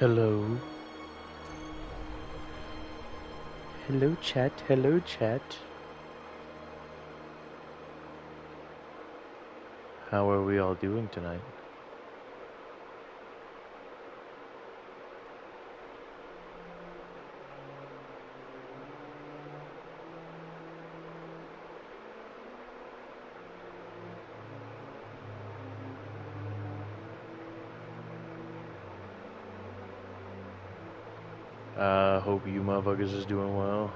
Hello. Hello, chat. Hello, chat. How are we all doing tonight? Hope you motherfuckers is doing well.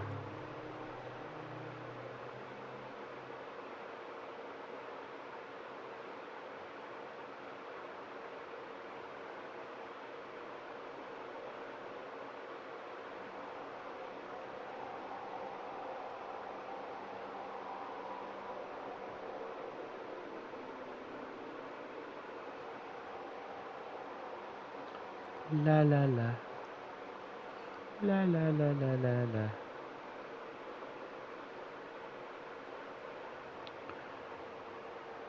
La la la. La la la la la la.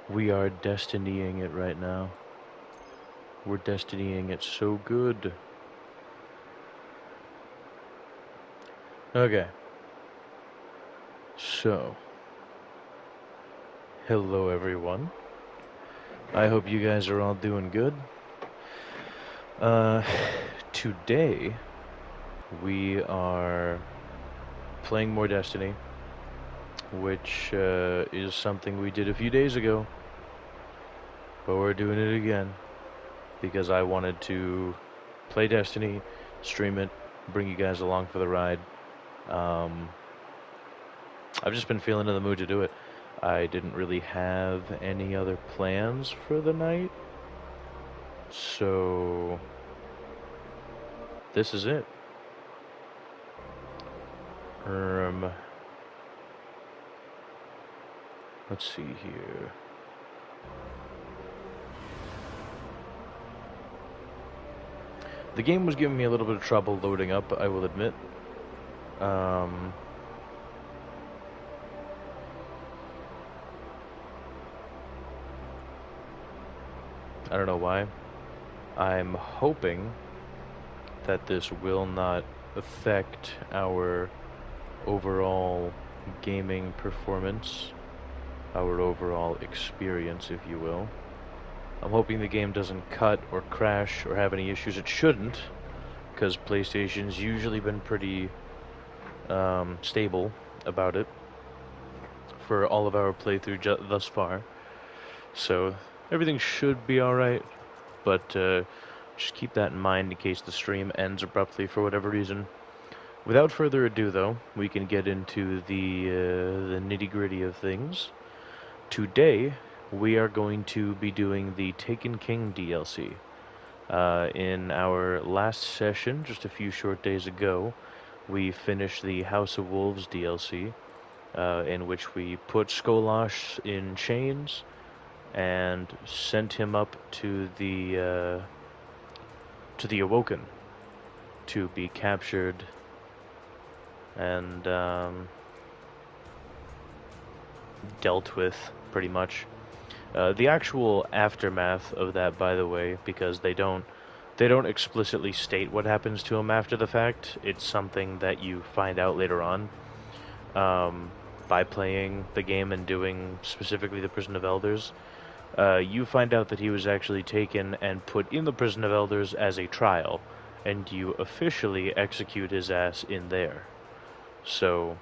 We are destinying it right now. We're destinying it so good. Okay. So, hello everyone. I hope you guys are all doing good. Uh, Today we are playing more Destiny, which is something we did a few days ago, but we're doing it again because I wanted to play Destiny, stream it, bring you guys along for the ride. Um, I've just been feeling in the mood to do it. I didn't really have any other plans for the night, so this is it. Um, let's see here. The game was giving me a little bit of trouble loading up, I will admit. Um, I don't know why. I'm hoping that this will not affect our overall gaming performance, our overall experience, if you will. I'm hoping the game doesn't cut or crash or have any issues. It shouldn't, because PlayStation's usually been pretty stable about it for all of our playthrough thus far. So everything should be alright, but just keep that in mind in case the stream ends abruptly for whatever reason. Without further ado, though, we can get into the nitty-gritty of things. Today, we are going to be doing the Taken King DLC. In our last session, just a few short days ago, we finished the House of Wolves DLC, in which we put Skolosh in chains and sent him up to the Awoken to be captured and dealt with, pretty much. The actual aftermath of that, by the way, because they don't explicitly state what happens to him after the fact. It's something that you find out later on by playing the game and doing specifically the Prison of Elders. You find out that he was actually taken and put in the Prison of Elders as a trial, and you officially execute his ass in there. So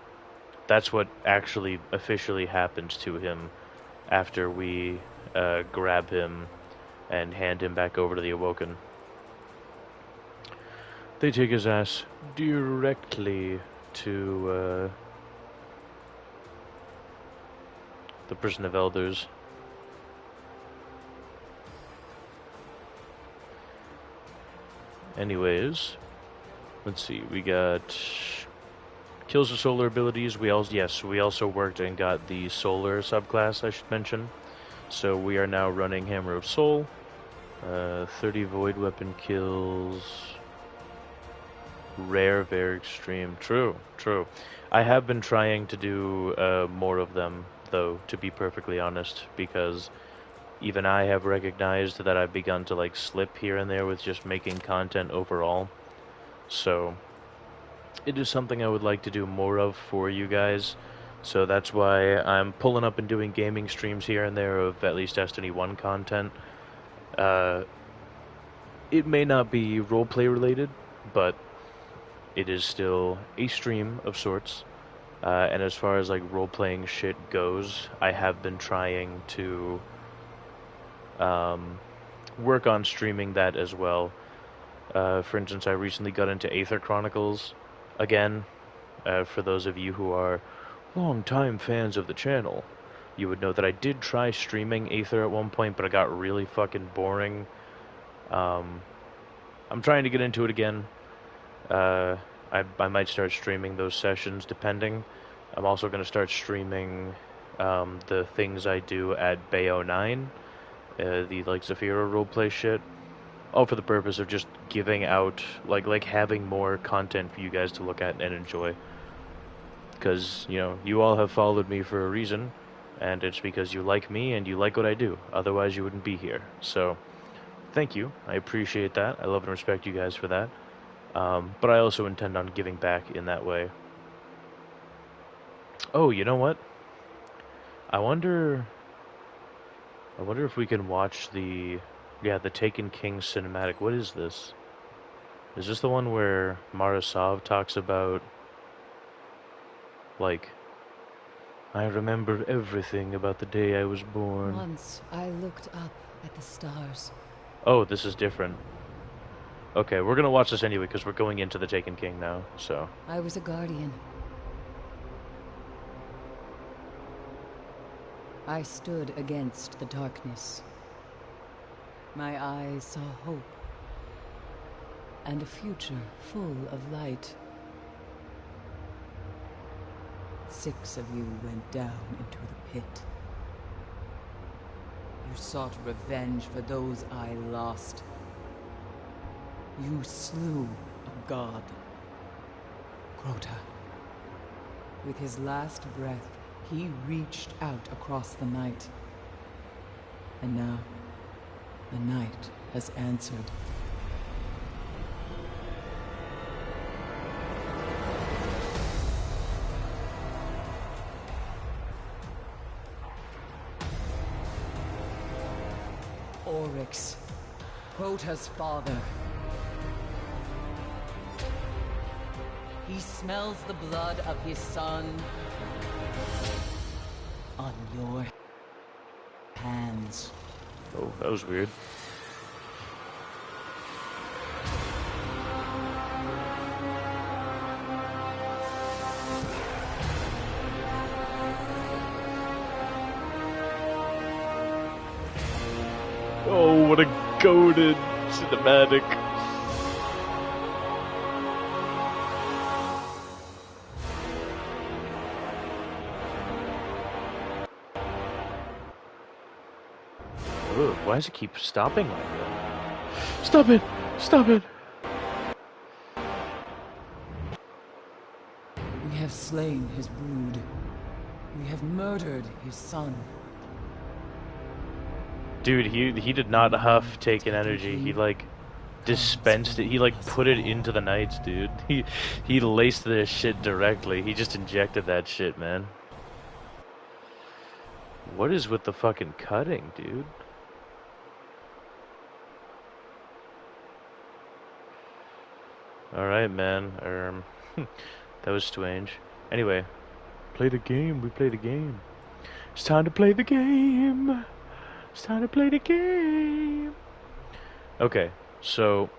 that's what actually officially happens to him after we grab him and hand him back over to the Awoken. They take his ass directly to the Prison of Elders. Anyways, let's see. We got kills with solar abilities. We also worked and got the solar subclass, I should mention. So we are now running Hammer of Soul. 30 void weapon kills. Rare, very extreme. True. I have been trying to do more of them, though, to be perfectly honest, because even I have recognized that I've begun to like slip here and there with just making content overall. So it is something I would like to do more of for you guys. So that's why I'm pulling up and doing gaming streams here and there of at least Destiny 1 content. It may not be roleplay related, but it is still a stream of sorts. And as far as like role-playing shit goes, I have been trying to work on streaming that as well. For instance, I recently got into Aether Chronicles again. For those of you who are long-time fans of the channel, you would know that I did try streaming Aether at one point, but it got really fucking boring. I'm trying to get into it again. I might start streaming those sessions depending. I'm also going to start streaming the things I do at Bayo9, the like Zafira roleplay shit, all for the purpose of just giving out, like having more content for you guys to look at and enjoy. Because, you know, you all have followed me for a reason, and it's because you like me and you like what I do. Otherwise, you wouldn't be here. So, thank you. I appreciate that. I love and respect you guys for that. But I also intend on giving back in that way. Oh, you know what? I wonder if we can watch the Taken King cinematic. What is this? Is this the one where Marasov talks about, like, I remember everything about the day I was born? Once I looked up at the stars. Oh, this is different. Okay, we're gonna watch this anyway because we're going into the Taken King now, so. I was a guardian. I stood against the darkness. My eyes saw hope and a future full of light. 6 of you went down into the pit. You sought revenge for those I lost. You slew a god, Crota. With his last breath, he reached out across the night. And now, the night has answered. Oryx, Crota's father. He smells the blood of his son on your hands. Oh, that was weird. Oh, what a goated cinematic. Ugh, why does it keep stopping like that? Stop it! Stop it! We have slain his brood. We have murdered his son. Dude, he did not huff Taken energy. He like dispensed it. He like put it into the Knights, dude. He laced their shit directly. He just injected that shit, man. What is with the fucking cutting, dude? Alright, man. That was strange. Anyway, play the game. We play the game. It's time to play the game. It's time to play the game. Okay, so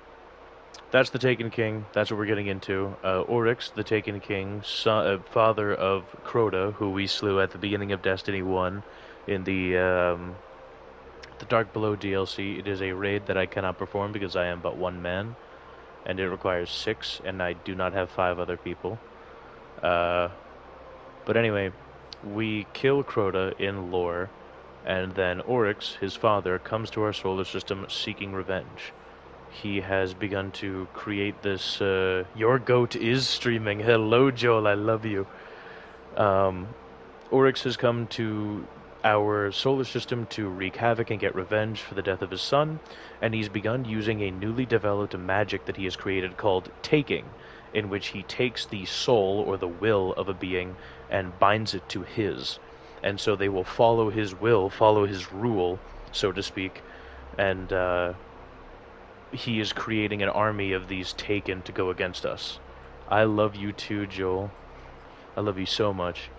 that's the Taken King. That's what we're getting into. Oryx, the Taken King, father of Crota, who we slew at the beginning of Destiny 1 in the Dark Below DLC. It is a raid that I cannot perform because I am but one man, and it requires 6, and I do not have 5 other people. But anyway, we kill Crota in lore, and then Oryx, his father, comes to our solar system seeking revenge. He has begun to create this, your goat is streaming. Hello, Joel, I love you. Oryx has come to our solar system to wreak havoc and get revenge for the death of his son, and he's begun using a newly developed magic that he has created called Taking, in which he takes the soul or the will of a being and binds it to his. And so they will follow his will, follow his rule, so to speak, and he is creating an army of these Taken to go against us. I love you too, Joel. I love you so much.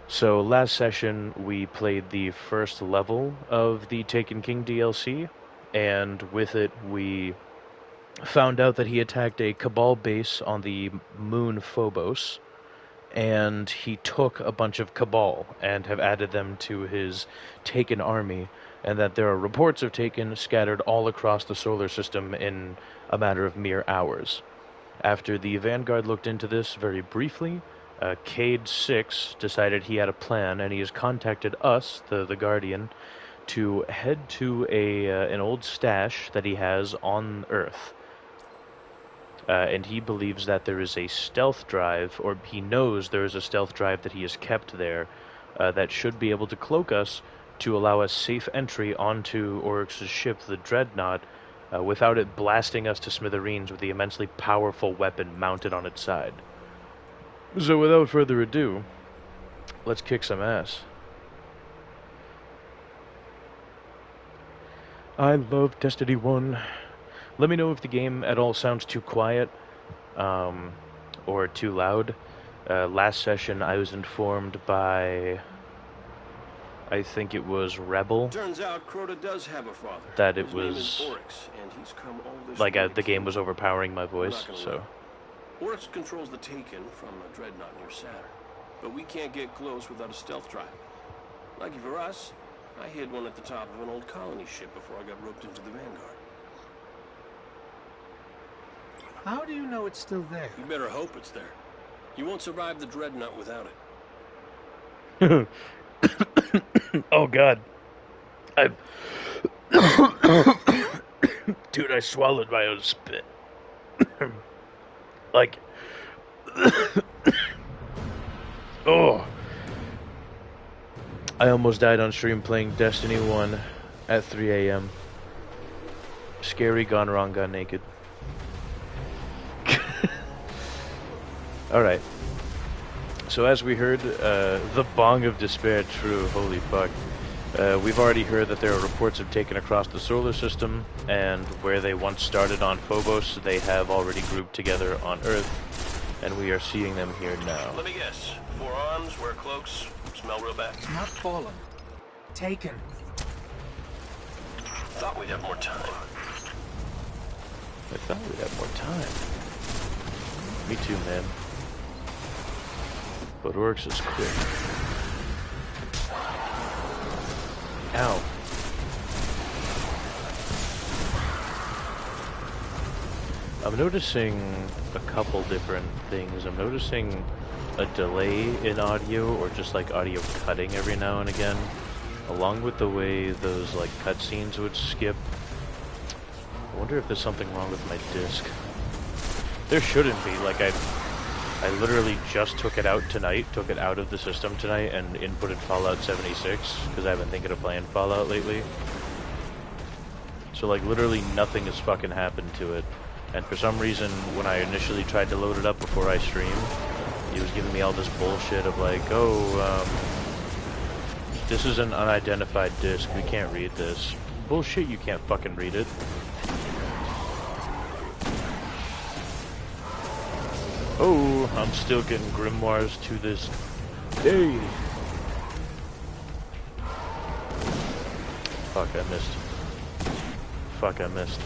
So last session we played the first level of the Taken King DLC, and with it we found out that he attacked a Cabal base on the moon Phobos, and he took a bunch of Cabal and have added them to his Taken army, and that there are reports of Taken scattered all across the solar system in a matter of mere hours. After the Vanguard looked into this very briefly, Cade 6 decided he had a plan, and he has contacted us, the Guardian, to head to an old stash that he has on Earth. And he believes that there is a stealth drive, or he knows there is a stealth drive that he has kept there, that should be able to cloak us to allow us safe entry onto Oryx's ship, the Dreadnought, without it blasting us to smithereens with the immensely powerful weapon mounted on its side. So without further ado, let's kick some ass. I love Destiny 1. Let me know if the game at all sounds too quiet, or too loud. Last session I was informed by, I think it was Rebel. Turns out Crota does have a father. That it His name was is Oryx, and he's come all this like way the game was overpowering my voice, so. lie. Oryx controls the Taken from a Dreadnought near Saturn, but we can't get close without a stealth drive. Lucky for us, I hid one at the top of an old colony ship before I got roped into the Vanguard. How do you know it's still there? You better hope it's there. You won't survive the Dreadnought without it. Oh god. Dude, I swallowed my own spit. Like... Oh. I almost died on stream playing Destiny 1 at 3 a.m. Scary, gone wrong, gone naked. Alright. So as we heard, the Bong of Despair, true, holy fuck. We've already heard that there are reports of Taken across the solar system, and where they once started on Phobos, they have already grouped together on Earth, and we are seeing them here now. Let me guess. 4 arms, wear cloaks, smell real bad. Not fallen. Taken. Thought we'd have more time. I thought we'd have more time. Me too, man. But Oryx is quick. Ow. I'm noticing a couple different things. I'm noticing a delay in audio, or just like audio cutting every now and again, along with the way those like cutscenes would skip. I wonder if there's something wrong with my disc. There shouldn't be. Like I literally just took it out tonight, took it out of the system tonight, and inputted Fallout 76, because I've been thinking of playing Fallout lately. So like literally nothing has fucking happened to it. And for some reason, when I initially tried to load it up before I streamed, it was giving me all this bullshit of like, oh, this is an unidentified disk, we can't read this. Bullshit, you can't fucking read it. Oh, I'm still getting grimoires to this day. Fuck, I missed. Fuck, I missed.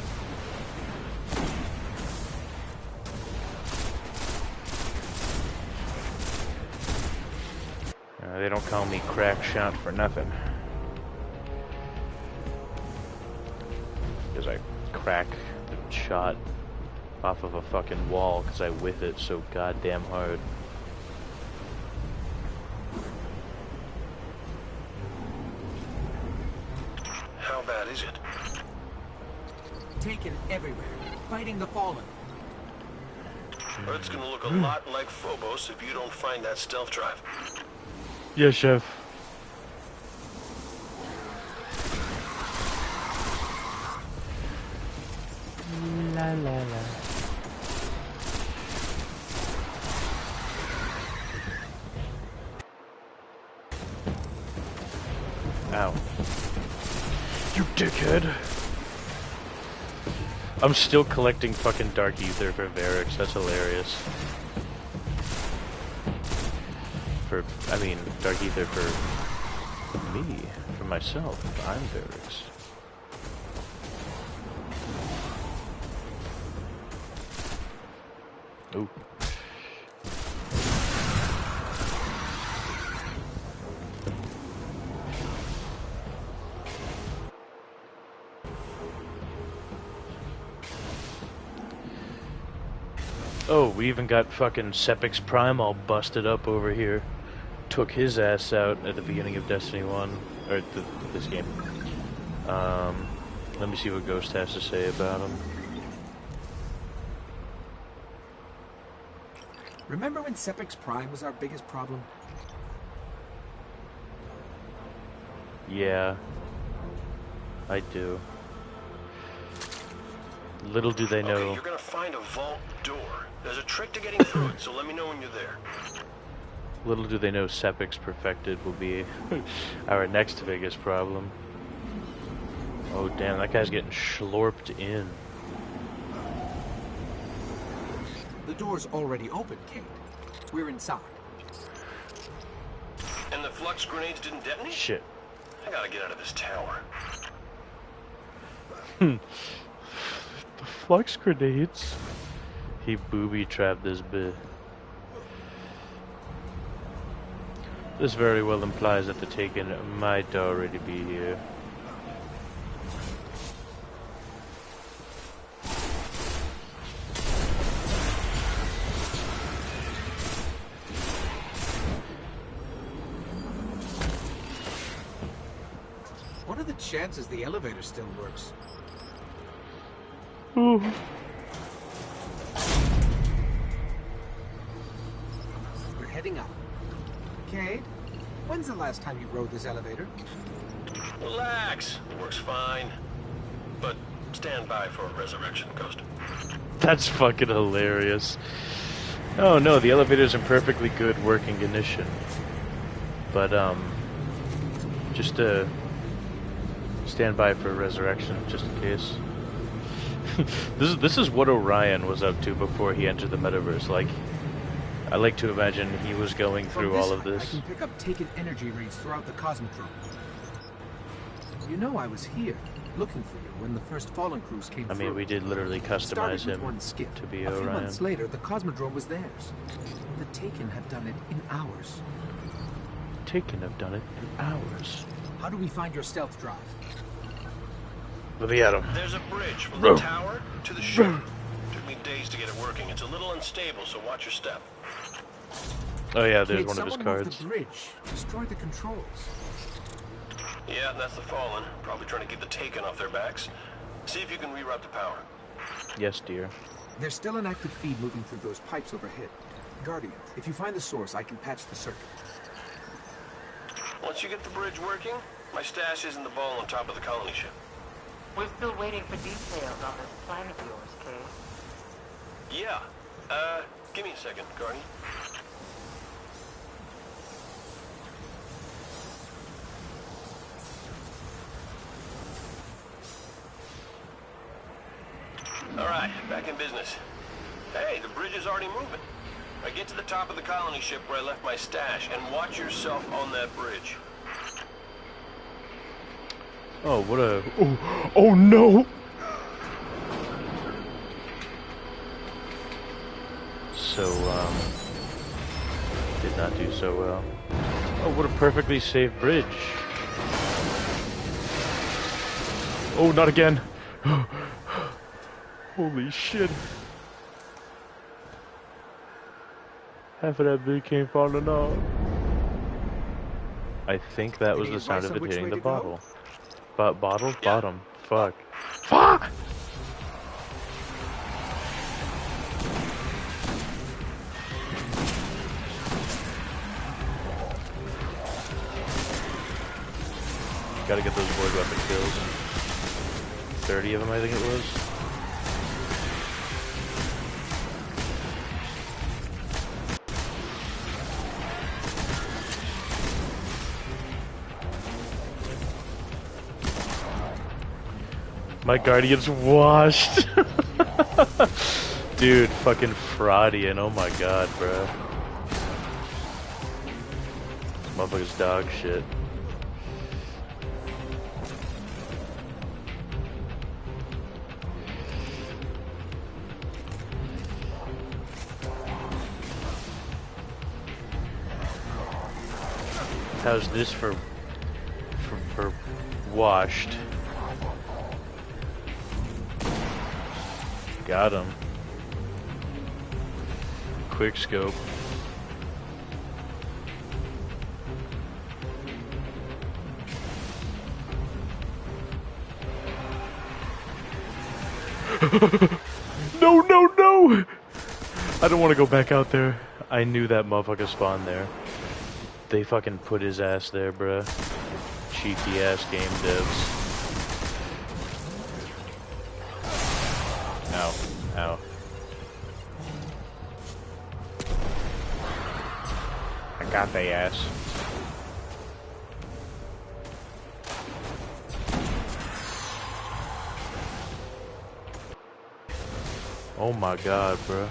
They don't call me crack shot for nothing. Because I crack the shot off of a fucking wall because I whiff it so goddamn hard. How bad is it? Taken everywhere. Fighting the fallen. Earth's gonna look a lot like Phobos if you don't find that stealth drive. Yes, chef. la la la. Ow. You dickhead! I'm still collecting fucking Dark Ether for Varix, that's hilarious. Dark Ether for me, for myself. I'm Varix. Ooh. Oh, we even got fucking Sepix Prime all busted up over here. Took his ass out at the beginning of Destiny 1, or this game. Let me see what Ghost has to say about him. Remember when Sepix Prime was our biggest problem? Yeah, I do. Little do they know. Okay, you're gonna find a vault door. There's a trick to getting through it, so let me know when you're there. Little do they know Sepix Perfected will be our next biggest problem. Oh damn, that guy's getting schlorped in. The door's already open, Cade. We're inside. And the flux grenades didn't detonate? Shit. I gotta get out of this tower. The flux grenades? He booby-trapped this bit. This very well implies that the Taken might already be here. What are the chances the elevator still works? Ooh. We're heading up. Cade, when's the last time you rode this elevator? Relax. It works fine. But stand by for a resurrection, Ghost. That's fucking hilarious. Oh no, the elevator's in perfectly good working condition. But, just, stand by for a resurrection, just in case. This is what Orion was up to before he entered the metaverse. Like, I like to imagine he was going through all of this. I can pick up Taken energy reads throughout the Cosmodrome. You know I was here, looking for you when the first Fallen crews came through. I mean, we did literally customize him to be Orion. A few months later, the Cosmodrome was theirs. The Taken have done it in hours. Taken have done it in hours. How do we find your stealth drive? Let me at him. There's a bridge from the tower to the ship. Took me days to get it working. It's a little unstable, so watch your step. Oh yeah, there's Cade, one of his someone cards. moved the bridge. Destroyed the controls. Yeah, that's the Fallen. Probably trying to get the Taken off their backs. See if you can reroute the power. Yes, dear. There's still an active feed moving through those pipes overhead. Guardian, if you find the source, I can patch the circuit. Once you get the bridge working, my stash is in the vault on top of the colony ship. We're still waiting for details on this plan of yours, Cade. Yeah. Give me a second, Guardian. Alright, back in business. Hey, the bridge is already moving. I get to the top of the colony ship where I left my stash, and watch yourself on that bridge. Oh, what a... Oh no! So, did not do so well. Oh, what a perfectly safe bridge. Oh, not again! Holy shit. Half of that bit came falling off. I think that was the sound of it hitting the bottle. Bottle? Yeah. Bottom. Fuck. Fuck! Gotta get those void weapon kills. 30 of them, I think it was. My Guardian's washed. Dude, fucking Fraudian. Oh my god, bro. This motherfucker's dog shit. How's this for washed? Got him. Quick scope. No, no, no! I don't want to go back out there. I knew that motherfucker spawned there. They fucking put his ass there, bruh. Cheeky ass game devs. Ow. Ow. I got they ass. Oh my god, bruh.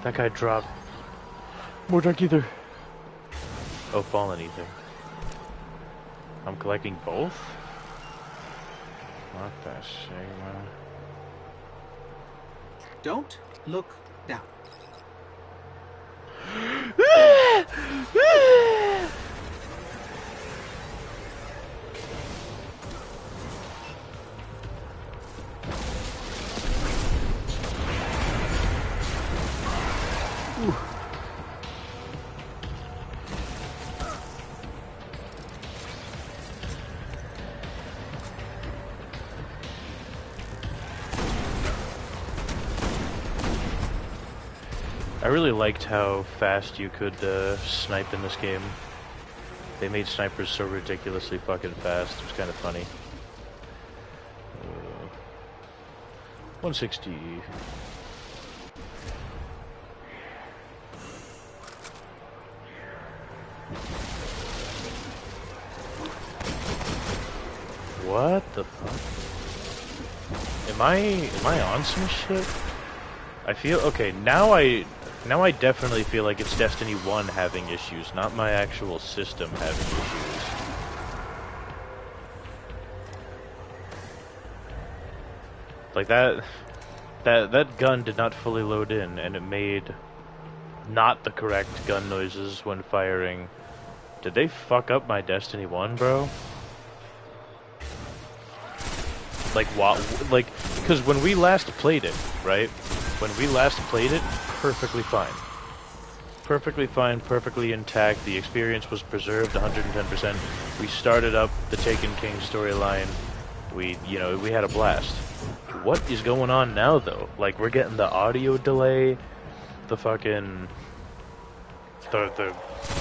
That guy dropped more Dark Ether. Oh, Fallen Ether. I'm collecting both? What the Sigma? Don't look down. I really liked how fast you could snipe in this game. They made snipers so ridiculously fucking fast. It was kind of funny. 160. What the fuck? Am I on some shit? I feel okay now. I definitely feel like it's Destiny 1 having issues, not my actual system having issues. Like that gun did not fully load in, and it made not the correct gun noises when firing. Did they fuck up my Destiny 1, bro? Like what? Like, because when we last played it, right? When we last played it, perfectly fine. Perfectly fine, perfectly intact. The experience was preserved 110%. We started up the Taken King storyline. We had a blast. What is going on now, though? Like, we're getting the audio delay. The fucking... The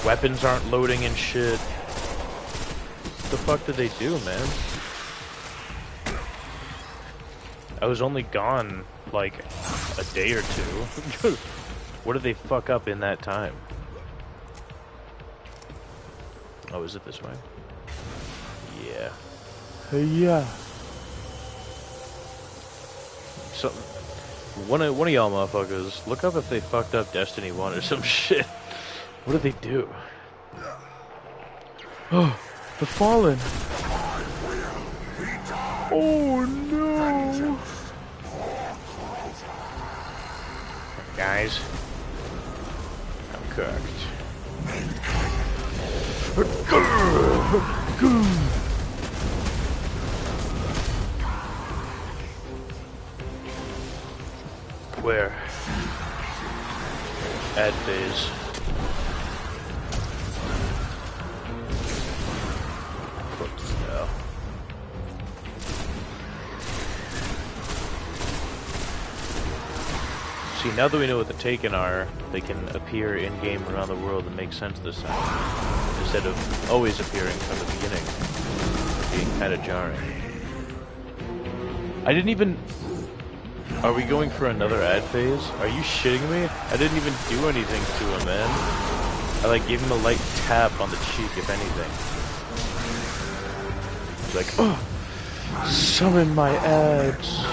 weapons aren't loading and shit. What the fuck did they do, man? I was only gone, like, a day or two. What did they fuck up in that time? Oh, is it this way? Yeah. Yeah. So, one of y'all motherfuckers, look up if they fucked up Destiny 1 or some shit. What did they do? Oh, the Fallen. Oh no. Guys, I'm cooked. Where? Ad phase. See, now that we know what the Taken are, they can appear in-game around the world and make sense this time, instead of always appearing from the beginning, being kind of jarring. I didn't even... Are we going for another ad phase? Are you shitting me? I didn't even do anything to him, man. I like gave him a light tap on the cheek, if anything. He's like, oh, summon my ads.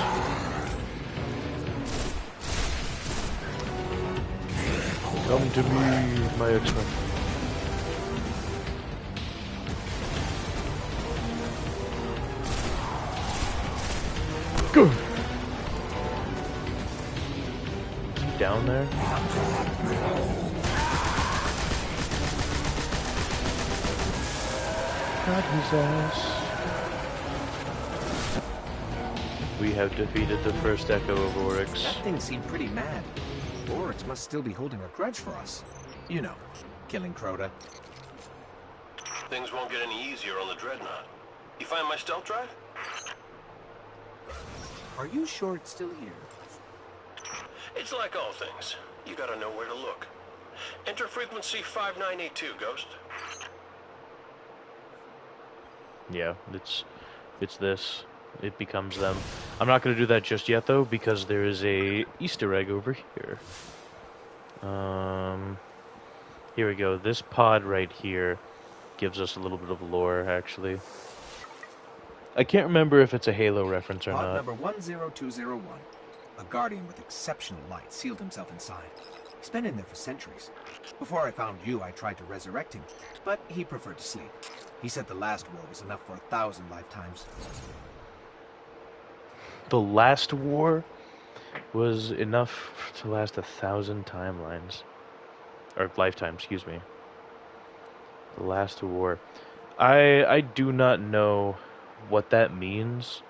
Come to me, my X-Men. Go. Down there? Got his ass. We have defeated the first Echo of Oryx. That thing seemed pretty mad. Oryx must still be holding a grudge for us. You know, killing Crota. Things won't get any easier on the Dreadnought. You find my stealth drive? Are you sure it's still here? It's like all things. You gotta know where to look. Enter frequency 5982, Ghost. Yeah, it's this. It becomes them. I'm not going to do that just yet, though, because there is a Easter egg over here. Here we go. This pod right here gives us a little bit of lore, actually. I can't remember if it's a Halo reference or Pod not. number 10201. A guardian with exceptional light sealed himself inside. He's been in there for centuries. Before I found you, I tried to resurrect him, but he preferred to sleep. He said the last war was enough for 1,000 lifetimes. The last war was enough to last 1,000 timelines. Or lifetimes, excuse me. The last war. I do not know what that means.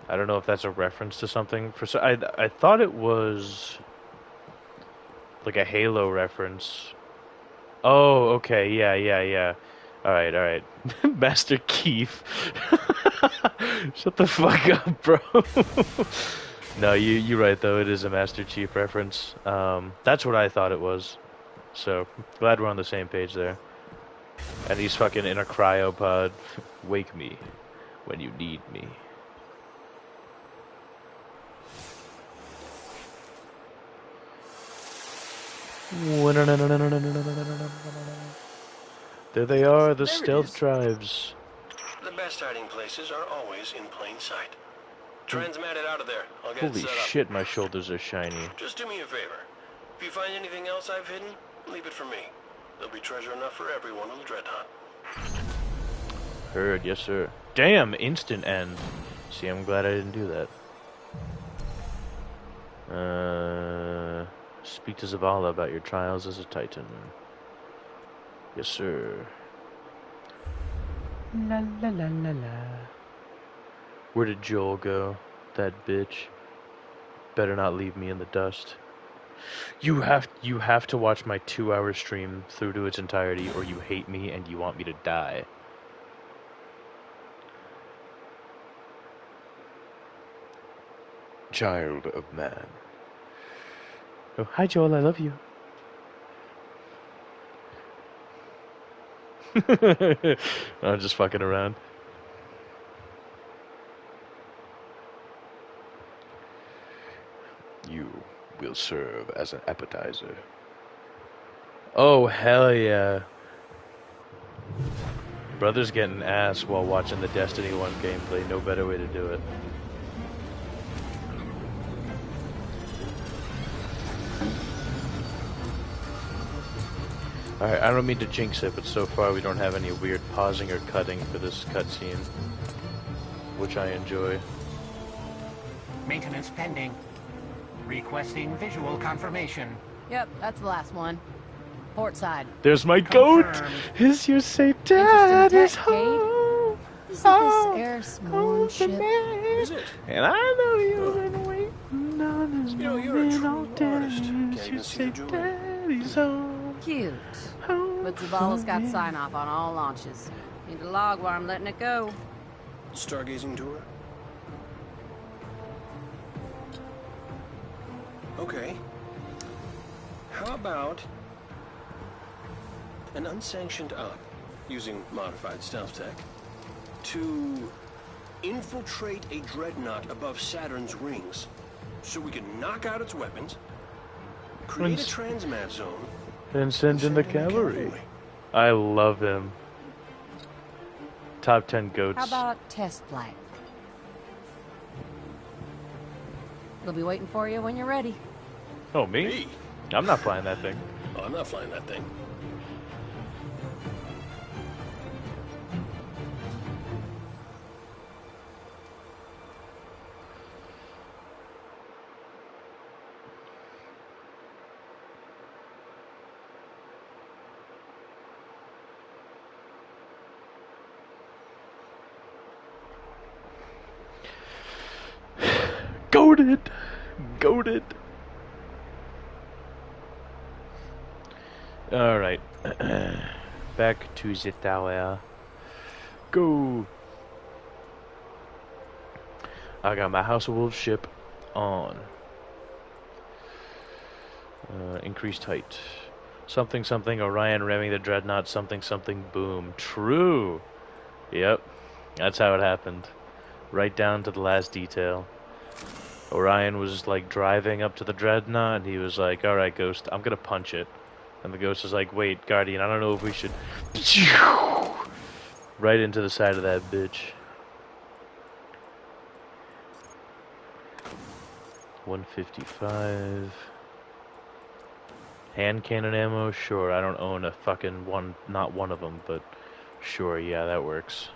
I don't know if that's a reference to something. I thought it was like a Halo reference. Oh, okay, yeah. Alright. Master Keith. Shut the fuck up, bro. No, you're right, though. It is a Master Chief reference. That's what I thought it was. So, glad we're on the same page there. And he's fucking in a cryopod. Wake me when you need me. There they are, the stealth tribes. The best hiding places are always in plain sight. Transmat it out of there. I'll get it Holy set up. shit, my shoulders are shiny. Just do me a favor. If you find anything else I've hidden, leave it for me. There'll be treasure enough for everyone on the Dreadnought. Heard, yes sir. Damn, instant end. See, I'm glad I didn't do that. Speak to Zavala about your trials as a Titan. Yes, sir. La la la la la. Where did Joel go? That bitch. Better not leave me in the dust. You have to watch my 2-hour stream through to its entirety, or you hate me and you want me to die. Child of man. Oh, hi Joel, I love you. I'm just fucking around. You will serve as an appetizer. Oh, hell yeah. Brother's getting ass while watching the Destiny 1 gameplay. No better way to do it. Alright, I don't mean to jinx it, but so far we don't have any weird pausing or cutting for this cutscene, which I enjoy. Maintenance pending. Requesting visual confirmation. Yep, that's the last one. Port side. There's my goat! Confirmed. Is your safe dad is tech, Kate. home? Isn't this air small ship? Is it? And I know you've been waiting on this You know, you're a moment true all artist. day. Can't Is even your see the safe jewel. daddy's home? Cute. But Zavala's got sign-off on all launches. Need to log while I'm letting it go. Stargazing tour? Okay. How about an unsanctioned op using modified stealth tech to infiltrate a dreadnought above Saturn's rings so we can knock out its weapons, create a transmat zone, and send in the cavalry. I love him. Top 10 goats. How about test flight? They'll be waiting for you when you're ready. Oh, me? Me? I'm not flying that thing. Oh, I'm not flying that thing. Goated! Goated! Alright. Back to the tower. Go! I got my House of Wolves ship on. Increased height. Something something Orion ramming the dreadnought something something boom. True! Yep. That's how it happened. Right down to the last detail. Orion was like driving up to the dreadnought and he was like, alright Ghost, I'm gonna punch it. And the Ghost was like, wait, Guardian, I don't know if we should... Right into the side of that bitch. 155. Hand cannon ammo? Sure, I don't own a fucking one, not one of them, but sure, yeah, that works.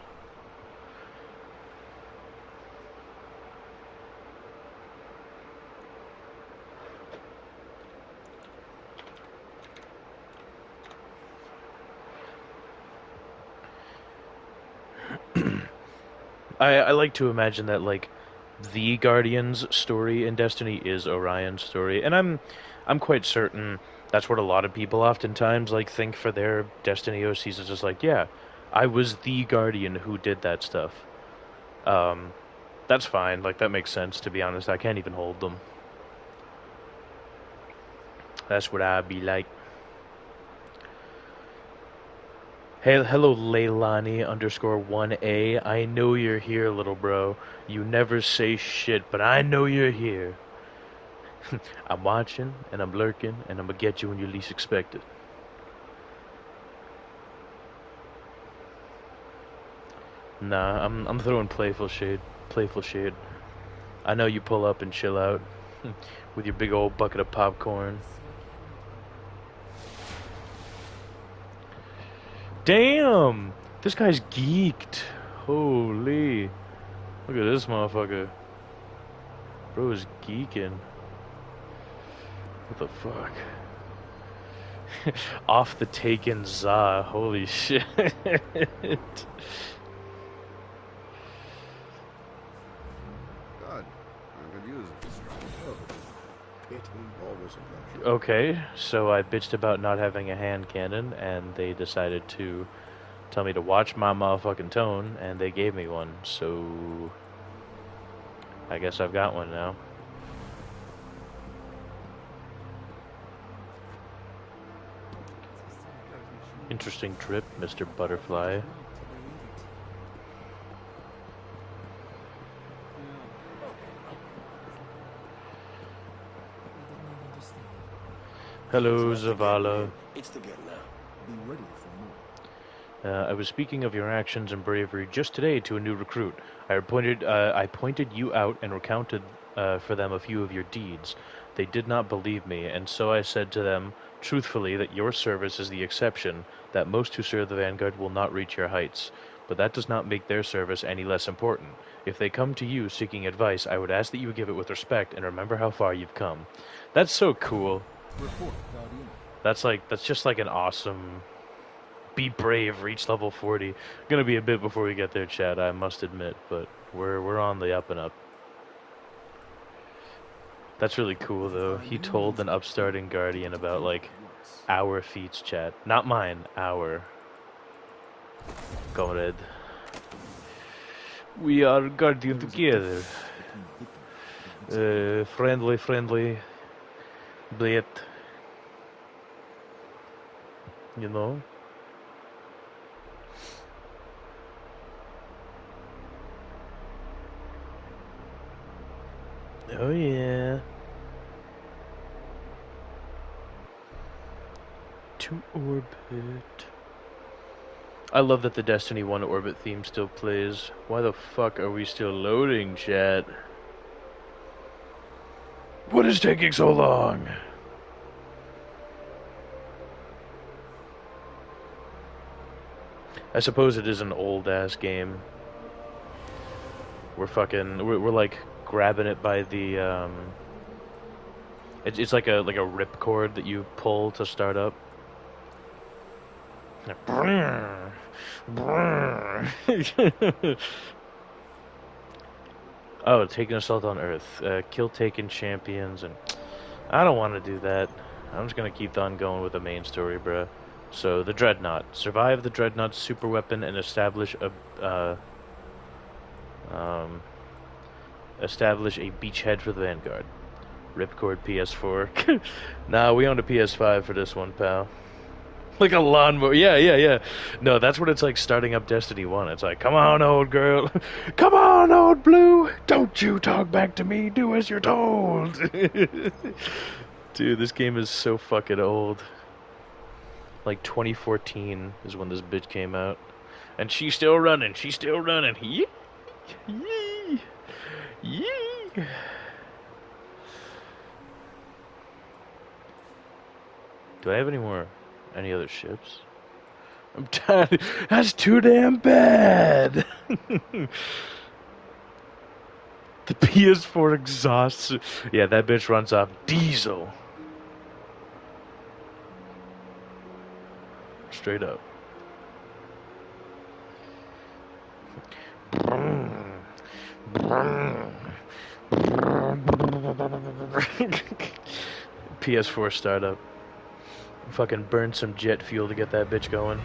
I like to imagine that, like, the Guardian's story in Destiny is Orion's story, and I'm quite certain that's what a lot of people oftentimes, like, think for their Destiny OCs. It's just like, yeah, I was the Guardian who did that stuff. That's fine, like, that makes sense, to be honest. I can't even hold them. That's what I'd be like. Hey, hello, Leilani _1A. I know you're here, little bro. You never say shit, but I know you're here. I'm watching, and I'm lurking, and I'm gonna get you when you least expect it. Nah, I'm throwing playful shade. Playful shade. I know you pull up and chill out with your big old bucket of popcorn. Damn! This guy's geeked. Holy. Look at this motherfucker. Bro is geeking. What the fuck? Off the Taken Za. Holy shit. God, I could use it. Always a pleasure. Okay, so I bitched about not having a hand cannon, and they decided to tell me to watch my motherfucking tone, and they gave me one, so I guess I've got one now. Interesting trip, Mr. Butterfly. Hello, Zavala. It's the get now. Be ready for more. I was speaking of your actions and bravery just today to a new recruit. I pointed you out and recounted for them a few of your deeds. They did not believe me, and so I said to them, truthfully, that your service is the exception, that most who serve the Vanguard will not reach your heights. But that does not make their service any less important. If they come to you seeking advice, I would ask that you give it with respect and remember how far you've come. That's so cool. Report, Guardian. That's just like an awesome... Be brave, reach level 40. Gonna be a bit before we get there, Chad, I must admit, but we're on the up and up. That's really cool, though. He told an upstarting Guardian about, like, our feats, Chad. Not mine, our. Comrade. We are Guardian together. Friendly Blade. You know? Oh yeah. To orbit. I love that the Destiny 1 orbit theme still plays. Why the fuck are we still loading, chat? What is taking so long? I suppose it is an old ass game. We're like grabbing it by the it's like a ripcord that you pull to start up. Oh, taking assault on Earth. Kill taken champions, and I don't want to do that. I'm just gonna keep on going with the main story, bruh. So, the Dreadnought. Survive the Dreadnought's super weapon and establish a beachhead for the Vanguard. Ripcord PS4. Nah, we owned a PS5 for this one, pal. Like a lawnmower. Yeah. No, that's what it's like starting up Destiny 1. It's like, come on, old girl. Come on, old blue. Don't you talk back to me. Do as you're told. Dude, this game is so fucking old. Like 2014 is when this bitch came out. And she's still running. She's still running. Yee. Yee. Yee. Do I have any other ships? I'm tired. That's too damn bad. The PS4 exhausts. Yeah, that bitch runs off diesel. Straight up. PS4 startup. Fucking burn some jet fuel to get that bitch going.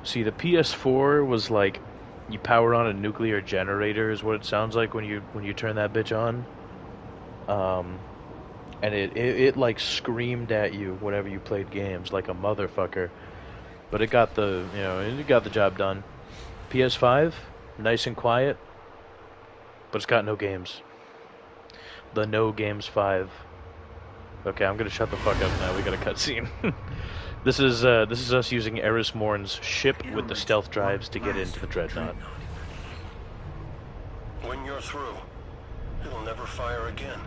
See, the PS4 was like, you power on a nuclear generator is what it sounds like when you turn that bitch on. And it like screamed at you whenever you played games like a motherfucker. But it got it got the job done. PS5, nice and quiet, but it's got no games. The No Games 5. Okay, I'm gonna shut the fuck up now. We got a cutscene. This is us using Eris Morn's ship with the stealth drives to get into the Dreadnought. When you're through, it'll never fire again.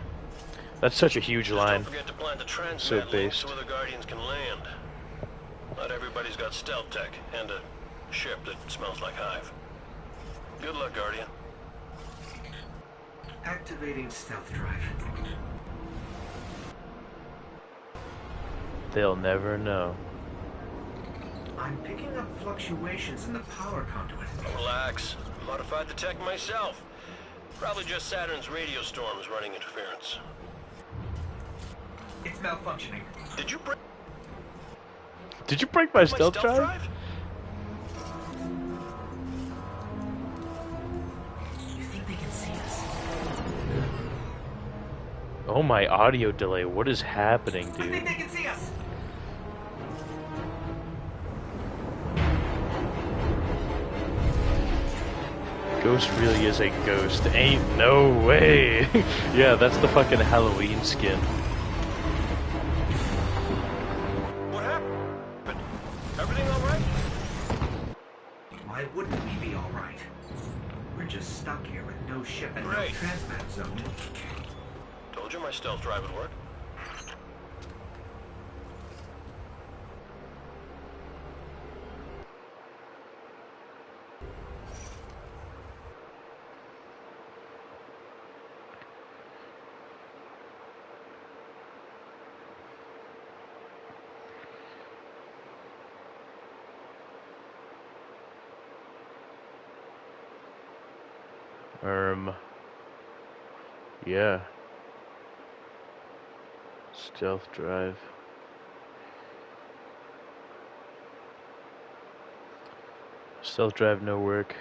That's such a huge line. Don't forget to plant the transmat So link based. so other Guardians can land. Not everybody's got stealth tech and a ship that smells like hive. Good luck, Guardian. Activating stealth drive. They'll never know. I'm picking up fluctuations in the power conduit. Relax. Modified the tech myself. Probably just Saturn's radio storms running interference. It's malfunctioning. Did you break my stealth drive? You think they can see us? Oh, my audio delay. What is happening, I think dude? they can see us. Ghost really is a ghost. Ain't no way. Yeah, that's the fucking Halloween skin. What happened? Everything all right? Why wouldn't we be all right? We're just stuck here with no ship and Great. no transmat zone. Told you my stealth drive would work. Yeah. Stealth drive. Stealth drive no work.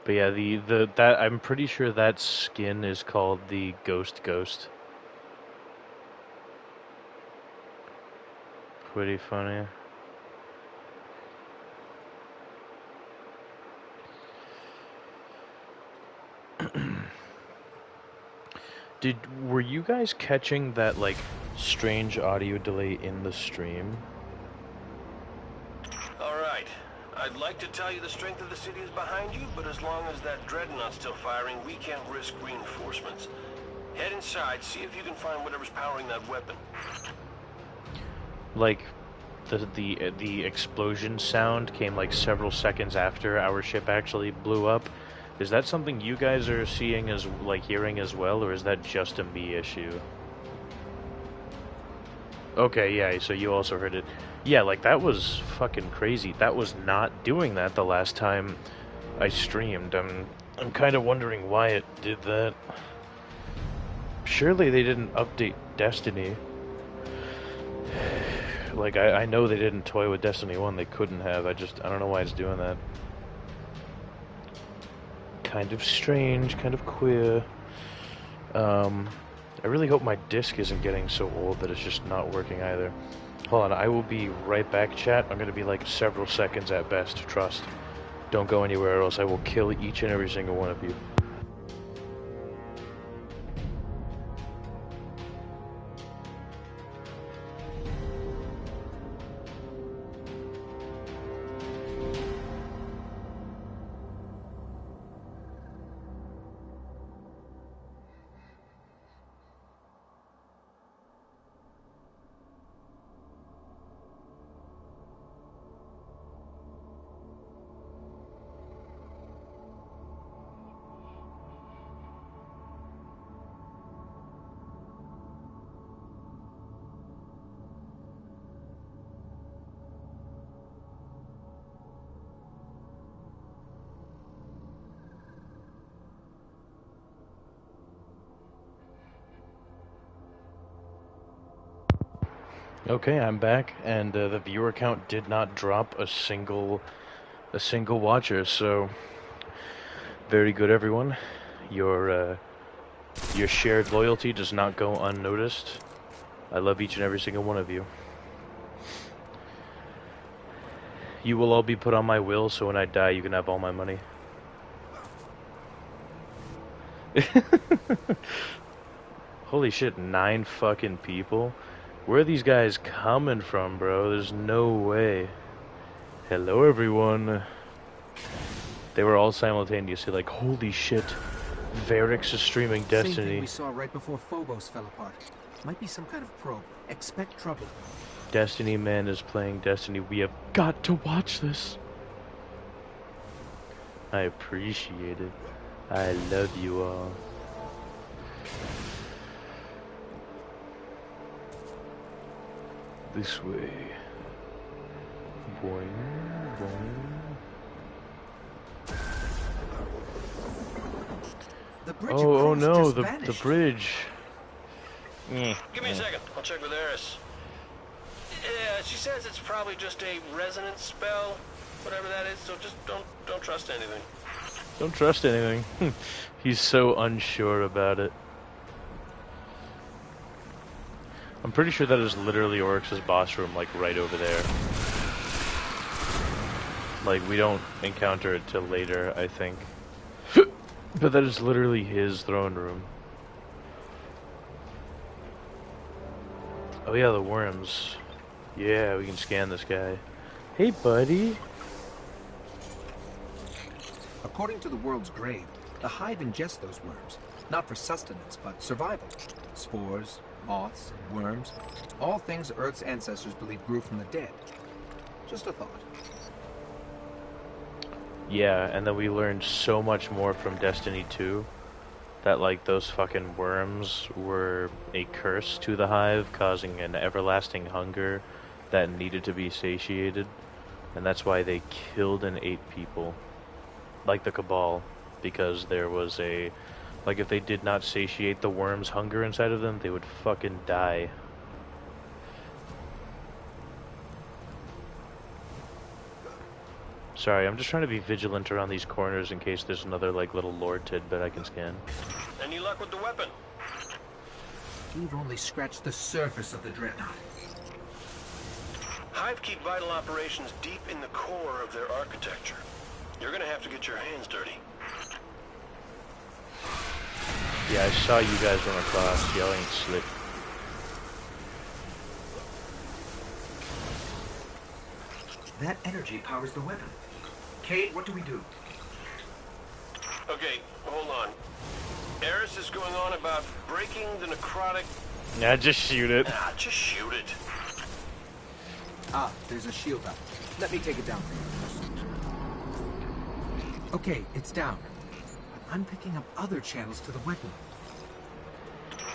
But yeah, that I'm pretty sure that skin is called the Ghost. Pretty funny. Were you guys catching that like strange audio delay in the stream? Alright. I'd like to tell you the strength of the city is behind you, but as long as that dreadnought's still firing, we can't risk reinforcements. Head inside, see if you can find whatever's powering that weapon. Like, the explosion sound came like several seconds after our ship actually blew up. Is that something you guys are seeing as, like, hearing as well, or is that just a me issue? Okay, yeah, so you also heard it. Yeah, like, that was fucking crazy. That was not doing that the last time I streamed. I'm kind of wondering why it did that. Surely they didn't update Destiny. Like, I know they didn't toy with Destiny 1. They couldn't have. I don't know why it's doing that. Kind of strange, kind of queer. I really hope my disc isn't getting so old that it's just not working either. Hold on, I will be right back, chat. I'm gonna be like several seconds at best, trust. Don't go anywhere else. I will kill each and every single one of you. Okay, I'm back, and the viewer count did not drop a single watcher. So, very good, everyone. Your shared loyalty does not go unnoticed. I love each and every single one of you. You will all be put on my will, so when I die, you can have all my money. Holy shit, 9 fucking people? Where are these guys coming from, bro? There's no way. Hello, everyone. They were all simultaneously like, holy shit, Varix is streaming Destiny. Same thing we saw right before Phobos fell apart. Might be some kind of probe. Expect trouble. Destiny Man is playing Destiny. We have got to watch this. I appreciate it. I love you all. This way. Boing, boing. The bridge Oh no, the bridge. Give me a second. I'll check with Eris. Yeah, she says it's probably just a resonance spell, whatever that is. So just don't trust anything. Don't trust anything. He's so unsure about it. I'm pretty sure that is literally Oryx's boss room, like right over there. Like, we don't encounter it till later, I think. But that is literally his throne room. Oh yeah, the worms. Yeah, we can scan this guy. Hey, buddy. According to the world's grave, the hive ingests those worms, not for sustenance, but survival. Spores, moths, and worms, all things Earth's ancestors believed grew from the dead. Just a thought. Yeah, and then we learned so much more from Destiny 2. That, like, those fucking worms were a curse to the hive, causing an everlasting hunger that needed to be satiated. And that's why they killed and ate people. Like the Cabal. Because there was a... Like, if they did not satiate the worms' hunger inside of them, they would fucking die. Sorry, I'm just trying to be vigilant around these corners in case there's another, like, little lore tidbit I can scan. Any luck with the weapon? We've only scratched the surface of the Dreadnought. Hive keep vital operations deep in the core of their architecture. You're gonna have to get your hands dirty. Yeah, I saw you guys run across. Y'all ain't slick. That energy powers the weapon. Cade, what do we do? Okay, hold on. Eris is going on about breaking the necrotic... Yeah, just shoot it. Ah, just shoot it. Ah, there's a shield up. Let me take it down for you. Okay, it's down. But I'm picking up other channels to the weapon.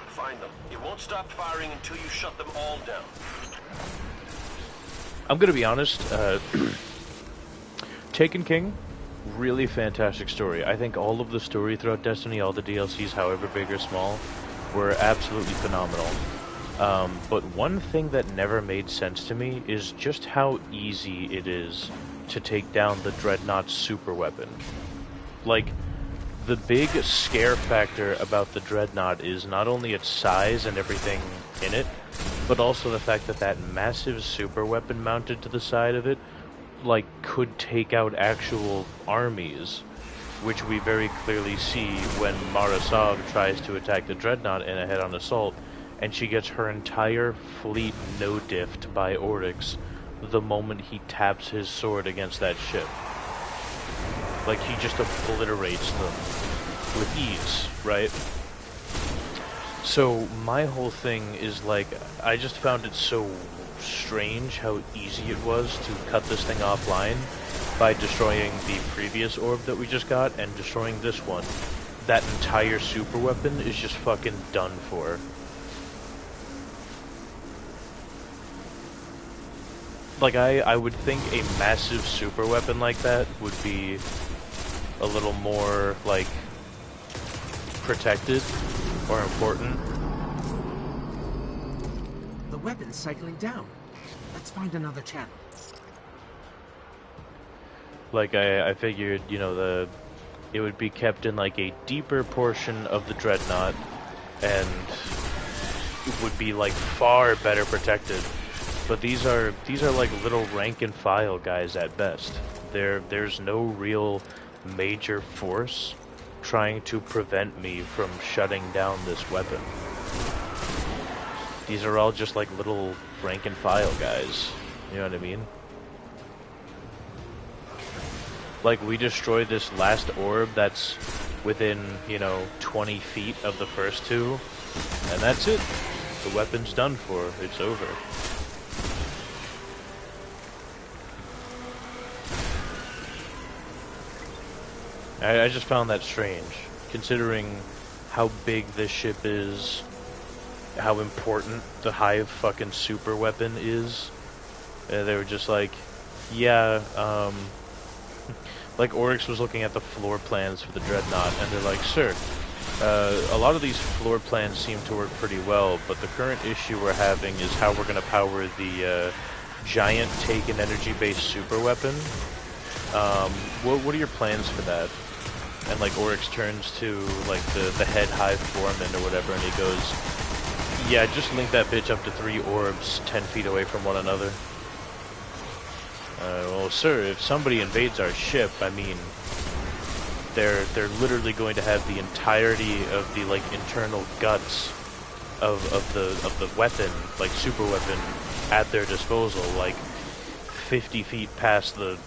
Find them. It won't stop firing until you shut them all down. I'm gonna be honest, Taken King, really fantastic story. I think all of the story throughout Destiny, all the DLCs, however big or small, were absolutely phenomenal. But one thing that never made sense to me is just how easy it is to take down the Dreadnought's super weapon. Like, the big scare factor about the Dreadnought is not only its size and everything in it, but also the fact that that massive super weapon mounted to the side of it, like, could take out actual armies, which we very clearly see when Mara Sov tries to attack the Dreadnought in a head-on assault, and she gets her entire fleet no-diffed by Oryx the moment he taps his sword against that ship. Like, he just obliterates them with ease, right? So, my whole thing is, like, I just found it so strange how easy it was to cut this thing offline by destroying the previous orb that we just got and destroying this one. That entire super weapon is just fucking done for. Like, I would think a massive super weapon like that would be a little more, like, protected or important. The weapon's cycling down. Let's find another channel. Like, I figured, you know, it would be kept in, like, a deeper portion of the Dreadnought, and it would be, like, far better protected. But these are like little rank and file guys at best. There's no real major force trying to prevent me from shutting down this weapon. These are all just like little rank and file guys. You know what I mean? Like, we destroyed this last orb that's within, you know, 20 feet of the first two, and that's it. The weapon's done for. It's over. I just found that strange, considering how big this ship is, how important the Hive fucking super weapon is. They were just like, yeah, like Oryx was looking at the floor plans for the Dreadnought, and they're like, sir, a lot of these floor plans seem to work pretty well, but the current issue we're having is how we're going to power the giant Taken energy-based super weapon. What are your plans for that? And like Oryx turns to like the head Hive foreman or whatever, and he goes, yeah, just link that bitch up to 3 orbs 10 feet away from one another. Well, sir, if somebody invades our ship, I mean, they're literally going to have the entirety of the like internal guts of the weapon, like super weapon, at their disposal, like 50 feet past the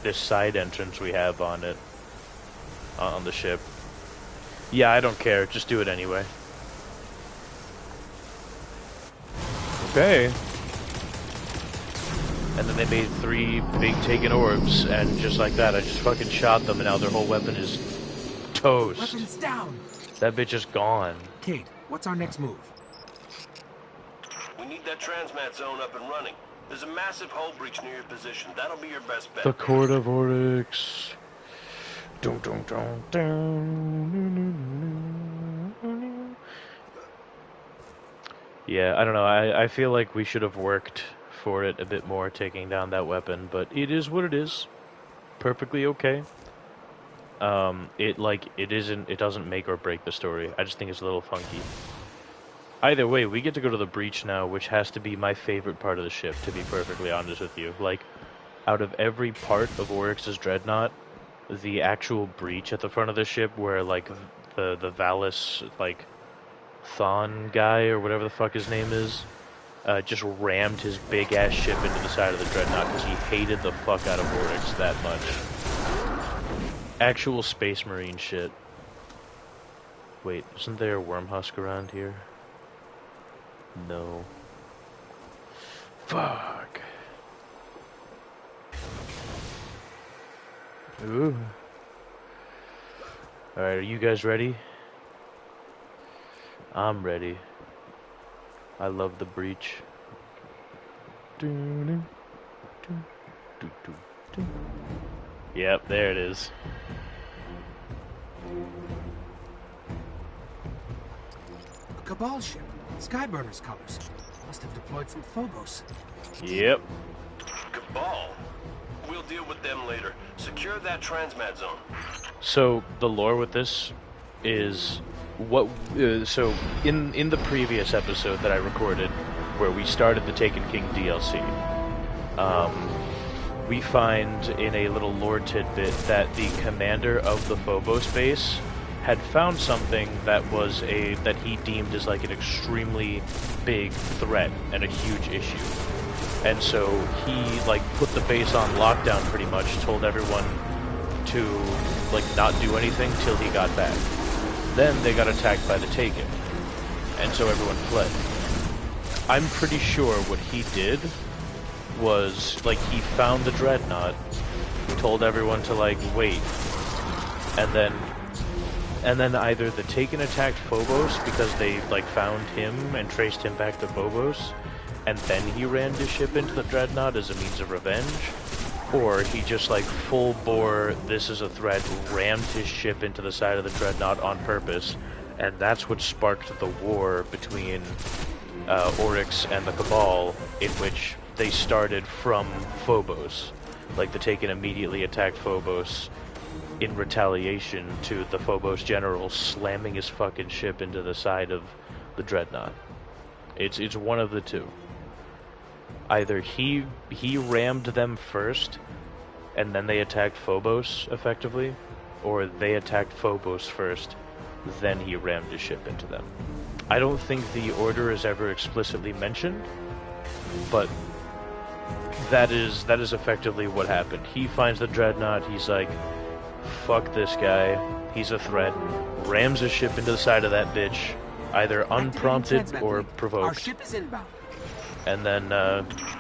this side entrance we have on it. On the ship. Yeah, I don't care. Just do it anyway. Okay. And then they made 3 big Taken orbs, and just like that, I just fucking shot them, and now their whole weapon is toast. Weapon's down. That bitch is gone. Cade, what's our next move? We need that transmat zone up and running. There's a massive hull breach near your position. That'll be your best bet. The Court of Oryx. Dun, dun, dun, dun. Yeah, I don't know. I feel like we should have worked for it a bit more, taking down that weapon, but it is what it is. perfectly okay. It doesn't make or break the story. I just think it's a little funky. Either way, we get to go to the breach now, which has to be my favorite part of the ship, to be perfectly honest with you. Like, out of every part of Oryx's dreadnought, the actual breach at the front of the ship, where like the Valis like Thon guy or whatever the fuck his name is, just rammed his big ass ship into the side of the dreadnought because he hated the fuck out of Oryx that much. Actual Space Marine shit. Wait, isn't there a Wormhusk around here? No. Fuck. Ooh. Alright, are you guys ready? I'm ready. I love the breach. Yep, there it is. A Cabal ship. Skyburner's colors. Must have deployed from Phobos. Yep. Cabal? We'll deal with them later. Secure that transmat zone. So, the lore with this is what... so, in the previous episode that I recorded, where we started the Taken King DLC, we find in a little lore tidbit that the commander of the Phobos base had found something that was that he deemed as like an extremely big threat and a huge issue. And so he like put the base on lockdown pretty much, told everyone to like not do anything till he got back. Then they got attacked by the Taken. And so everyone fled. I'm pretty sure what he did was like he found the dreadnought, told everyone to like wait, and then either the Taken attacked Phobos because they like found him and traced him back to Phobos, and then he rammed his ship into the dreadnought as a means of revenge, or he just like full bore, this is a threat, rammed his ship into the side of the dreadnought on purpose, and that's what sparked the war between Oryx and the Cabal, in which they started from Phobos. Like the Taken immediately attacked Phobos in retaliation to the Phobos general slamming his fucking ship into the side of the dreadnought. It's one of the two. Either he rammed them first, and then they attacked Phobos effectively, or they attacked Phobos first, then he rammed his ship into them. I don't think the order is ever explicitly mentioned, but that is effectively what happened. He finds the dreadnought, he's like, fuck this guy, he's a threat, rams his ship into the side of that bitch, either unprompted or provoked. Our ship is inbound. And then,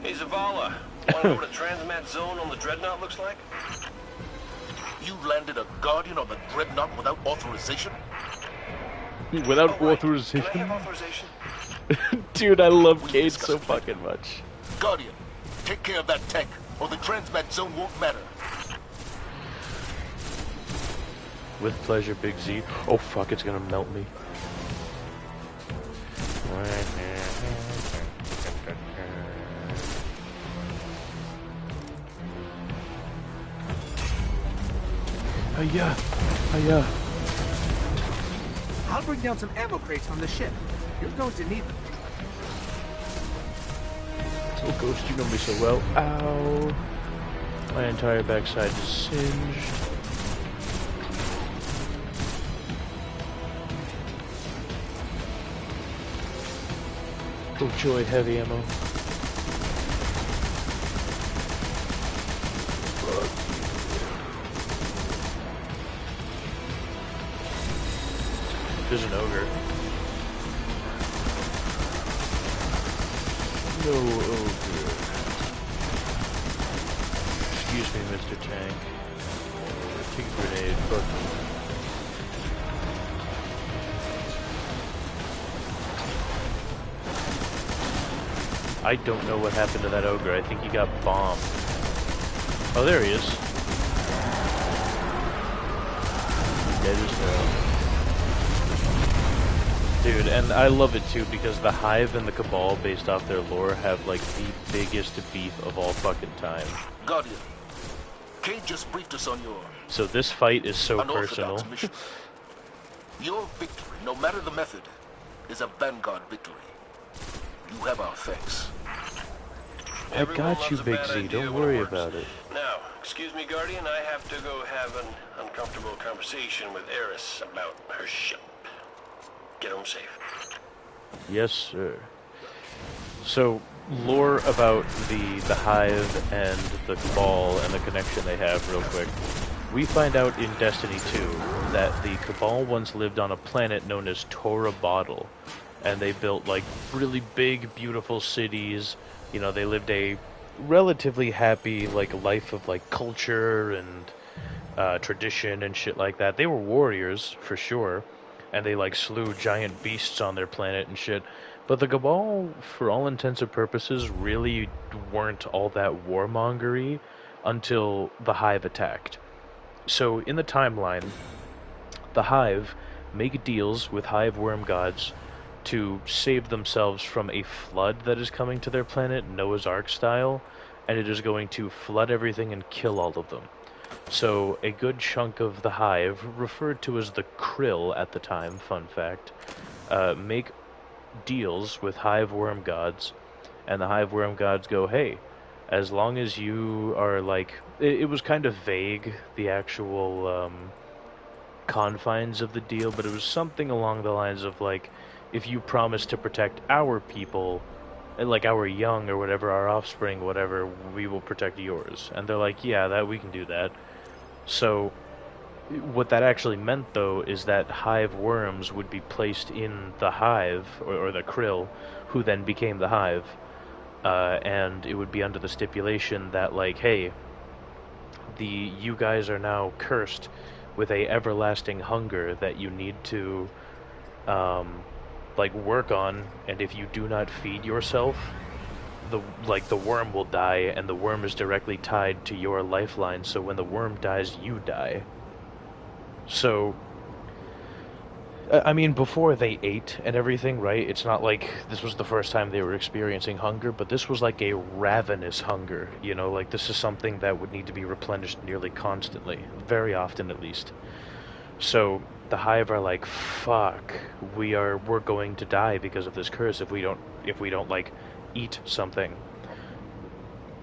Hey Zavala, wanna know what a transmat zone on the dreadnought looks like? You landed a Guardian on the dreadnought without authorization? Without authorization? Can I have authorization? Dude, I love Cade so fucking much. Guardian, take care of that tank, or the transmat zone won't matter. With pleasure, Big Z. Oh fuck, it's gonna melt me. Hiya! Hiya! I'll bring down some ammo crates on the ship. You're going to need them. Oh, Ghost, you know me so well. Ow! My entire backside is singed. Oh joy, heavy ammo. There's an ogre. No ogre. Excuse me, Mr. Tank. Take a grenade. Fuck you. I don't know what happened to that ogre. I think he got bombed. Oh, there he is. Dead as hell. Dude, and I love it too because the Hive and the Cabal, based off their lore, have like the biggest beef of all fucking time. Guardian, Cade just briefed us on your So this fight is so personal. unorthodox mission. Your victory, no matter the method, is a Vanguard victory. You have our thanks. I got you, Big Z. Don't worry about it. Now, excuse me, Guardian. I have to go have an uncomfortable conversation with Eris about her ship. Get home safe. Yes, sir. So, lore about the Hive and the Cabal and the connection they have real quick. We find out in Destiny 2 that the Cabal once lived on a planet known as Tora Bottle. And they built, like, really big, beautiful cities. You know, they lived a relatively happy, like, life of, like, culture and tradition and shit like that. They were warriors, for sure. And they, like, slew giant beasts on their planet and shit. But the Cabal, for all intents and purposes, really weren't all that warmongery until the Hive attacked. So, in the timeline, the Hive make deals with Hive worm gods to save themselves from a flood that is coming to their planet, Noah's Ark style, and it is going to flood everything and kill all of them. So, a good chunk of the Hive, referred to as the Krill at the time, fun fact, make deals with Hive worm gods, and the Hive worm gods go, hey, as long as you are, like, it was kind of vague, the actual confines of the deal, but it was something along the lines of, like, if you promise to protect our people, like our young or whatever, our offspring, whatever, we will protect yours. And they're like, yeah, that we can do that. So what that actually meant, though, is that Hive worms would be placed in the Hive, or the Krill, who then became the Hive. And it would be under the stipulation that, like, hey, you guys are now cursed with a everlasting hunger that you need to, like, work on, and if you do not feed yourself, the worm will die, and the worm is directly tied to your lifeline, so when the worm dies, you die. So, I mean, before they ate and everything, right, it's not like this was the first time they were experiencing hunger, but this was like a ravenous hunger, you know, like this is something that would need to be replenished nearly constantly, very often at least. So, the Hive are like, fuck, we're going to die because of this curse if we don't like eat something.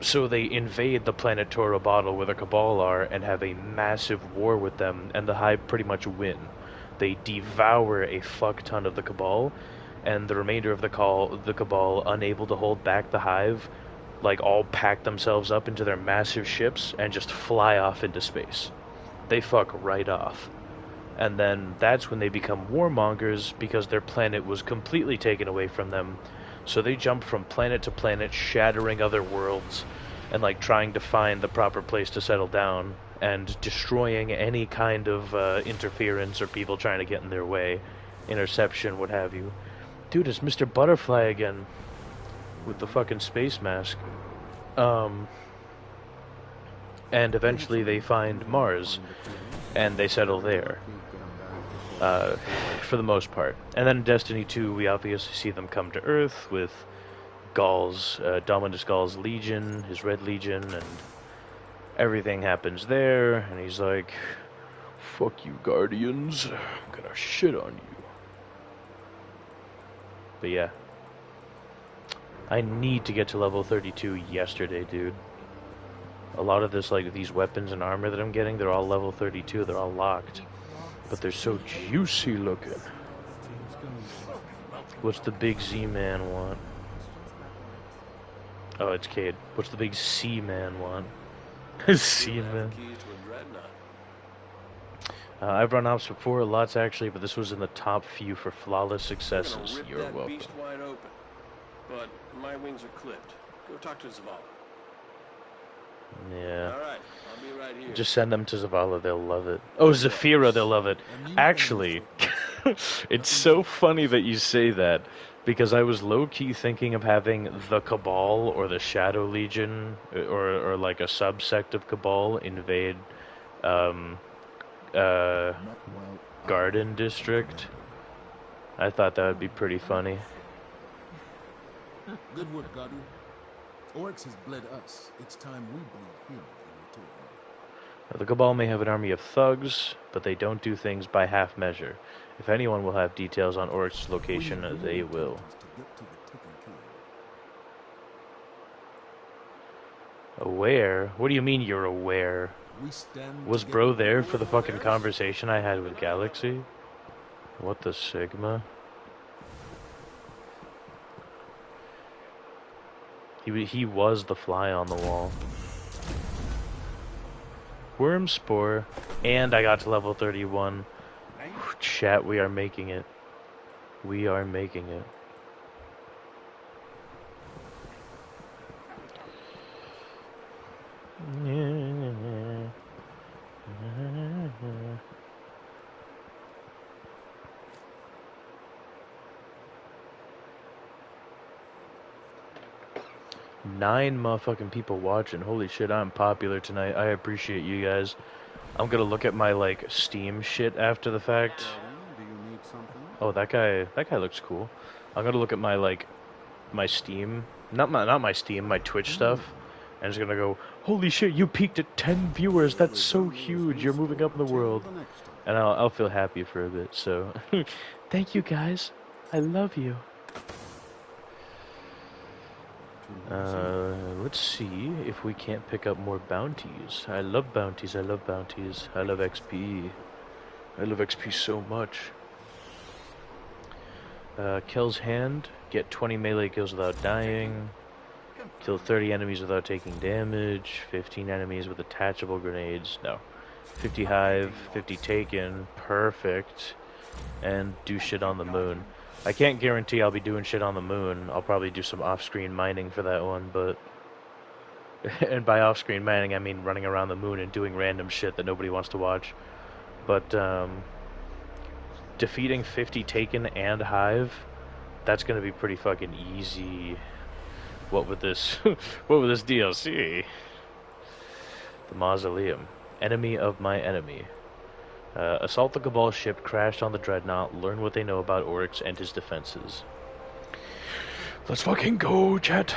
So they invade the planet Tora Bottle where the Cabal are and have a massive war with them, and the Hive pretty much win. They devour a fuck ton of the Cabal, and the remainder of the Cabal, unable to hold back the Hive, like, all pack themselves up into their massive ships and just fly off into space. They fuck right off. And then that's when they become warmongers, because their planet was completely taken away from them. So they jump from planet to planet, shattering other worlds, and, like, trying to find the proper place to settle down, and destroying any kind of interference or people trying to get in their way, interception, what have you. Dude, it's Mr. Butterfly again, with the fucking space mask. And eventually they find Mars, and they settle there. For the most part. And then in Destiny 2, we obviously see them come to Earth with Gaul's, Dominus Gaul's Legion, his Red Legion, and everything happens there, and he's like, fuck you, Guardians, I'm gonna shit on you. But yeah. I need to get to level 32 yesterday, dude. A lot of this, like, these weapons and armor that I'm getting, they're all level 32, they're all locked. But they're so juicy looking. What's the big Z-Man want? Oh, it's Cade. What's the big C-Man want? C-Man. I've run ops before, lots actually, but this was in the top few for flawless successes. You're welcome. Beast wide open, but my wings are clipped. Go talk to Zavala. Yeah. All right, I'll be right here. Just send them to Zavala, they'll love it. Oh, Zafira, they'll love it. Actually, it's so funny that you say that, because I was low-key thinking of having the Cabal or the Shadow Legion, or like a subsect of Cabal, invade Garden District. I thought that would be pretty funny. Good work, Gadu. Oryx has bled us. It's time we bleed him in return. The Cabal may have an army of thugs, but they don't do things by half measure. If anyone will have details on Oryx's location, they will. Aware? What do you mean you're aware? Was bro there for the fucking conversation I had with Galaxy? What the Sigma? He was the fly on the wall. Worm Spore, and I got to level 31. Chat, we are making it. We are making it. Nine motherfucking people watching. Holy shit, I'm popular tonight. I appreciate you guys. I'm gonna look at my like Steam shit after the fact. Oh, that guy looks cool. I'm gonna look at my like my Steam, not my Steam, my Twitch stuff, and it's gonna go, holy shit, you peaked at 10 viewers. That's so huge. You're moving up in the world, and I'll feel happy for a bit. So, thank you guys. I love you. Let's see if we can't pick up more bounties. I love bounties, I love bounties. I love XP. I love XP so much. Kell's Hand. Get 20 melee kills without dying. Kill 30 enemies without taking damage. 15 enemies with attachable grenades. No. 50 hive, 50 taken. Perfect. And do shit on the moon. I can't guarantee I'll be doing shit on the moon. I'll probably do some off-screen mining for that one, but... and by off-screen mining, I mean running around the moon and doing random shit that nobody wants to watch. But, defeating 50 Taken and Hive, that's gonna be pretty fucking easy. What with this... what with this DLC? The Mausoleum. Enemy of my enemy. Assault the Cabal ship crashed on the Dreadnought, learn what they know about Oryx and his defenses. Let's fucking go, chat!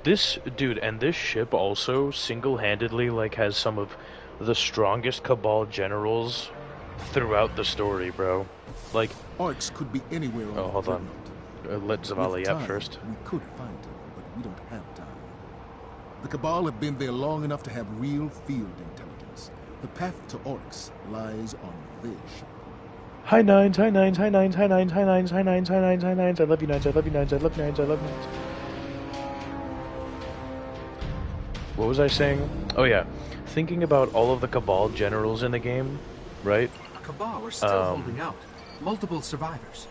This, dude, and this ship also single-handedly, like, has some of the strongest Cabal generals throughout the story, bro. Like... Oryx could be anywhere on hold on. Let Zavala up first. We could find him, but we don't have time. The Cabal have been there long enough to have real field intelligence. The path to Oryx lies on this ship. Hi Nines, hi Nines, hi Nines, hi Nines, hi Nines, hi Nines, hi Nines, hi Nines. I love you Nines, I love you Nines, I love Nines, I love Nines. What was I saying? Oh yeah, thinking about all of the Cabal generals in the game, right? Cabal are still holding out. Multiple survivors.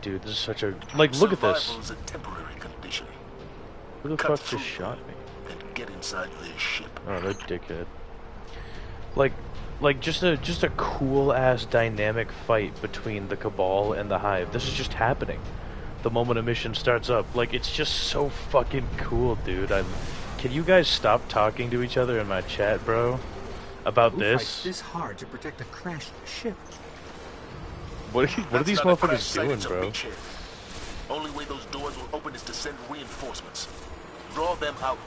Dude, this is such a... Like, look at this. Survival is a temporary condition. Who the fuck just shot me? And get inside this ship. Oh, that dickhead. Like just a cool ass dynamic fight between the Cabal and the Hive. This is just happening. The moment a mission starts up, like it's just so fucking cool, dude. Can you guys stop talking to each other in my chat, bro? About this? Fights this hard to protect a crashed ship. What are these motherfuckers doing, bro? Only way those doors will open is to send reinforcements. Draw them out.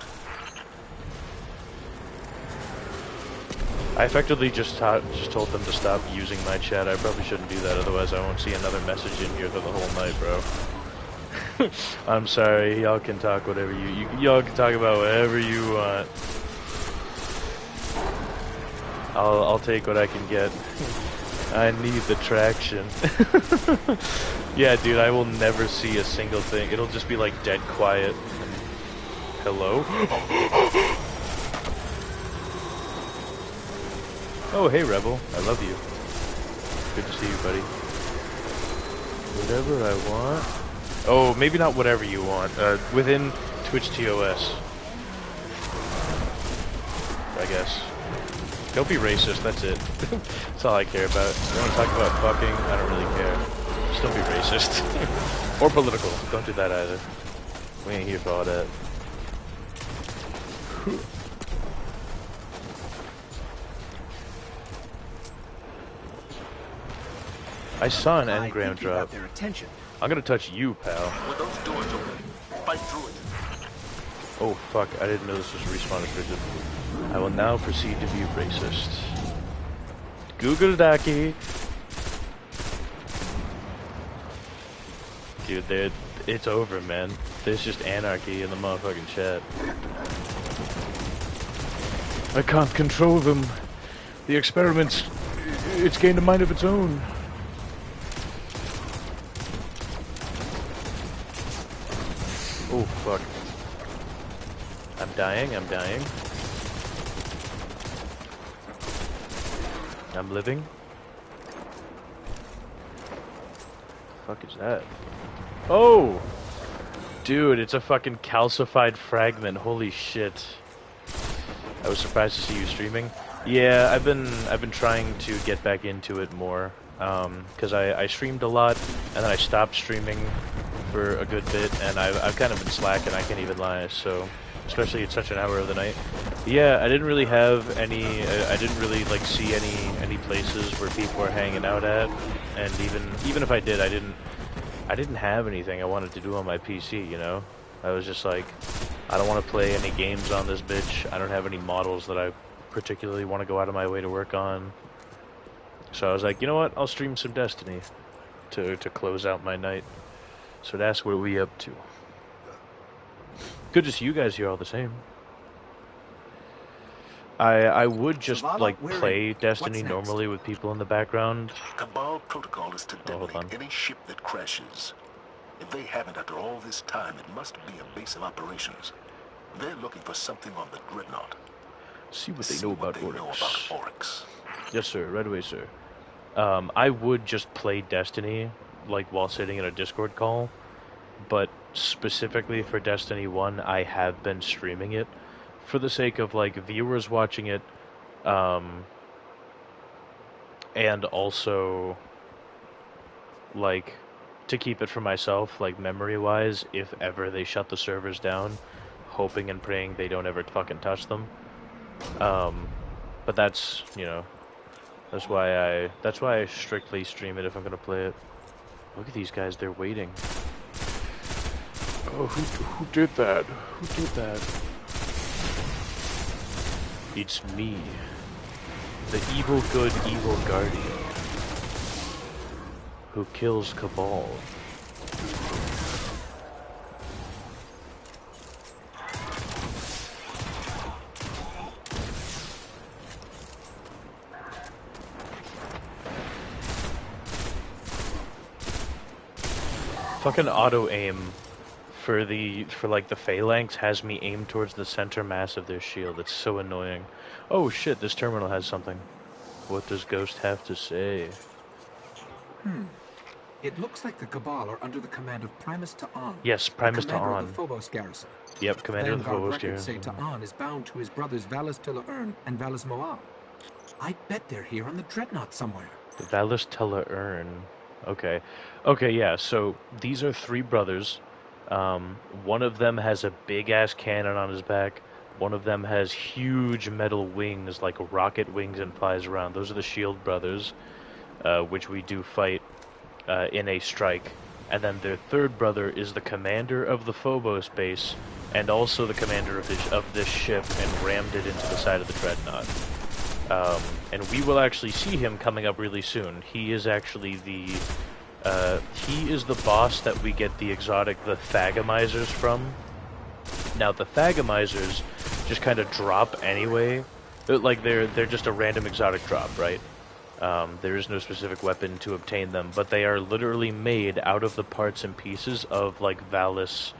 I effectively just told them to stop using my chat. I probably shouldn't do that, otherwise I won't see another message in here for the whole night, bro. I'm sorry, y'all can talk whatever y'all can talk about whatever you want. I'll take what I can get. I need the traction. Yeah, dude, I will never see a single thing. It'll just be like dead quiet. Hello? Oh, hey, Rebel. I love you. Good to see you, buddy. Whatever I want. Oh, maybe not whatever you want. Within Twitch TOS. I guess. Don't be racist, that's it. That's all I care about. You want to talk about fucking? I don't really care. Just don't be racist. Or political. Don't do that either. We ain't here for all that. I saw an engram drop. I'm gonna touch you, pal. With those doors open, fight through it. Oh fuck, I didn't know this was respawn restricted. I will now proceed to be racist. Google Daki. Dude, it's over, man. There's just anarchy in the motherfucking chat. I can't control them. The experiments, it's gained a mind of its own. Oh fuck. I'm dying. I'm living. The fuck is that? Oh! Dude, it's a fucking calcified fragment. Holy shit. I was surprised to see you streaming. Yeah, I've been trying to get back into it more. Cause I streamed a lot, and then I stopped streaming for a good bit, and I've kind of been slacking, I can't even lie, so... Especially at such an hour of the night. Yeah, I didn't really have any... I didn't really, like, see any places where people were hanging out at. And even if I did, I didn't have anything I wanted to do on my PC, you know? I was just like, I don't want to play any games on this bitch. I don't have any models that I particularly want to go out of my way to work on. So I was like, you know what? I'll stream some Destiny to close out my night. So that's what we up to. Good to see you guys here all the same. I would just, like, play Destiny normally with people in the background. Cabal protocol is to demolish any ship that crashes. If they haven't after all this time, it must be a base of operations. They're looking for something on the Dreadnought. See what they know about Oryx. Yes, sir. Right away, sir. I would just play Destiny, like, while sitting in a Discord call. But specifically for Destiny 1, I have been streaming it for the sake of, like, viewers watching it, and also, like, to keep it for myself, like, memory-wise, if ever they shut the servers down, hoping and praying they don't ever fucking touch them. But that's, you know, that's why I strictly stream it if I'm gonna play it. Look at these guys, they're waiting. Oh, who did that? Who did that? It's me. The evil good evil guardian. Who kills Cabal. Fucking auto aim for like the phalanx has me aim towards the center mass of their shield. It's so annoying. Oh shit, this terminal has something. What does Ghost have to say? It looks like the Cabal are under the command of Primus Ta'an. Yes, Primus Ta'an. Commander of the Ta'an. Phobos garrison. Yep, commander of the Phobos records garrison. say Ta'an is bound to his brothers Valus Tela-Ern and Valus Moal. I bet they're here on the Dreadnought somewhere. Valus Tela-Ern. Okay. Okay, yeah, so these are three brothers. One of them has a big-ass cannon on his back. One of them has huge metal wings, like rocket wings, and flies around. Those are the Shield brothers, which we do fight in a strike. And then their third brother is the commander of the Phobos base, and also the commander of this ship, and rammed it into the side of the Dreadnought. And we will actually see him coming up really soon. He is actually the boss that we get the Thagamizers from. Now, the Thagamizers just kind of drop anyway. They're just a random exotic drop, right? There is no specific weapon to obtain them, but they are literally made out of the parts and pieces of, like, Valus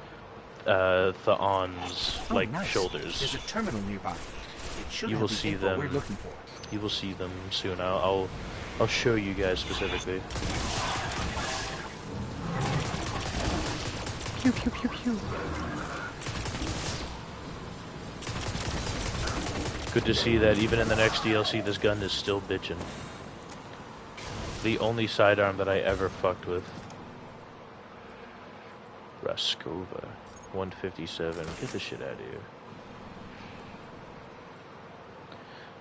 Ta'an's, nice. shoulders. There's a terminal nearby. It should You have will the see info them. we're looking for. You will see them soon. I'll show you guys specifically. Pew pew pew pew. Good to see that even in the next DLC, this gun is still bitchin'. The only sidearm that I ever fucked with. Raskova, 157. Get the shit out of here.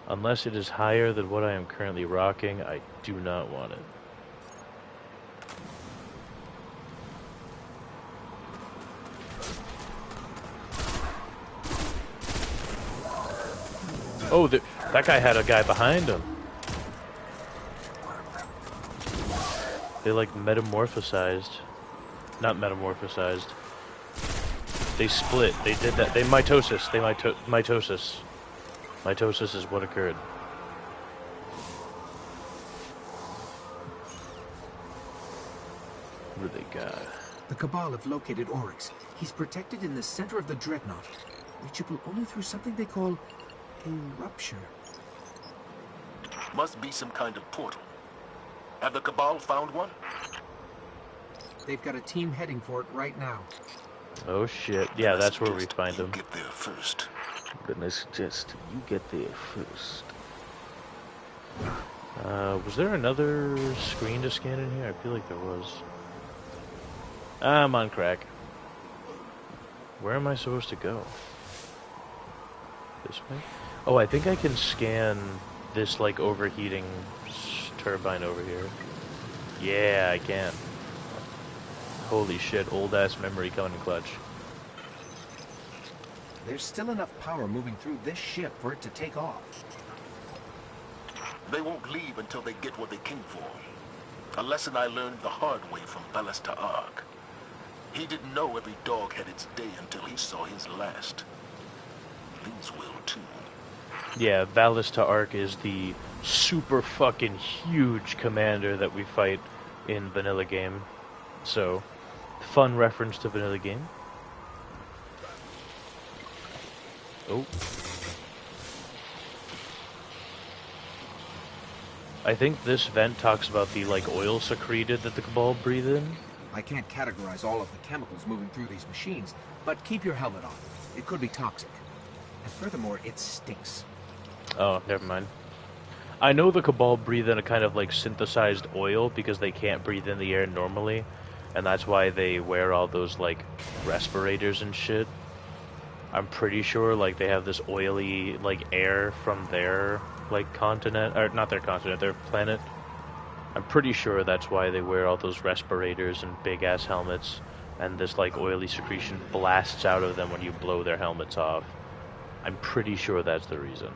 Unless it is higher than what I am currently rocking, I do not want it. Oh, that guy had a guy behind him. They like metamorphosized. Not metamorphosized. They split. They did that. They mitosis. Mitosis. Mitosis is what occurred. What do they got? The Cabal have located Oryx. He's protected in the center of the Dreadnought, reachable only through something they call a rupture. Must be some kind of portal. Have the Cabal found one? They've got a team heading for it right now. Oh shit. Yeah, that's where we find them. Get there first. Then I suggest you get there first. Was there another screen to scan in here? I feel like there was. I'm on crack. Where am I supposed to go? This way? Oh, I think I can scan this, like, overheating turbine over here. Yeah, I can. Holy shit, old-ass memory coming in clutch. There's still enough power moving through this ship for it to take off. They won't leave until they get what they came for. A lesson I learned the hard way from Valis Ta'arg. He didn't know every dog had its day until he saw his last. These will too. Yeah, Valis Ta'arg is the super fucking huge commander that we fight in Vanilla Game. So, fun reference to Vanilla Game. Oh. I think this vent talks about the, like, oil secreted that the Cabal breathe in. I can't categorize all of the chemicals moving through these machines, but keep your helmet on. It could be toxic. And furthermore, it stinks. Oh, never mind. I know the Cabal breathe in a kind of, like, synthesized oil because they can't breathe in the air normally. And that's why they wear all those, like, respirators and shit. I'm pretty sure, like, they have this oily, like, air from their, like, continent, or not their continent, their planet. I'm pretty sure that's why they wear all those respirators and big-ass helmets, and this, like, oily secretion blasts out of them when you blow their helmets off. I'm pretty sure that's the reason.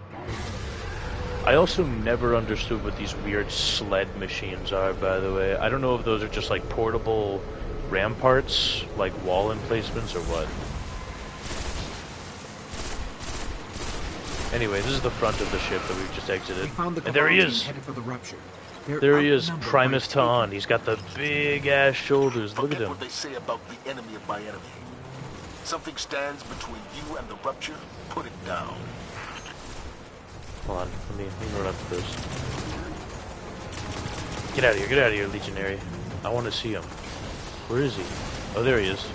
I also never understood what these weird sled machines are, by the way. I don't know if those are just, like, portable ramparts, like wall emplacements, or what. Anyway, this is the front of the ship that we've just exited. And there he is! Headed for the rupture. There he is, Primus Ta'an. He's got the big-ass shoulders. Look at him. What they say about the enemy of my enemy. Something stands between you and the rupture, put it down. Hold on, let me run up to this. Get out of here, Legionary. I want to see him. Where is he? Oh, there he is.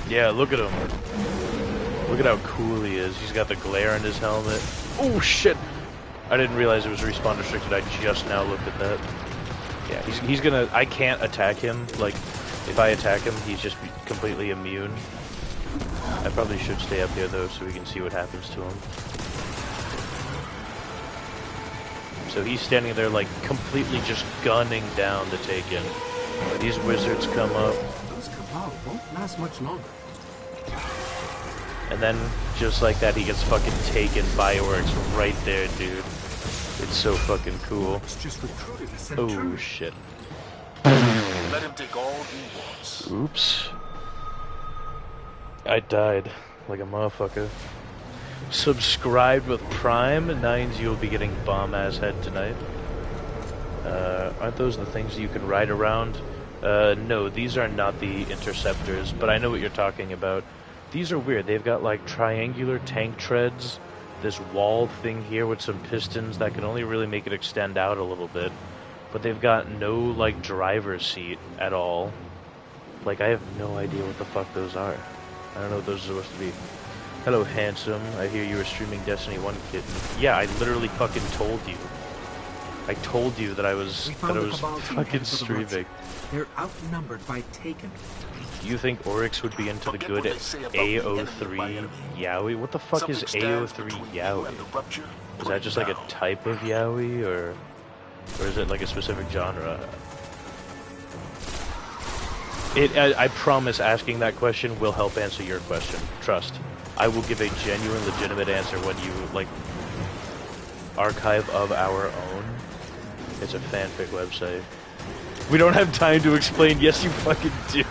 Yeah, look at him. Look at how cool he is. He's got the glare in his helmet. Oh, shit! I didn't realize it was respawn restricted. I just now looked at that. Yeah, he's gonna... I can't attack him. Like, if I attack him, he's just completely immune. I probably should stay up here, though, so we can see what happens to him. So he's standing there, like, completely just gunning down the Taken. These wizards come up. Those Cabal won't last much longer. And then, just like that, he gets fucking taken by Oryx right there, dude. It's so fucking cool. Just recruited a centurion. Oh, shit. Let him take all he wants. Oops. I died like a motherfucker. Subscribed with Prime. Nines, you'll be getting bomb-ass head tonight. Aren't those the things you can ride around? No, these are not the interceptors, but I know what you're talking about. These are weird. They've got, like, triangular tank treads, this wall thing here with some pistons that can only really make it extend out a little bit, but they've got no, like, driver's seat at all. Like, I have no idea what the fuck those are. I don't know what those are supposed to be. Hello, handsome. I hear you were streaming Destiny 1, kitten. Yeah, I literally fucking told you. I told you that I was fucking streaming. They're outnumbered by Taken. You think Oryx would be into the good AO3 Yaoi? What the fuck is AO3 Yaoi? Is that just like a type of Yaoi, or is it like a specific genre? I promise asking that question will help answer your question. Trust. I will give a genuine, legitimate answer when you, like, Archive of Our Own. It's a fanfic website. We don't have time to explain. Yes, you fucking do.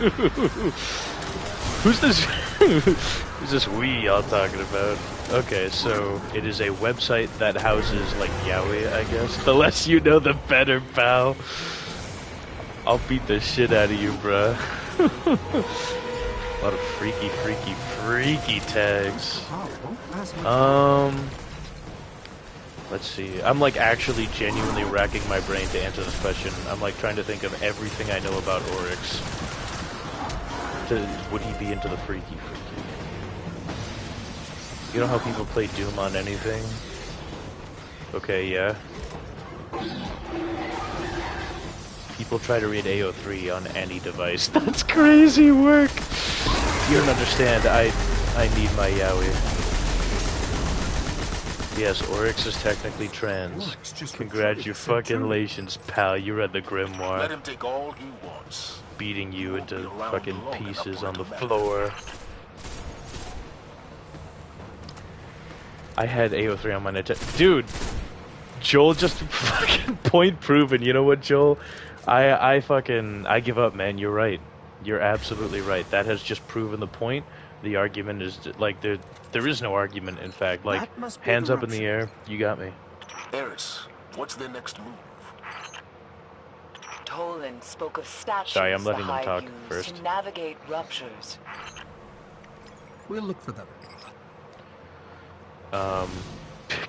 Who's this? Who's this we y'all talking about? Okay, so it is a website that houses, like, yaoi, I guess. The less you know, the better, pal. I'll beat the shit out of you, bruh. A lot of freaky, freaky, freaky tags. Let's see. I'm, like, actually genuinely racking my brain to answer this question. I'm, like, trying to think of everything I know about Oryx. Would he be into the freaky, freaky? You know how people play Doom on anything? Okay, yeah. People try to read AO3 on any device. That's crazy work! You don't understand. I need my yaoi. Yes, Oryx is technically trans. Congratulations, pal. You read the grimoire. Let him take all he wants. Beating you into fucking pieces on the floor. I had AO3 on my Nintendo. Dude! Joel just fucking point proven. You know what, Joel? I give up, man. You're right. You're absolutely right. That has just proven the point. The argument is, like, there is no argument, in fact. Like, hands up in the air, you got me. Eris, what's their next move? Toland spoke of statues. Sorry, I'm letting them talk first. To navigate ruptures. We'll look for them.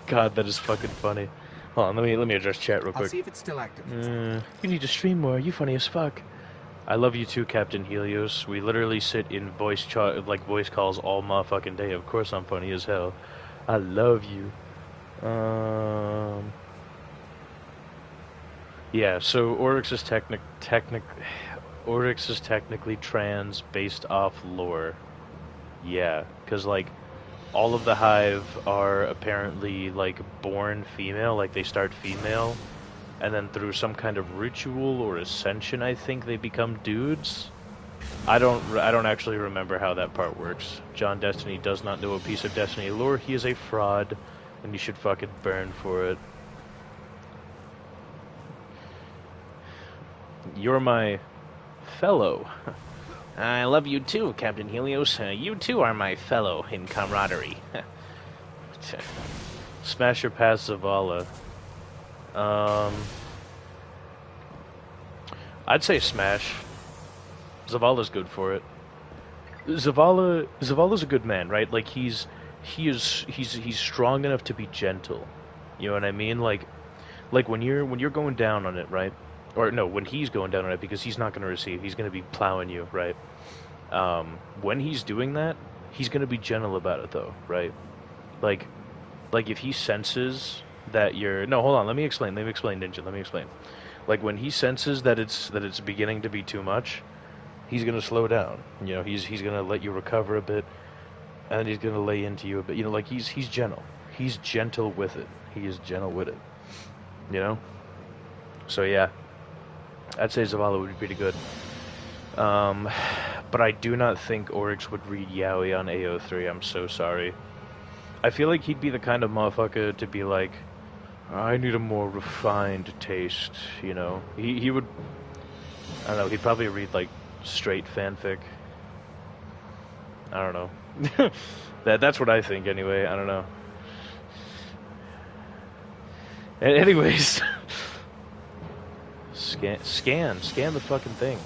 God, that is fucking funny. Hold on, let me address chat real quick. I'll see if it's still active. You need to stream more. You funny as fuck. I love you too, Captain Helios. We literally sit in voice calls all motherfucking day. Of course I'm funny as hell. I love you. Yeah, so Oryx is technically trans based off lore. Yeah, because, like, all of the Hive are apparently, like, born female, like they start female, and then through some kind of ritual or ascension, I think they become dudes. I don't actually remember how that part works. John Destiny does not know a piece of Destiny lore. He is a fraud, and you should fucking burn for it. You're my fellow. I love you too, Captain Helios. You too are my fellow in camaraderie. Smash or pass Zavala? I'd say smash. Zavala's good for it. Zavala's a good man, right? Like, he's strong enough to be gentle. You know what I mean? Like when you're going down on it, right? Or no, when he's going down on it, because he's not going to receive. He's going to be plowing you, right? When he's doing that, he's going to be gentle about it, though, right? Like if he senses that you're... No, hold on, let me explain, Ninja, let me explain. Like, when he senses that it's beginning to be too much, he's going to slow down. You know, he's going to let you recover a bit, and he's going to lay into you a bit. You know, like, he's gentle. He's gentle with it. He is gentle with it. You know? So, yeah. I'd say Zavala would be pretty good. But I do not think Oryx would read yaoi on AO3. I'm so sorry. I feel like he'd be the kind of motherfucker to be like, I need a more refined taste, you know? He would... I don't know, he'd probably read, like, straight fanfic. I don't know. That's what I think, anyway. I don't know. Anyways... Scan the fucking thing.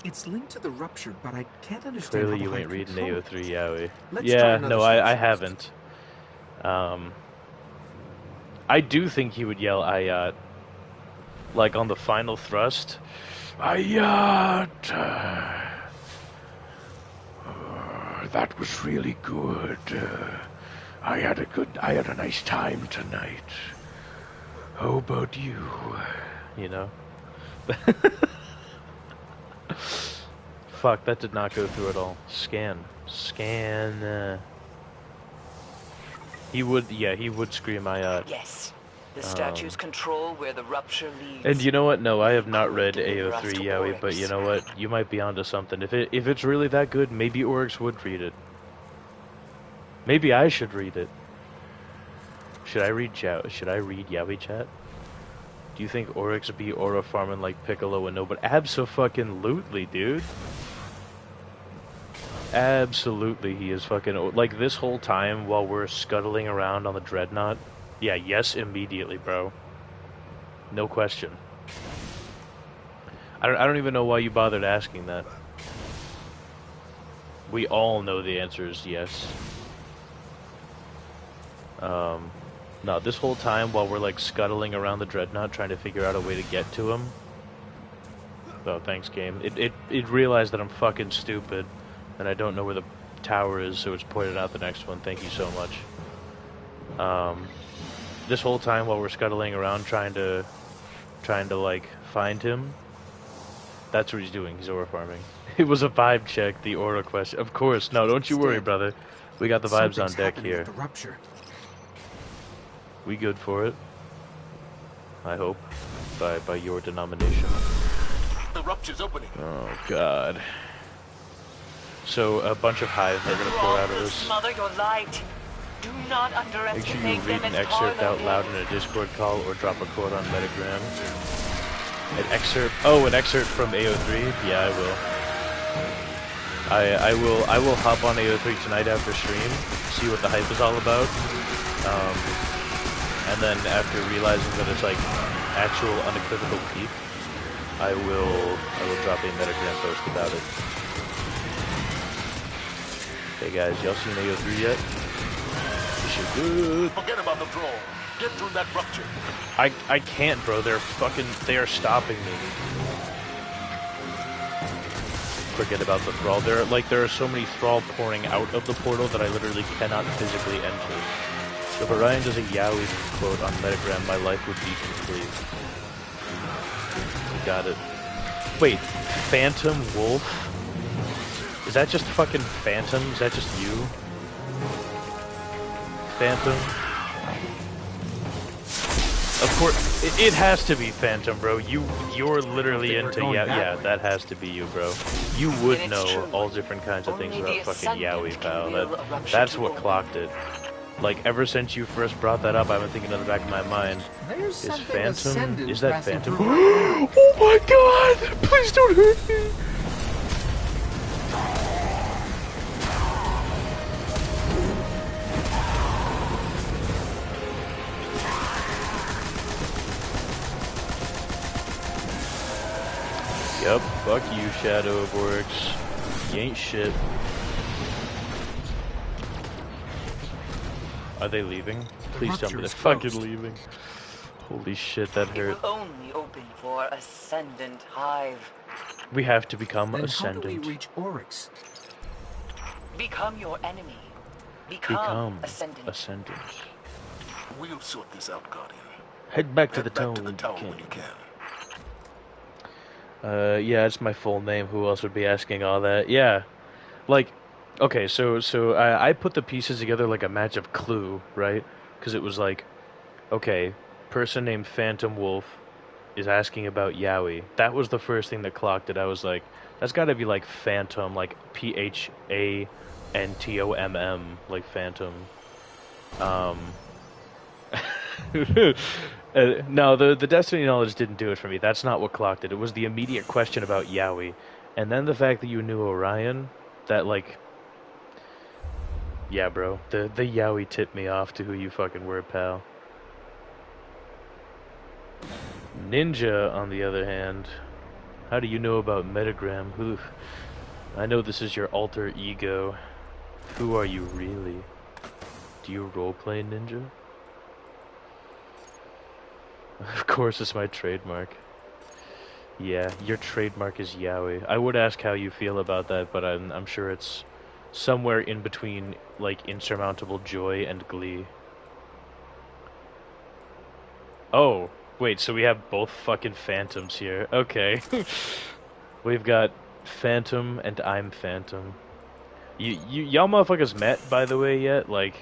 It's linked to the rupture, but I can't understand. Clearly you ain't reading AO3 yaoi. Yeah, no, I haven't. I do think he would yell Ayat. Like on the final thrust. Ayat! That was really good. I had a nice time tonight. How about you? You know? Fuck, that did not go through at all. Scan. He would scream Ayat. Yes. The statues control where the rupture leads. And you know what? No, I have not read AO3 Rust Yaoi, Oryx. but you know what? You might be onto something. If it's really that good, maybe Oryx would read it. Maybe I should read it. Should I read Yaoi chat? Do you think Oryx be aura farming like Piccolo and no? But abso-fucking-lutely, dude. Absolutely, he is fucking... Like, this whole time while we're scuttling around on the Dreadnought... Yeah, yes, immediately, bro. No question. I don't even know why you bothered asking that. We all know the answer is yes. No, this whole time while we're, like, scuttling around the Dreadnought trying to figure out a way to get to him... Oh, thanks, game. It realized that I'm fucking stupid, and I don't know where the tower is, so it's pointed out the next one. Thank you so much. This whole time while we're scuttling around trying to like find him, that's what he's doing. He's aura farming. It was a vibe check, the aura question. Of course. No, don't you worry, brother. We got the vibes on deck here. The rupture. We good for it. I hope. By your denomination. The rupture's opening. Oh god. So a bunch of hive are gonna pour out of this. Smother your light. Do not Make sure you underestimate read them an as excerpt out loud in a Discord call or drop a quote on Metagram. An excerpt? Oh, an excerpt from AO3? Yeah, I will. I will hop on AO3 tonight after stream, see what the hype is all about. And then after realizing that it's like actual unequivocal peak, I will drop a Metagram post about it. Hey guys, y'all seen AO3 yet? Good. Forget about the thrall. Get through that rupture. I can't, bro. They are stopping me. Forget about the thrall. There are so many thrall pouring out of the portal that I literally cannot physically enter. So if Orion does a Yaoi quote on Metagram, my life would be complete. You got it. Wait, Phantom Wolf? Is that just fucking Phantom? Is that just you? Phantom? Of course, it has to be Phantom, bro. You're literally into yeah, that has to be you, bro. You would know all different kinds of things about fucking Yaoi, pal. That's what clocked it. Like, ever since you first brought that up, I've been thinking in the back of my mind, is Phantom? Is that Phantom? Oh my god! Please don't hurt me! Yep, fuck you, Shadow of Oryx. You ain't shit. Are they leaving? Please tell me they're fucking leaving. Holy shit, that hurt. It will only open for Ascendant Hive. We have to become Then Ascendant. How do we reach Oryx? Become your enemy. Become Ascendant. Ascendant. We'll sort this out, Guardian. Head back to the town when you can. Yeah, it's my full name. Who else would be asking all that? Yeah. Like, okay, so I put the pieces together like a match of Clue, right? Because it was like, okay, person named Phantom Wolf is asking about Yaoi. That was the first thing that clocked it. I was like, that's got to be like Phantom, like Phantom, like Phantom. No, the Destiny knowledge didn't do it for me. That's not what clocked it. It was the immediate question about Yaoi. And then the fact that you knew Orion, that like... Yeah, bro. The Yaoi tipped me off to who you fucking were, pal. Ninja, on the other hand, how do you know about Metagram? Oof. I know this is your alter ego. Who are you really? Do you roleplay, Ninja? Of course, it's my trademark. Yeah, your trademark is Yaoi. I would ask how you feel about that, but I'm sure it's somewhere in between, like, insurmountable joy and glee. Oh, wait, so we have both fucking Phantoms here. Okay. We've got Phantom and I'm Phantom. Y'all motherfuckers met, by the way, yet? Like,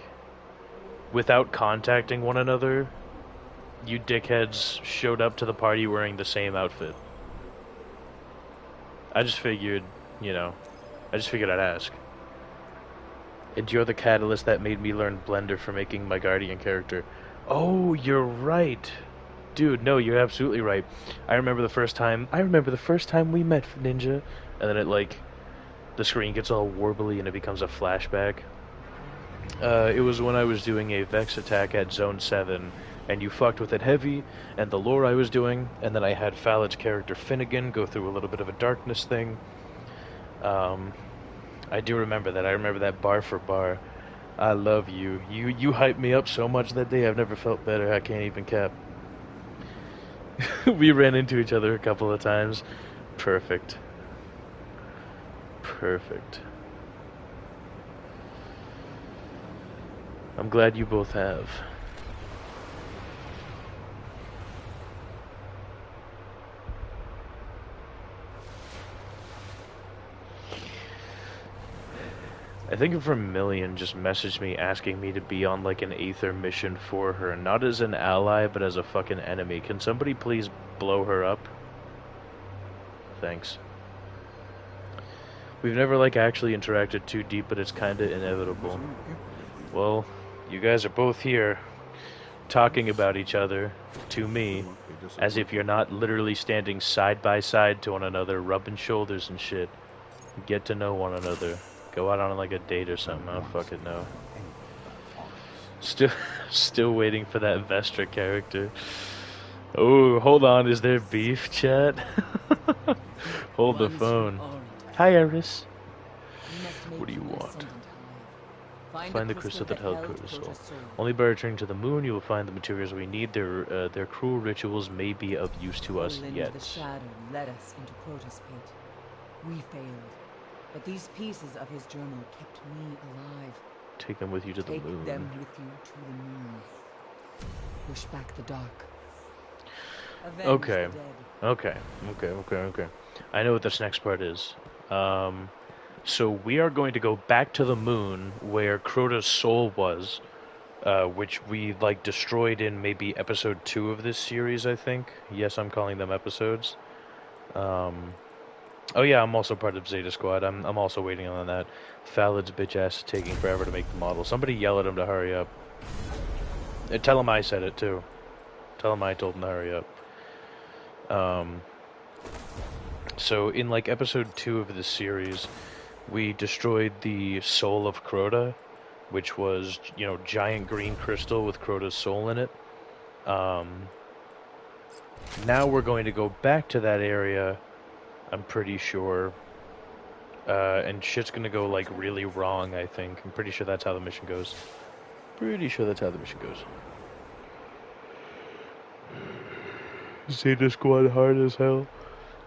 without contacting one another? you dickheads showed up to the party wearing the same outfit. I just figured, you know, I'd ask. And you're the catalyst that made me learn Blender for making my Guardian character. Oh, you're right. Dude, no, you're absolutely right. I remember the first time we met, Ninja. And then it, like, the screen gets all warbly and it becomes a flashback. It was when I was doing a Vex attack at Zone 7, and you fucked with it heavy, and the lore I was doing, and then I had Fallad's character Finnegan go through a little bit of a darkness thing. I do remember that. I remember that bar for bar. I love you. You hyped me up so much that day, I've never felt better. I can't even cap. We ran into each other a couple of times. Perfect. Perfect. I'm glad you both have. I think Vermilion just messaged me asking me to be on like an Aether mission for her, not as an ally, but as a fucking enemy. Can somebody please blow her up? Thanks. We've never like actually interacted too deep, but it's kinda inevitable. Well, you guys are both here talking about each other to me as if you're not literally standing side by side to one another, rubbing shoulders and shit. Get to know one another. Go out on like a date or something. I don't fucking know. Still waiting for that Vestra character. Oh, hold on. Is there beef, chat? Hold the phone. Hi, Iris. What do you want? Find the crystal that held Crota's soul. Only by returning to the moon you will find the materials we need. Their cruel rituals may be of use to us yet. The shadow led us into Crota's pit. We failed. But these pieces of his journal kept me alive. Take them with you to the moon. Take them with you to the moon. Push back the dark. Avenge Okay. the dead. Okay. I know what this next part is. So we are going to go back to the moon where Crota's soul was, which we like destroyed in maybe episode 2 of this series, I think. Yes, I'm calling them episodes. Oh yeah, I'm also part of Zeta Squad. I'm also waiting on that. Fallad's bitch ass is taking forever to make the model. Somebody yell at him to hurry up. Tell him I said it too. Tell him I told him to hurry up. So in like episode 2 of this series, we destroyed the soul of Crota, which was, you know, giant green crystal with Crota's soul in it. Now we're going to go back to that area, I'm pretty sure, and shit's gonna go like really wrong, I think. I'm pretty sure that's how the mission goes. Zeta Squad hard as hell.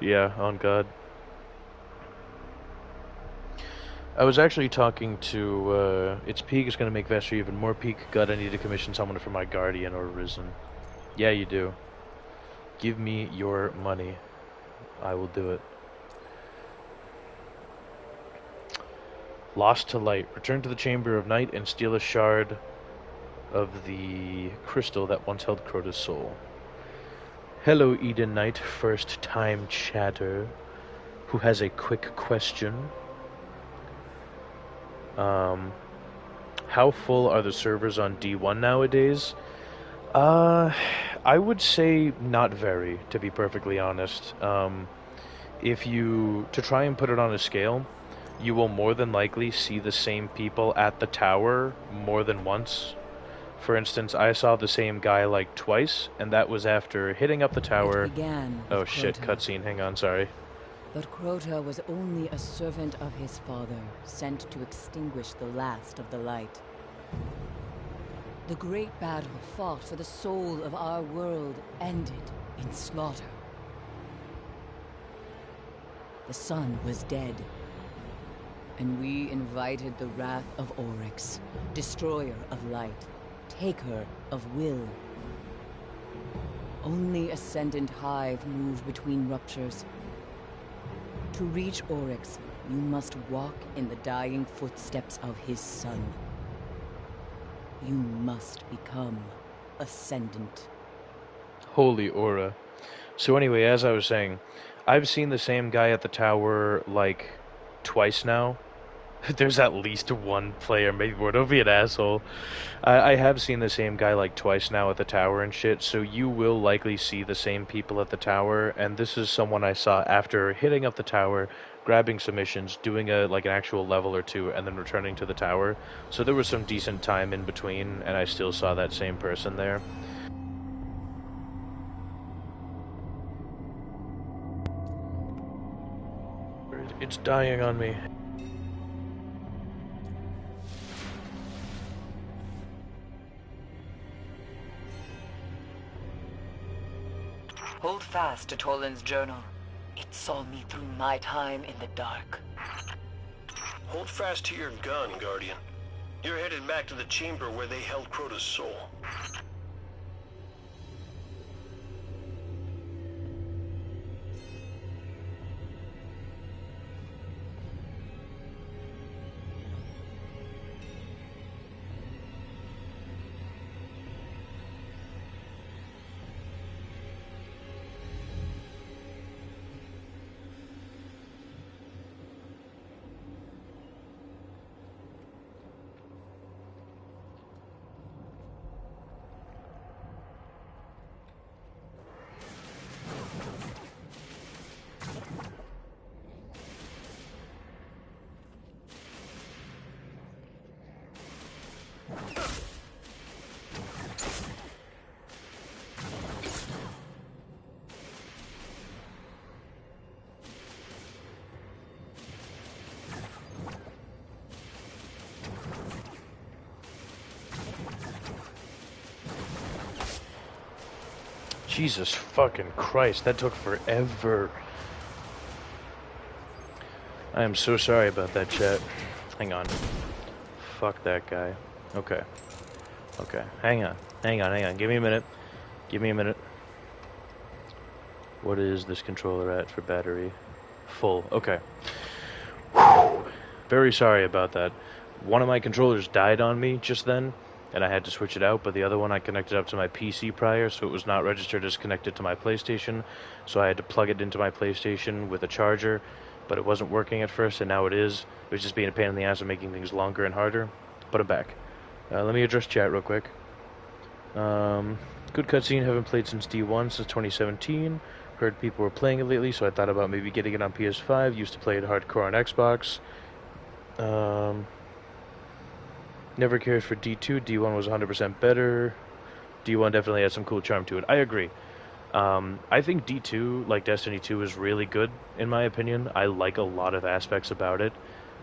Yeah, on God. I was actually talking to, It's Peak is going to make Vestra even more peak. God, I need to commission someone for my Guardian or Risen. Yeah, you do. Give me your money. I will do it. Lost to Light. Return to the Chamber of Night and steal a shard of the crystal that once held Crota's soul. Hello, Eden Knight, first time chatter, who has a quick question. How full are the servers on D1 nowadays? I would say not very, to be perfectly honest. To try and put it on a scale, you will more than likely see the same people at the tower more than once. For instance, I saw the same guy like twice, and that was after hitting up the tower. Oh shit, cutscene, hang on, sorry. But Crota was only a servant of his father, sent to extinguish the last of the light. The great battle fought for the soul of our world ended in slaughter. The sun was dead, and we invited the wrath of Oryx, destroyer of light, taker of will. Only Ascendant Hive move between ruptures. To reach Oryx, you must walk in the dying footsteps of his son. You must become Ascendant. Holy aura. So anyway, as I was saying, I've seen the same guy at the tower, like, twice now. There's at least one player, maybe more. Don't be an asshole. I have seen the same guy, like, twice now at the tower and shit, so you will likely see the same people at the tower, and this is someone I saw after hitting up the tower, grabbing some missions, doing an actual level or two, and then returning to the tower. So there was some decent time in between, and I still saw that same person there. It's dying on me. Hold fast to Toland's journal. It saw me through my time in the dark. Hold fast to your gun, Guardian. You're headed back to the chamber where they held Crota's soul. Jesus fucking Christ, that took forever. I am so sorry about that, chat. Hang on. Fuck that guy. Okay. Okay. Hang on. Hang on. Give me a minute. Give me a minute. What is this controller at for battery? Full. Okay. Whew. Very sorry about that. One of my controllers died on me just then, and I had to switch it out, but the other one I connected up to my PC prior, so it was not registered as connected to my PlayStation, so I had to plug it into my PlayStation with a charger, but it wasn't working at first, and now it is. It was just being a pain in the ass and making things longer and harder, but I'm back. Let me address chat real quick. Good cutscene, haven't played since D1, since 2017. Heard people were playing it lately, so I thought about maybe getting it on PS5. Used to play it hardcore on Xbox. Never cared for D2. D1 was 100% better. D1 definitely had some cool charm to it. I agree. I think D2, like Destiny 2, is really good, in my opinion. I like a lot of aspects about it.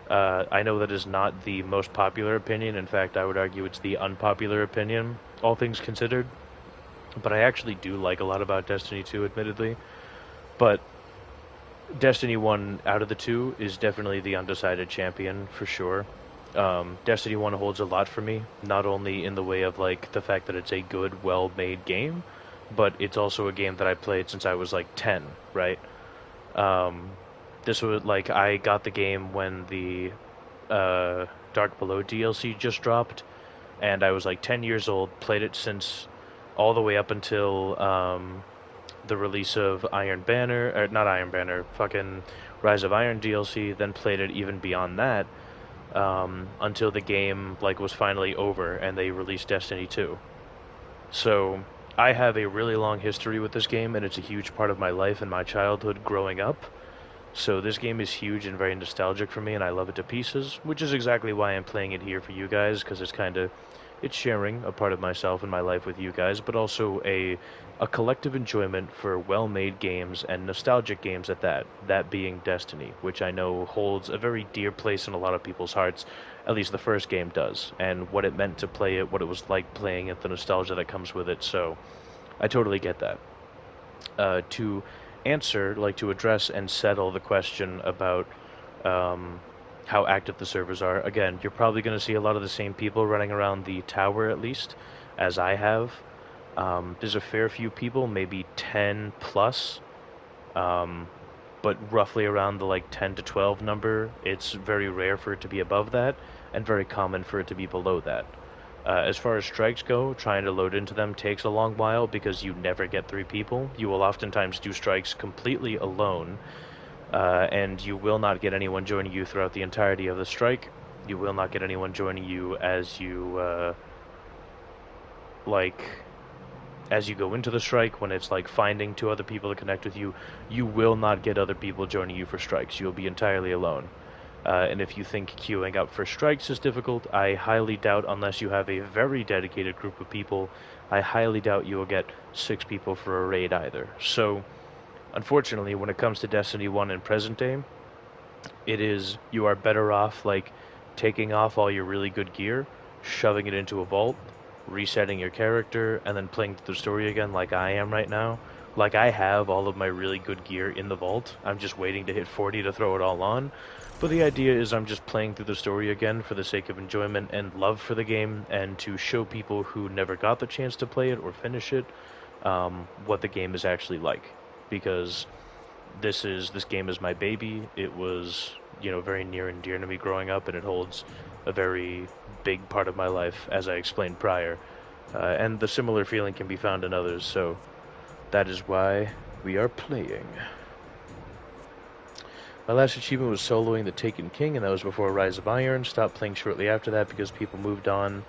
I know that is not the most popular opinion. In fact, I would argue it's the unpopular opinion, all things considered. But I actually do like a lot about Destiny 2, admittedly. But Destiny 1 out of the two is definitely the undecided champion, for sure. Destiny 1 holds a lot for me, not only in the way of like the fact that it's a good, well-made game, but it's also a game that I played since I was like 10, right? This was like, I got the game when the Dark Below DLC just dropped, and I was like 10 years old, played it since all the way up until the release of Iron Banner, or not Iron Banner, fucking Rise of Iron DLC, then played it even beyond that, until the game like was finally over and they released Destiny 2. So I have a really long history with this game, and it's a huge part of my life and my childhood growing up. So this game is huge and very nostalgic for me, and I love it to pieces, which is exactly why I'm playing it here for you guys, because it's sharing a part of myself and my life with you guys, but also a collective enjoyment for well-made games and nostalgic games at that being Destiny, which I know holds a very dear place in a lot of people's hearts, at least the first game does, and what it meant to play it, what it was like playing it, the nostalgia that comes with it, so I totally get that. To address and settle the question about how active the servers are. Again, you're probably going to see a lot of the same people running around the tower, at least, as I have. There's a fair few people, maybe 10 plus, but roughly around the 10 to 12 number. It's very rare for it to be above that, and very common for it to be below that. As far as strikes go, trying to load into them takes a long while because you never get 3 people. You will oftentimes do strikes completely alone, and you will not get anyone joining you throughout the entirety of the strike. You will not get anyone joining you as you, as you go into the strike, when it's like finding 2 other people to connect with you. You will not get other people joining you for strikes. You'll be entirely alone. And if you think queuing up for strikes is difficult, I highly doubt, unless you have a very dedicated group of people, I highly doubt you will get 6 people for a raid either. So, unfortunately, when it comes to Destiny 1 in present day, you are better off, like, taking off all your really good gear, shoving it into a vault, resetting your character, and then playing through the story again like I am right now. Like, I have all of my really good gear in the vault. I'm just waiting to hit 40 to throw it all on. But the idea is I'm just playing through the story again for the sake of enjoyment and love for the game, and to show people who never got the chance to play it or finish it what the game is actually like. Because this game is my baby. It was, very near and dear to me growing up, and it holds a very big part of my life, as I explained prior. And the similar feeling can be found in others, so that is why we are playing. My last achievement was soloing the Taken King, and that was before Rise of Iron. Stopped playing shortly after that because people moved on.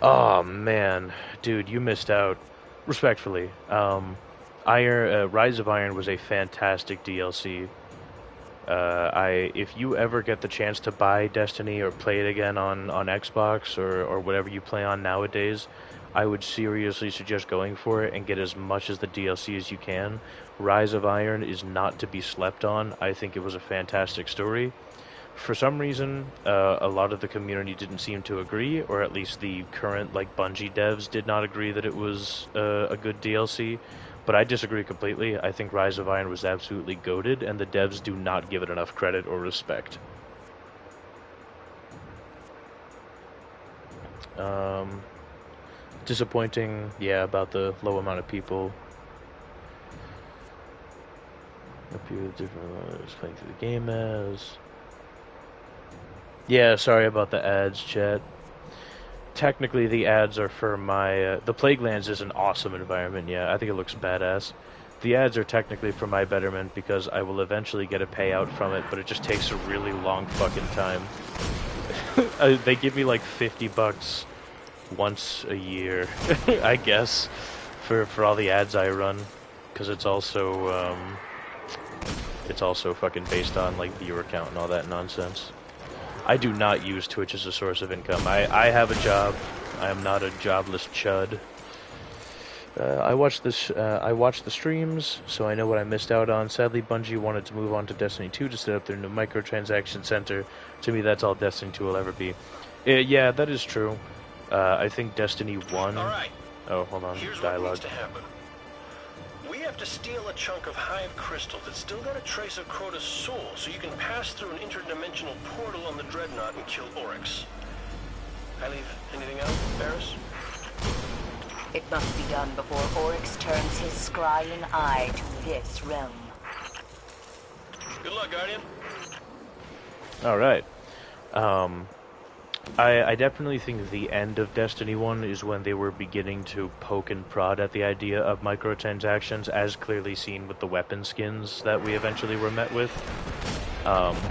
Oh, man. Dude, you missed out. Respectfully. Rise of Iron was a fantastic DLC. If you ever get the chance to buy Destiny or play it again on Xbox or whatever you play on nowadays, I would seriously suggest going for it and get as much as the DLC as you can. Rise of Iron is not to be slept on. I think it was a fantastic story. For some reason, a lot of the community didn't seem to agree, or at least the current Bungie devs did not agree that it was a good DLC. But I disagree completely. I think Rise of Iron was absolutely goated, and the devs do not give it enough credit or respect. Disappointing, yeah, about the low amount of people. A few different playing through the game as. Yeah, sorry about the ads, chat. Technically, the ads are for my... the Plaguelands is an awesome environment, yeah. I think it looks badass. The ads are technically for my betterment because I will eventually get a payout from it, but it just takes a really long fucking time. They give me like $50 once a year, I guess, for all the ads I run, because it's also fucking based on like viewer count and all that nonsense. I do not use Twitch as a source of income. I have a job. I am not a jobless chud. I watch the streams, so I know what I missed out on. Sadly, Bungie wanted to move on to Destiny 2 to set up their new microtransaction center. To me, that's all Destiny 2 will ever be. Yeah, that is true. I think Destiny 1... Alright. Oh, hold on. Here's Dialogue. what needs to happen. We have to steal a chunk of Hive crystal that's still got a trace of Crota's soul, so you can pass through an interdimensional portal on the Dreadnought and kill Oryx. I leave anything else, Varys? It must be done before Oryx turns his scrying eye to this realm. Good luck, Guardian. Alright. I definitely think the end of Destiny 1 is when they were beginning to poke and prod at the idea of microtransactions, as clearly seen with the weapon skins that we eventually were met with.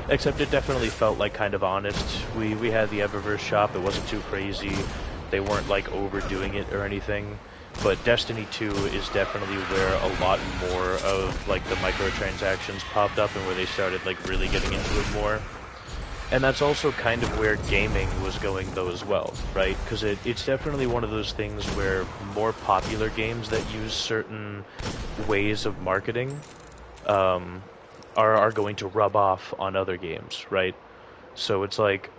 Except it definitely felt like kind of honest. We had the Eververse shop, it wasn't too crazy. They weren't like overdoing it or anything. But Destiny 2 is definitely where a lot more of like the microtransactions popped up and where they started like really getting into it more. And that's also kind of where gaming was going though as well, right? Because it's definitely one of those things where more popular games that use certain ways of marketing are going to rub off on other games, right? So it's like,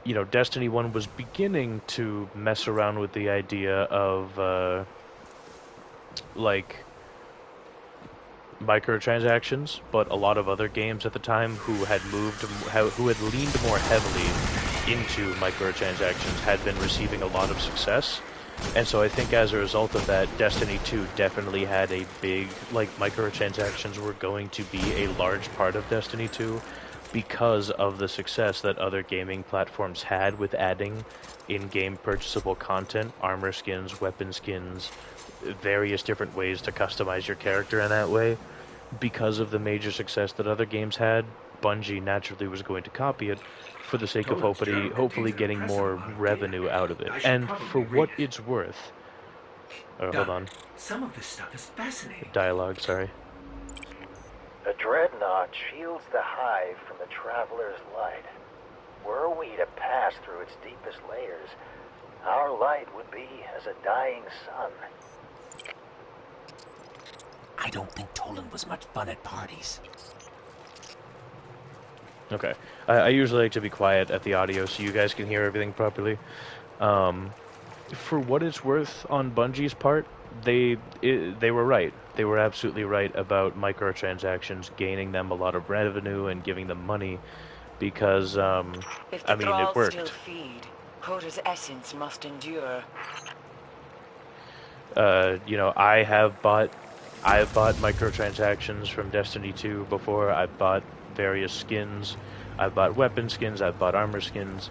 you know, Destiny 1 was beginning to mess around with the idea of like microtransactions, but a lot of other games at the time who had leaned more heavily into microtransactions had been receiving a lot of success. And so I think as a result of that, Destiny 2 definitely had a big, like, microtransactions were going to be a large part of Destiny 2. because of the success that other gaming platforms had with adding in-game purchasable content, armor skins, weapon skins, various different ways to customize your character in that way. Because of the major success that other games had, Bungie naturally was going to copy it for the sake of hopefully getting more revenue out of it. And for what it's worth... Oh, hold on. Some of this stuff is fascinating. Dialogue, sorry. A dreadnought shields the hive from the traveler's light. Were we to pass through its deepest layers, our light would be as a dying sun. I don't think Toland was much fun at parties. Okay. I usually like to be quiet at the audio so you guys can hear everything properly. For what it's worth on Bungie's part, they were right. They were absolutely right about microtransactions gaining them a lot of revenue and giving them money because, I mean, it worked. Still feed, Crota's essence must endure. You know, I've bought microtransactions from Destiny 2 before. I've bought various skins. I've bought weapon skins. I've bought armor skins.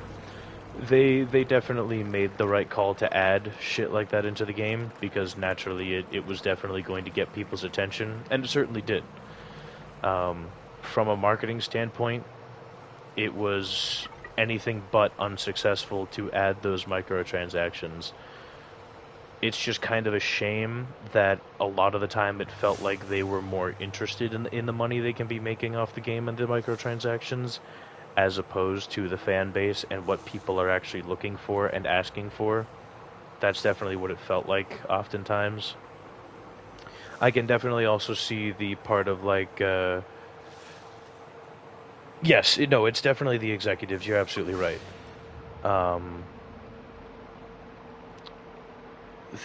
They definitely made the right call to add shit like that into the game because naturally it was definitely going to get people's attention, and it certainly did. From a marketing standpoint, it was anything but unsuccessful to add those microtransactions. It's just kind of a shame that a lot of the time it felt like they were more interested in the money they can be making off the game and the microtransactions, as opposed to the fan base and what people are actually looking for and asking for. That's definitely what it felt like oftentimes. I can definitely also see the part of like, yes, no, it's definitely the executives. You're absolutely right.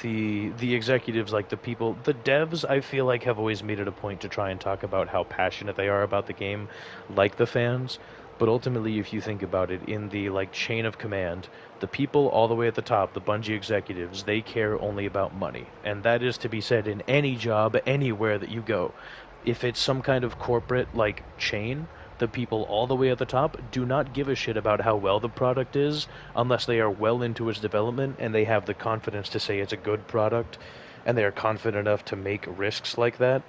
The executives, like the people, the devs, I feel like have always made it a point to try and talk about how passionate they are about the game, like the fans. But ultimately, if you think about it, in the like chain of command, the people all the way at the top, the Bungie executives, they care only about money. And that is to be said in any job, anywhere that you go. If it's some kind of corporate like chain, the people all the way at the top do not give a shit about how well the product is unless they are well into its development and they have the confidence to say it's a good product and they are confident enough to make risks like that.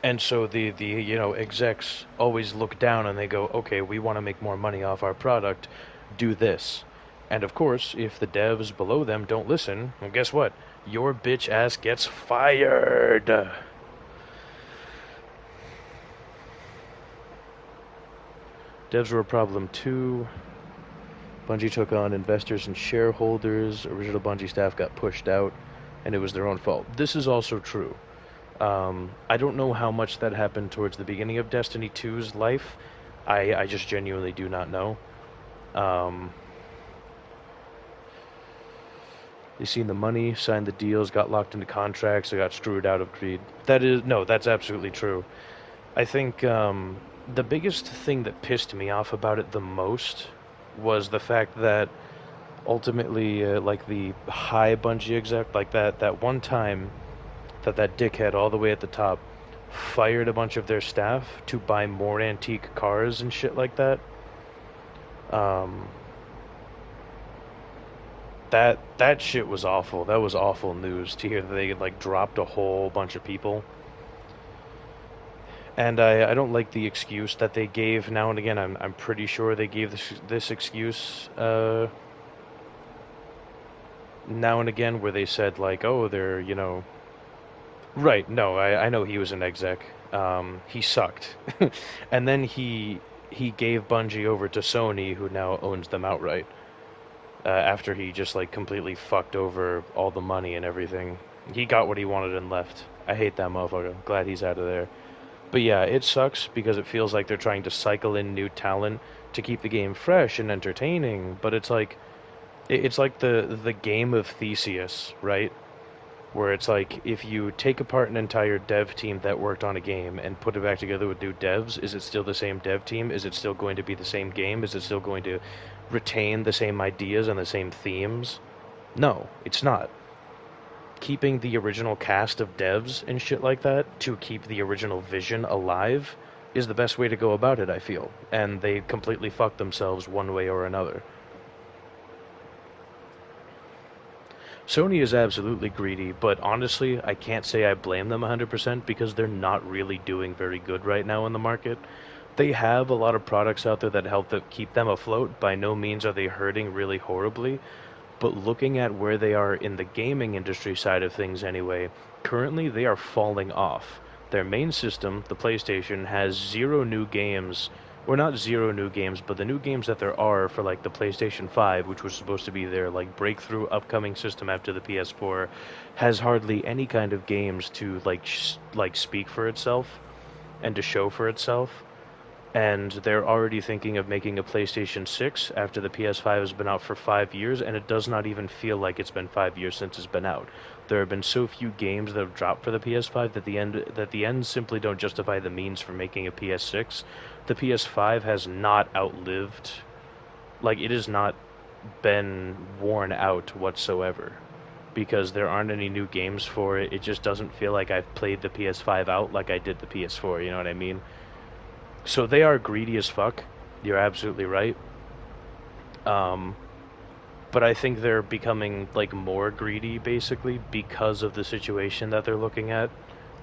And so the you know, execs always look down and they go, okay, we want to make more money off our product, do this. And of course, if the devs below them don't listen, well, guess what? Your bitch ass gets fired. Devs were a problem too. Bungie took on investors and shareholders. Original Bungie staff got pushed out, and it was their own fault. This is also true. I don't know how much that happened towards the beginning of Destiny 2's life. I just genuinely do not know. They seen the money, signed the deals, got locked into contracts, they got screwed out of greed. That's absolutely true. I think the biggest thing that pissed me off about it the most was the fact that ultimately, like the high Bungie exec, like that one time that dickhead all the way at the top fired a bunch of their staff to buy more antique cars and shit like that. That shit was awful. That was awful news to hear that they like dropped a whole bunch of people. And I don't like the excuse that they gave now and again. I'm pretty sure they gave this excuse now and again where they said like, oh, they're, you know... Right, no, I know he was an exec. He sucked. And then he gave Bungie over to Sony, who now owns them outright. After he just like completely fucked over all the money and everything. He got what he wanted and left. I hate that motherfucker. Glad he's out of there. But yeah, it sucks because it feels like they're trying to cycle in new talent to keep the game fresh and entertaining. But it's like the game of Theseus, right? Where it's like, if you take apart an entire dev team that worked on a game and put it back together with new devs, is it still the same dev team? Is it still going to be the same game? Is it still going to retain the same ideas and the same themes? No, it's not. keeping the original cast of devs and shit like that to keep the original vision alive is the best way to go about it, I feel. And they completely fucked themselves one way or another. Sony is absolutely greedy, but honestly, I can't say I blame them 100% because they're not really doing very good right now in the market. They have a lot of products out there that help them keep them afloat. By no means are they hurting really horribly, but looking at where they are in the gaming industry side of things anyway, currently they are falling off. Their main system, the PlayStation, has 0 new games. Or not 0 new games, but the new games that there are for like the PlayStation 5, which was supposed to be their like breakthrough upcoming system after the PS4, has hardly any kind of games to like speak for itself and to show for itself. And they're already thinking of making a PlayStation 6 after the PS5 has been out for 5 years, and it does not even feel like it's been 5 years since it's been out. There have been so few games that have dropped for the PS5 that the ends simply don't justify the means for making a PS6. The PS5 has not outlived, like it has not been worn out whatsoever, because there aren't any new games for it. It just doesn't feel like I've played the PS5 out like I did the PS4, you know what I mean? So they are greedy as fuck. You're absolutely right. But I think they're becoming like more greedy basically because of the situation that they're looking at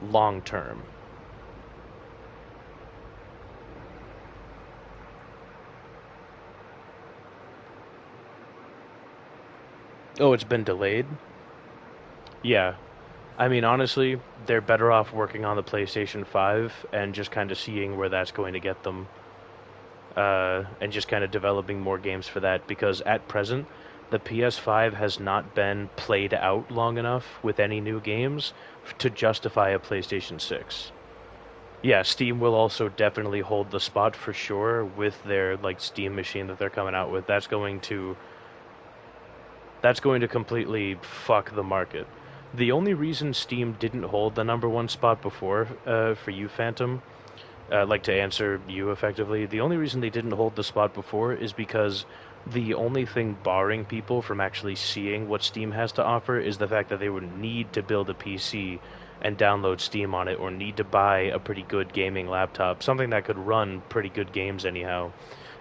long term. Oh, it's been delayed? Yeah. I mean, honestly, they're better off working on the PlayStation 5 and just kind of seeing where that's going to get them. And just kind of developing more games for that, because at present, the PS5 has not been played out long enough with any new games to justify a PlayStation 6. Yeah, Steam will also definitely hold the spot for sure with their like Steam machine that they're coming out with. That's going to completely fuck the market. The only reason Steam didn't hold the #1 spot before, for you, Phantom, like to answer you effectively, the only reason they didn't hold the spot before is because the only thing barring people from actually seeing what Steam has to offer is the fact that they would need to build a PC and download Steam on it, or need to buy a pretty good gaming laptop, something that could run pretty good games anyhow,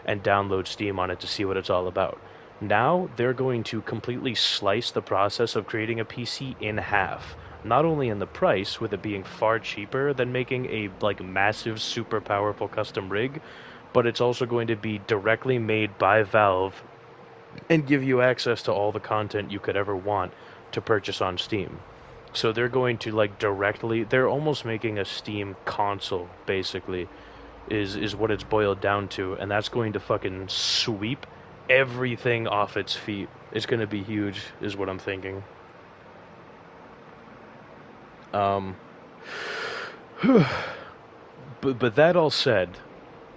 and download Steam on it to see what it's all about. Now, they're going to completely slice the process of creating a PC in half. Not only in the price, with it being far cheaper than making a like massive, super powerful custom rig, but it's also going to be directly made by Valve and give you access to all the content you could ever want to purchase on Steam. So they're going to like directly, they're almost making a Steam console, basically, is what it's boiled down to, and that's going to fucking sweep everything off its feet. It's going to be huge, is what I'm thinking. But that all said,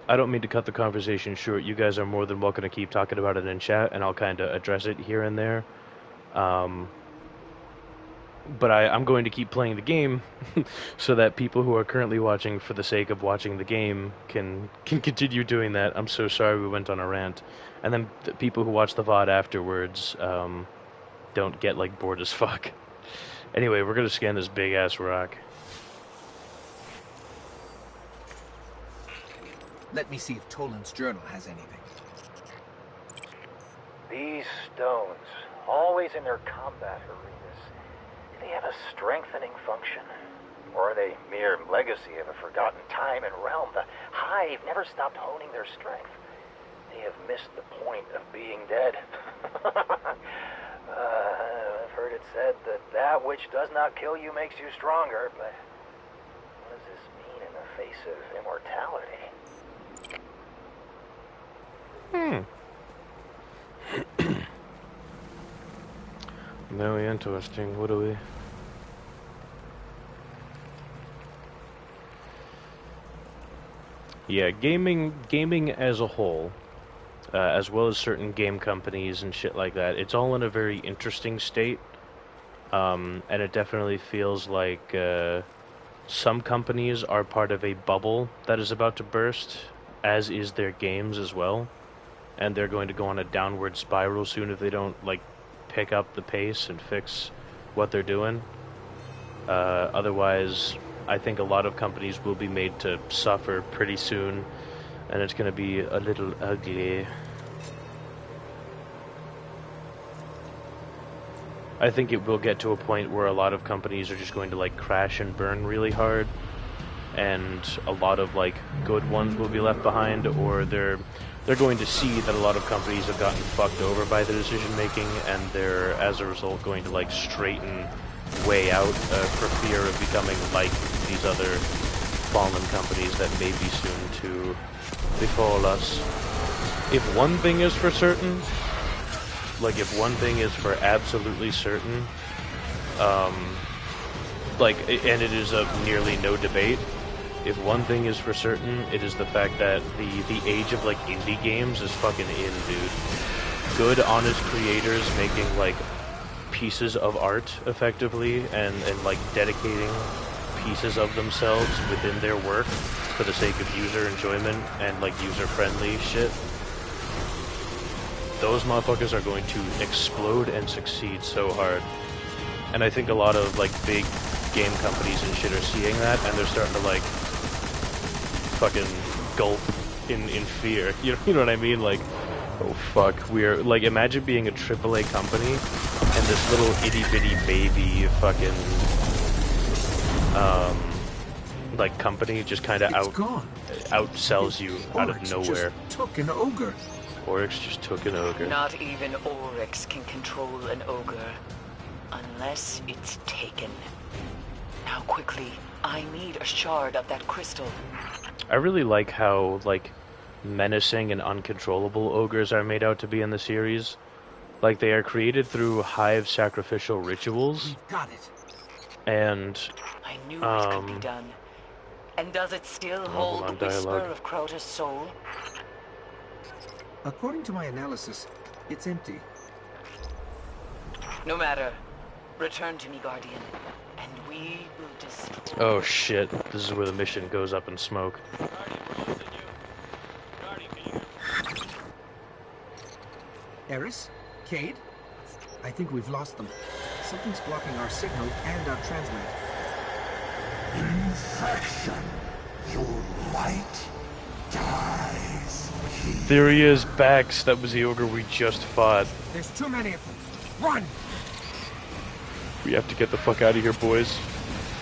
I don't mean to cut the conversation short. You guys are more than welcome to keep talking about it in chat, and I'll kind of address it here and there. But I'm going to keep playing the game so that people who are currently watching for the sake of watching the game can continue doing that. I'm so sorry we went on a rant. And then the people who watch the VOD afterwards don't get like bored as fuck. Anyway, we're going to scan this big ass rock. Let me see if Toland's journal has anything. These stones, always in their combat arenas, do they have a strengthening function? Or are they mere legacy of a forgotten time and realm? The Hive never stopped honing their strength. They have missed the point of being dead. I've heard it said that which does not kill you makes you stronger, but what does this mean in the face of immortality? Very interesting. What do we... Yeah, gaming as a whole, as well as certain game companies and shit like that, it's all in a very interesting state. And it definitely feels like some companies are part of a bubble that is about to burst, as is their games as well. And they're going to go on a downward spiral soon if they don't like pick up the pace and fix what they're doing. Otherwise, I think a lot of companies will be made to suffer pretty soon, and it's going to be a little ugly. I think it will get to a point where a lot of companies are just going to like crash and burn really hard, and a lot of like good ones will be left behind, or they're going to see that a lot of companies have gotten fucked over by the decision making, and they're as a result going to like straighten way out for fear of becoming like these other fallen companies that may be soon to befall us. If one thing is for certain, like, if one thing is for absolutely certain, like, and it is of nearly no debate, if one thing is for certain, it is the fact that the age of, like, indie games is fucking in, dude. Good, honest creators making, like, pieces of art, effectively, and like, dedicating pieces of themselves within their work for the sake of user enjoyment and, like, user-friendly shit. Those motherfuckers are going to explode and succeed so hard. And I think a lot of, like, big game companies and shit are seeing that, and they're starting to, like, fucking gulp in fear. You know what I mean? Like, oh fuck, we're, like, imagine being a AAA company, and this little itty-bitty baby fucking, like, company just kind of outsells you out of nowhere. Just took an ogre. Oryx just took an ogre. Not even Oryx can control an ogre. Unless it's taken. Now quickly, I need a shard of that crystal. I really like how, like, menacing and uncontrollable ogres are made out to be in the series. Like, they are created through hive sacrificial rituals. Got it. And I knew it could be done. And does it still hold the whisper of Crota's soul? According to my analysis, it's empty. No matter. Return to me, Guardian, and we will destroy. Oh shit, this is where the mission goes up in smoke. Eris? Cade? I think we've lost them. Something's blocking our signal and our transmit. Infection. Your light dies. There he is, Bax. That was the ogre we just fought. There's too many of them. Run! We have to get the fuck out of here, boys.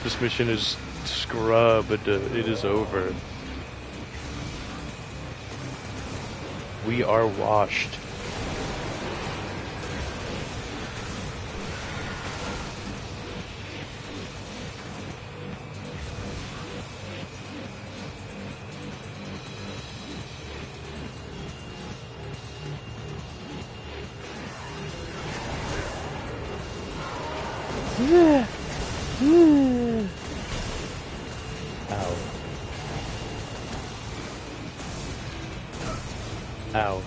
This mission is scrubbed. It is over. We are washed. Ow. Ow.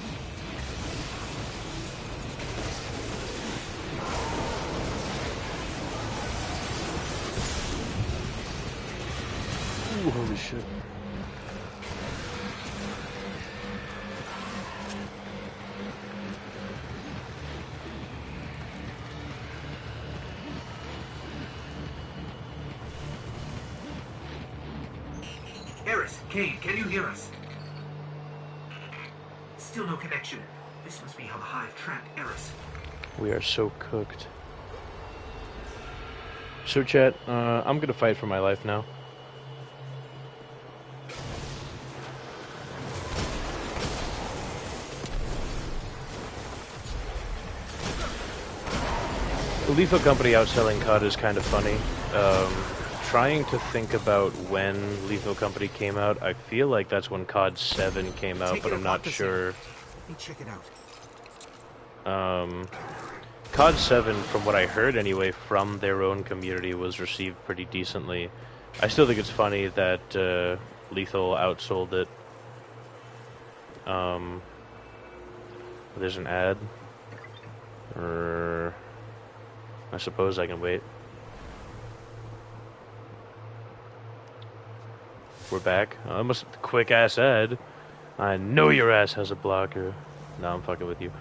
Ooh, holy shit. Eris, Cade, can you hear us? Still no connection. This must be how the Hive trapped Eris. We are so cooked. So chat, I'm gonna fight for my life now. The Lethal Company outselling COD is kind of funny. Trying to think about when Lethal Company came out, I feel like that's when COD 7 came out, but I'm not sure. Let me check it out. COD 7, from what I heard anyway, from their own community, was received pretty decently. I still think it's funny that Lethal outsold it. There's an ad. I suppose I can wait. We're back. That must be a quick ass ad. I know your ass has a blocker. No, I'm fucking with you.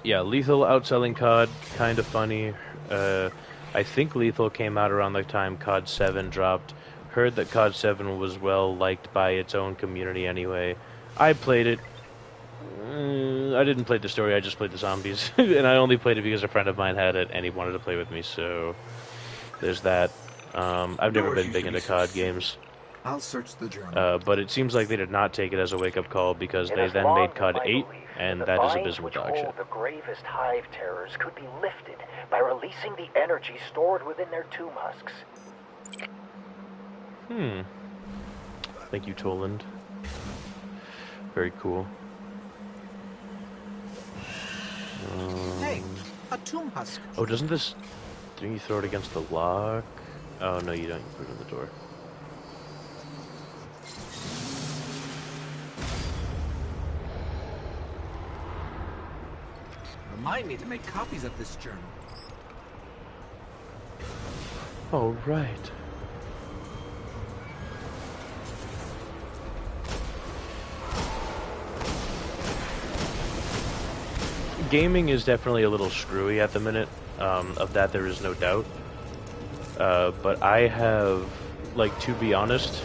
Yeah, Lethal outselling COD, kind of funny. I think Lethal came out around the time COD 7 dropped. Heard that COD 7 was well liked by its own community anyway. I played it. I didn't play the story, I just played the zombies. And I only played it because a friend of mine had it and he wanted to play with me, so there's that. I've never been big into COD games. I'll search the journal. But it seems like they did not take it as a wake-up call because they then made COD 8, and that is abysmal dog shit. The gravest hive terrors could be lifted by releasing the energy stored within their tomb husks. Thank you, Toland. Very cool. Hey, a tomb husk. Oh, doesn't this... Don't you throw it against the lock? Oh, no, you don't. You put it in the door. Remind me to make copies of this journal. Oh, right. Gaming is definitely a little screwy at the minute. Of that, there is no doubt. But I have, like, to be honest,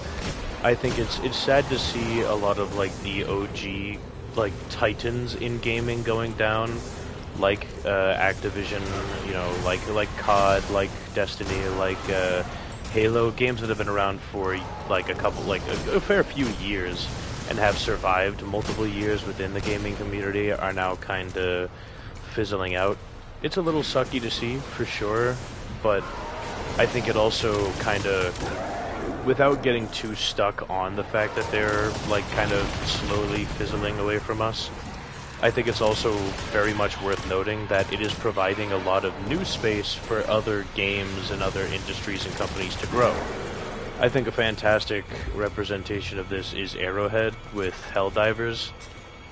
I think it's sad to see a lot of, like, the OG, like, titans in gaming going down, like Activision, you know, like COD, like Destiny, like Halo, games that have been around for like a fair few years and have survived multiple years within the gaming community are now kind of fizzling out. It's a little sucky to see, for sure, but I think it also kind of, without getting too stuck on the fact that they're like kind of slowly fizzling away from us, I think it's also very much worth noting that it is providing a lot of new space for other games and other industries and companies to grow. I think a fantastic representation of this is Arrowhead with Helldivers.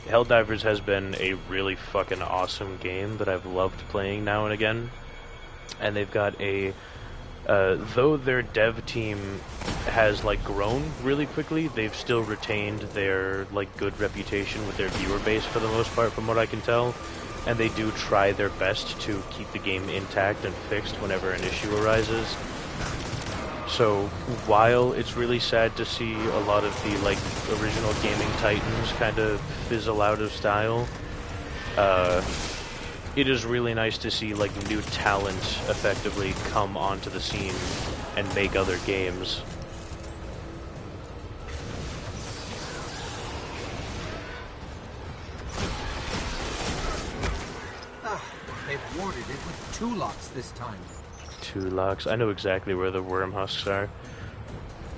Helldivers has been a really fucking awesome game that I've loved playing now and again. And they've got a... though their dev team has like grown really quickly, they've still retained their like good reputation with their viewer base for the most part, from what I can tell, and they do try their best to keep the game intact and fixed whenever an issue arises. So while it's really sad to see a lot of the like original gaming titans kind of fizzle out of style, it is really nice to see like new talent effectively come onto the scene and make other games. They've warded it with 2 locks this time. 2 locks. I know exactly where the worm husks are.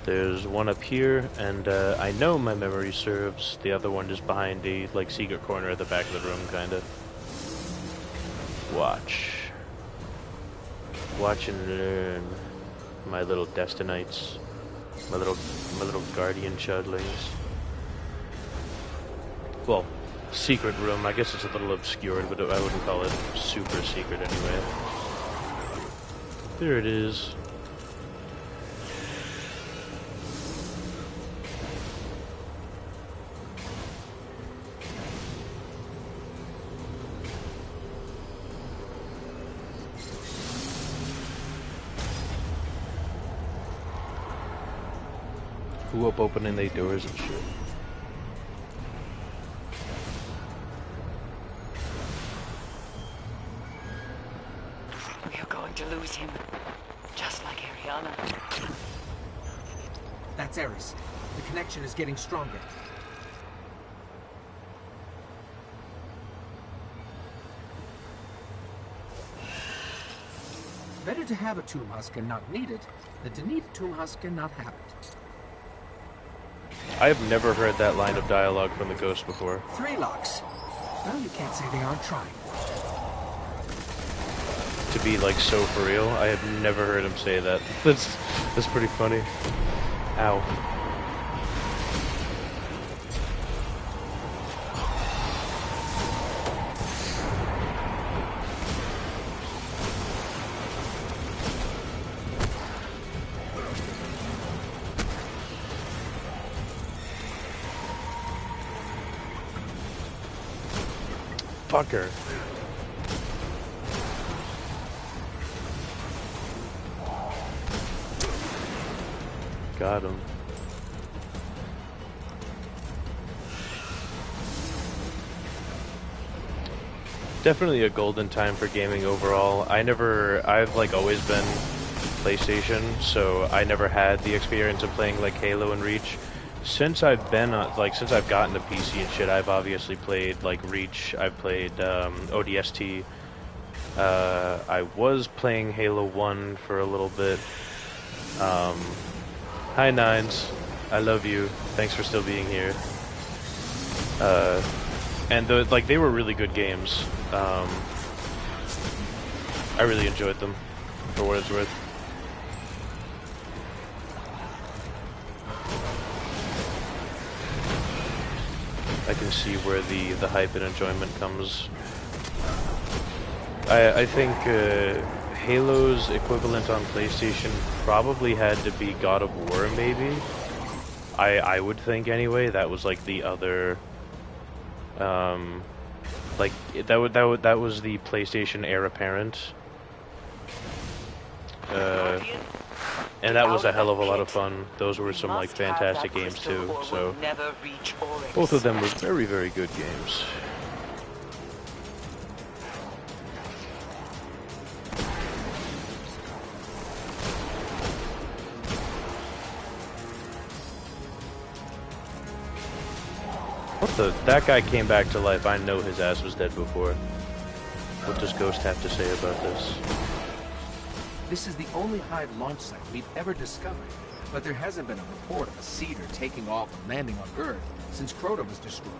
There's one up here, and I know my memory serves. The other one is behind a like secret corner at the back of the room, kinda. Watch and learn, my little Destinites, my little guardian chudlings. Well, secret room. I guess it's a little obscured, but I wouldn't call it super secret anyway. There it is. Who up opening their doors and shit? We're going to lose him, just like Ariana. That's Eris. The connection is getting stronger. Better to have a tomb husk and not need it than to need a tomb husk and not have it. I have never heard that line of dialogue from the Ghost before. 3 locks. Well, you can't say they aren't trying. To be like so for real, I have never heard him say that. That's pretty funny. Ow. Fucker. Got him. Definitely a golden time for gaming overall. I've like always been PlayStation, so I never had the experience of playing like Halo and Reach. Since I've been since I've gotten to PC and shit, I've obviously played like Reach. I've played ODST. I was playing Halo 1 for a little bit. Hi Nines, I love you. Thanks for still being here. And they were really good games. I really enjoyed them, for what it's worth. I can see where the hype and enjoyment comes. I think Halo's equivalent on PlayStation probably had to be God of War, maybe. I would think anyway. That was like the other, like that was the PlayStation heir apparent. And that was a hell of a lot of fun. Those were some like fantastic games too. So both of them were very, very good games. What the? That guy came back to life. I know his ass was dead before. What does Ghost have to say about this? This is the only Hive launch site we've ever discovered, but there hasn't been a report of a Cedar taking off and landing on Earth since Crota was destroyed.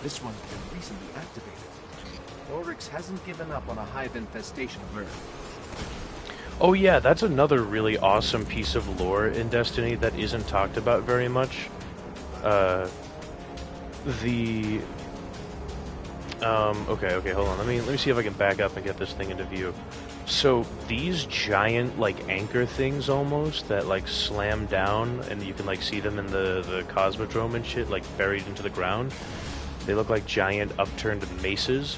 This one's been recently activated. Oryx hasn't given up on a Hive infestation of Earth. Oh yeah, that's another really awesome piece of lore in Destiny that isn't talked about very much. Okay, hold on. Let me see if I can back up and get this thing into view. So these giant like anchor things almost that like slam down and you can like see them in the Cosmodrome and shit, like buried into the ground. They look like giant upturned maces.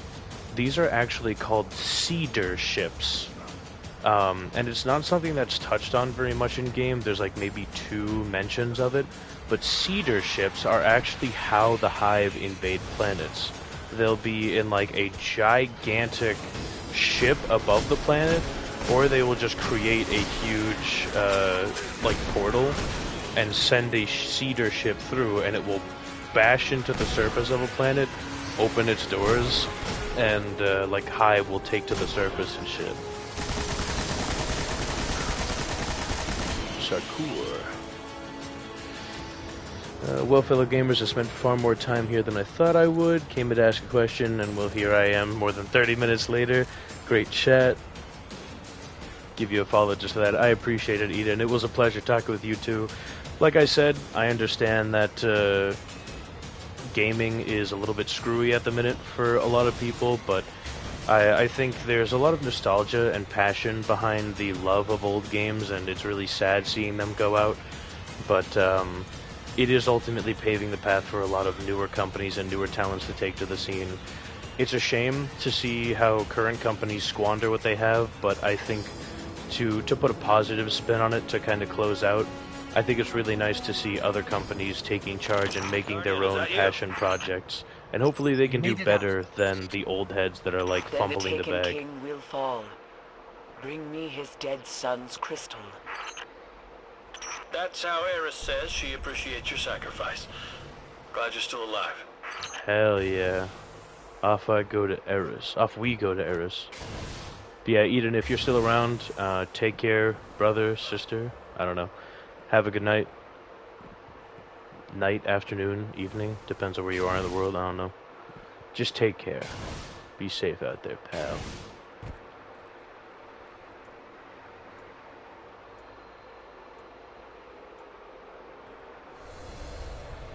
These are actually called Cedar ships. And it's not something that's touched on very much in game. There's like maybe 2 mentions of it, but Cedar ships are actually how the Hive invade planets. They'll be in like a gigantic ship above the planet, or they will just create a huge like portal and send a Cedar ship through, and it will bash into the surface of a planet, open its doors, and like Hive will take to the surface and shit. Sarkor. Well, fellow gamers, I spent far more time here than I thought I would. Came to ask a question, and well, here I am more than 30 minutes later. Great chat. Give you a follow just for that. I appreciate it, Eden. It was a pleasure talking with you too. Like I said, I understand that gaming is a little bit screwy at the minute for a lot of people, but I think there's a lot of nostalgia and passion behind the love of old games, and it's really sad seeing them go out. But it is ultimately paving the path for a lot of newer companies and newer talents to take to the scene. It's a shame to see how current companies squander what they have, but I think to put a positive spin on it to kind of close out, I think it's really nice to see other companies taking charge and making their own passion projects. And hopefully they can do better than the old heads that are like fumbling the bag. King will fall. Bring me his dead son's crystal. That's how Eris says she appreciates your sacrifice. Glad you're still alive. Hell yeah. Off we go to Eris. But yeah, Eden, if you're still around, take care, brother, sister. I don't know. Have a good night. Night, afternoon, evening. Depends on where you are in the world. I don't know. Just take care. Be safe out there, pal.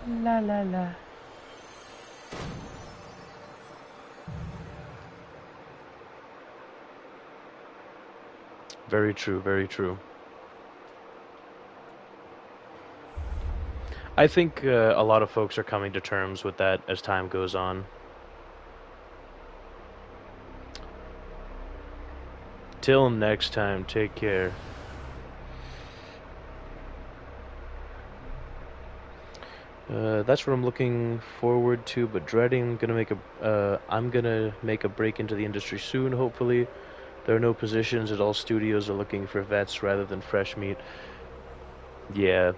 La la la. Very true, very true. I think a lot of folks are coming to terms with that as time goes on. Till next time, take care. That's what I'm looking forward to, but dreading. I'm gonna make a break into the industry soon, hopefully. There are no positions, as all studios are looking for vets rather than fresh meat. Yeah.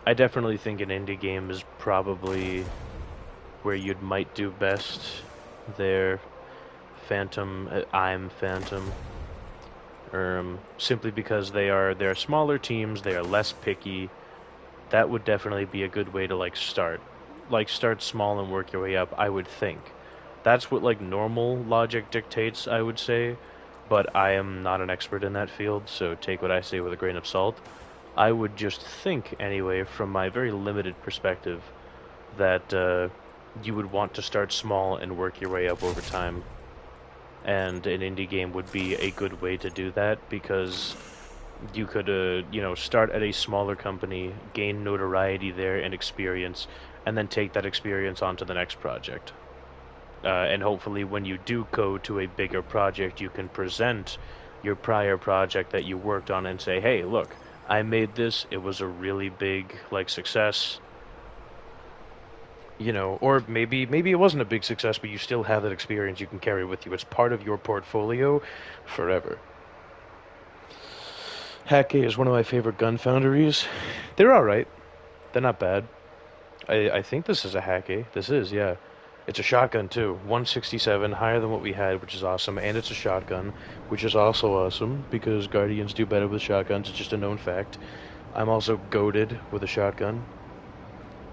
I definitely think an indie game is probably where you might do best there. Phantom, I'm Phantom. Simply because they're smaller teams, they are less picky. That would definitely be a good way to start. Start small and work your way up, I would think. That's what normal logic dictates, I would say, but I am not an expert in that field, so take what I say with a grain of salt. I would just think, anyway, from my very limited perspective, that you would want to start small and work your way up over time. And an indie game would be a good way to do that, because you could, start at a smaller company, gain notoriety there and experience, and then take that experience onto the next project. And hopefully when you do go to a bigger project, you can present your prior project that you worked on and say, hey, look, I made this, it was a really big, success. Or maybe it wasn't a big success, but you still have that experience you can carry with you. It's part of your portfolio forever. Hackey is one of my favorite gun foundries. They're alright. They're not bad. I think this is a Hackey. This is, yeah. It's a shotgun, too. 167, higher than what we had, which is awesome. And it's a shotgun, which is also awesome, because Guardians do better with shotguns. It's just a known fact. I'm also goated with a shotgun.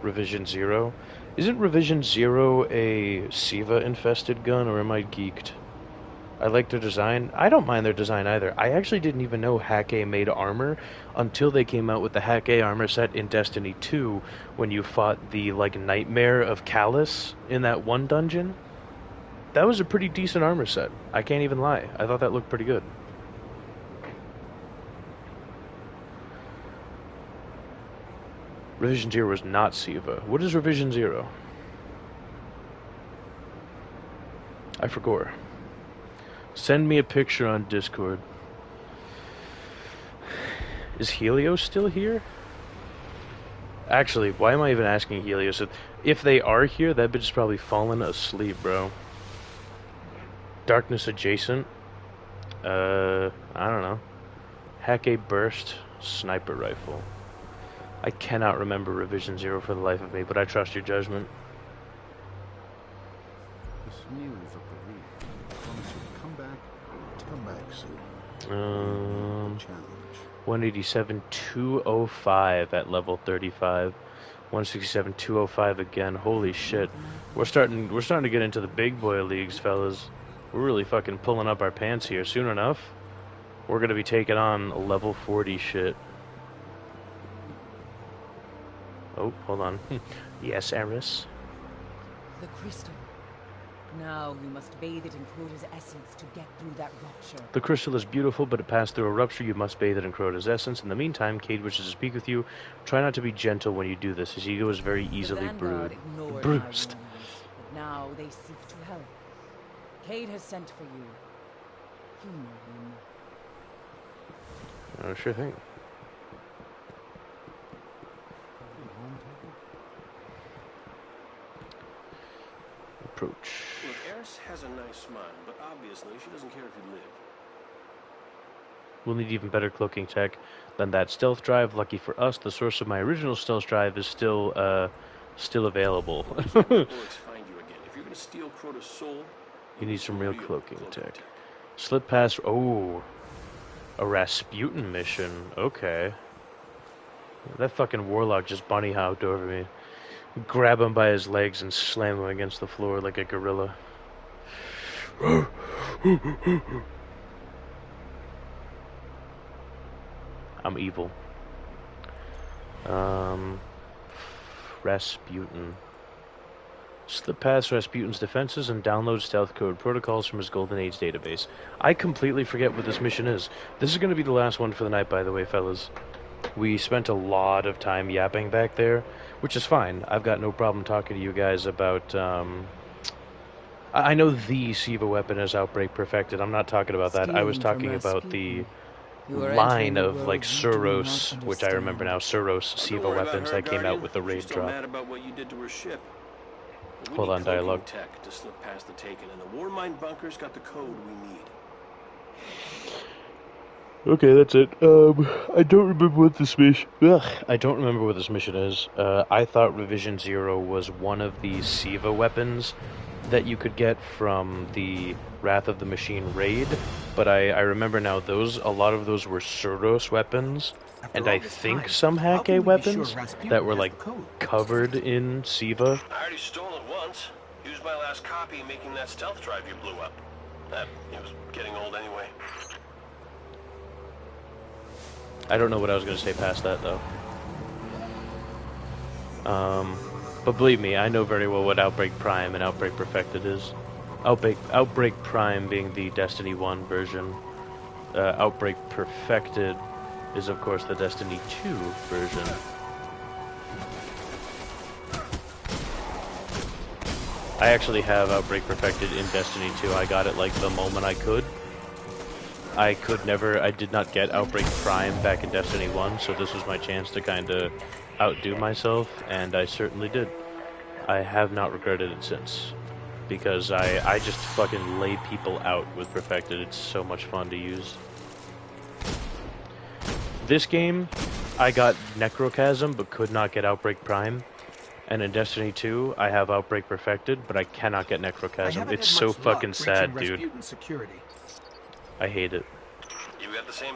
Revision 0. Isn't Revision 0 a SIVA-infested gun, or am I geeked? I like their design. I don't mind their design either. I actually didn't even know Hackey made armor until they came out with the Hackey armor set in Destiny 2 when you fought the, nightmare of Callus in that one dungeon. That was a pretty decent armor set. I can't even lie. I thought that looked pretty good. Revision 0 was not SIVA. What is Revision 0? I forgot. Send me a picture on Discord. Is Helios still here? Actually, why am I even asking Helios? If they are here, that bitch is probably fallen asleep, bro. Darkness adjacent. I don't know. Hackey burst sniper rifle. I cannot remember Revision 0 for the life of me, but I trust your judgment. This news of the reef. Promise you to come back soon. Challenge. 187, 205 at level 35. 167, 205 again. Holy shit. We're starting to get into the big boy leagues, fellas. We're really fucking pulling up our pants here. Soon enough, we're gonna be taking on level 40 shit. Oh, hold on. Yes, Eris. The crystal. Now you must bathe it in Crota's essence to get through that rupture. The crystal is beautiful, but it passed through a rupture. You must bathe it in Crota's essence. In the meantime, Cade wishes to speak with you. Try not to be gentle when you do this. His ego is very easily bruised. But now they seek to help. Cade has sent for you. Humor him. Oh, sure thing. Approach. Look, Eris has a nice smile, but obviously she doesn't care if you live. We'll need even better cloaking tech than that stealth drive. Lucky for us, the source of my original stealth drive is still available. If you're gonna steal Crota's soul, you need some real cloaking tech. Slip past. Oh, a Rasputin mission. Okay. That fucking warlock just bunny hopped over me. Grab him by his legs and slam him against the floor like a gorilla. I'm evil. Rasputin. Slip past Rasputin's defenses and download stealth code protocols from his Golden Age database. I completely forget what this mission is. This is going to be the last one for the night, by the way, fellas. We spent a lot of time yapping back there, which is fine. I've got no problem talking to you guys about, I know the SIVA weapon is Outbreak Perfected. I'm not talking about that. I was talking about the line of like Suros, which I remember now, Suros Siva weapons that came out with the raid She's still drop. mad about what you did to her ship. We Hold need on, dialogue. cloaking tech to slip past the Taken, and the Warmind bunker's got the code we need. Okay, that's it. I don't remember what this mission. I don't remember what this mission is. I thought Revision Zero was one of the Siva weapons that you could get from the Wrath of the Machine raid, but I remember now a lot of those were Suros weapons, and I think some Hake weapons that were like covered in Siva. I already stole it once. Used my last copy making that stealth drive you blew up. That it was getting old anyway. I don't know what I was going to say past that, though. But believe me, I know very well what Outbreak Prime and Outbreak Perfected is. Outbreak Prime being the Destiny 1 version. Outbreak Perfected is, of course, the Destiny 2 version. I actually have Outbreak Perfected in Destiny 2. I got it, like, the moment I could. I did not get Outbreak Prime back in Destiny 1, so this was my chance to kind of outdo myself, and I certainly did. I have not regretted it since, because I just fucking lay people out with Perfected. It's so much fun to use. This game, I got Necrochasm, but could not get Outbreak Prime. And in Destiny 2, I have Outbreak Perfected, but I cannot get Necrochasm. It's so fucking sad, dude. I hate it.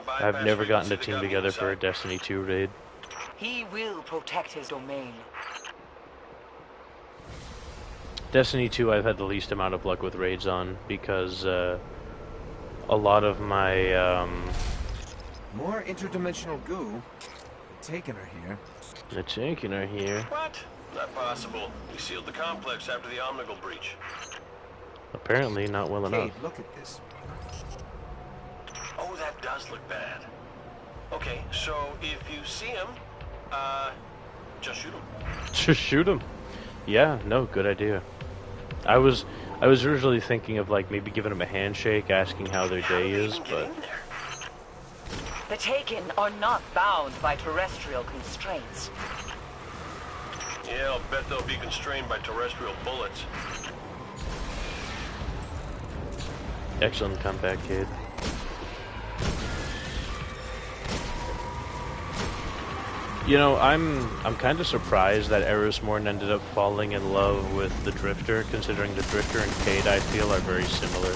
I've never gotten a team together for a Destiny 2 raid. He will protect his domain. Destiny 2 I've had the least amount of luck with raids on, because a lot of my... More interdimensional goo. Taken her here. The Taken her here. What? Not possible. We sealed the complex after the Omnigul breach. Apparently not well enough. Cade, look at this. Oh, that does look bad. Okay, so if you see him, just shoot him. Just shoot him. Yeah, no, good idea. I was originally thinking of like maybe giving him a handshake, asking how their day is, but the Taken are not bound by terrestrial constraints. Yeah, I'll bet they'll be constrained by terrestrial bullets. Excellent comeback, kid. You know, I'm kind of surprised that Eris Morn ended up falling in love with the Drifter, considering the Drifter and Cade, I feel, are very similar.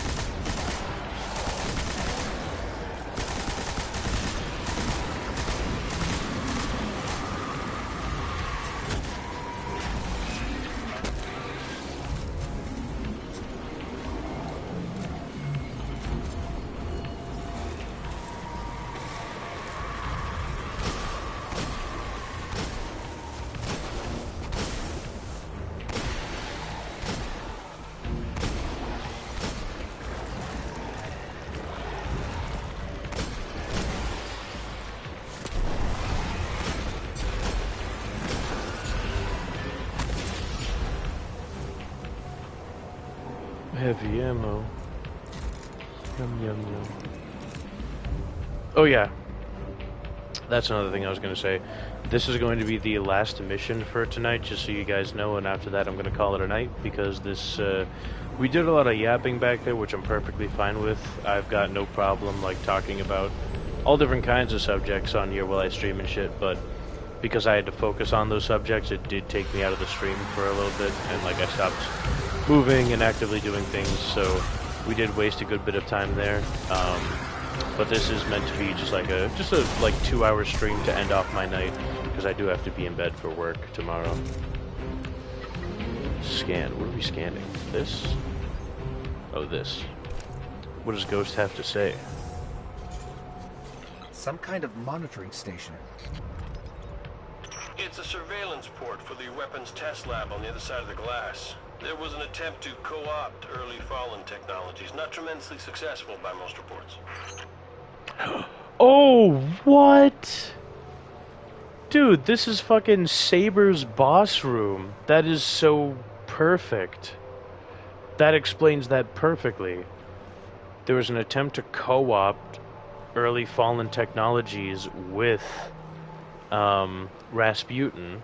Heavy ammo. Yum yum yum. Oh yeah. That's another thing I was going to say. This is going to be the last mission for tonight, just so you guys know, and after that I'm going to call it a night, because this, we did a lot of yapping back there, which I'm perfectly fine with. I've got no problem, like, talking about all different kinds of subjects on here while I stream and shit, but because I had to focus on those subjects, it did take me out of the stream for a little bit, and, like, I stopped moving and actively doing things, so we did waste a good bit of time there. But this is meant to be just a 2-hour stream to end off my night, because I do have to be in bed for work tomorrow. Scan. What are we scanning? This? Oh, this. What does Ghost have to say? Some kind of monitoring station. It's a surveillance port for the weapons test lab on the other side of the glass. There was an attempt to co-opt early Fallen technologies, not tremendously successful by most reports. Oh, what? Dude, this is fucking Saber's boss room. That is so perfect. That explains that perfectly. There was an attempt to co-opt early Fallen technologies with Rasputin,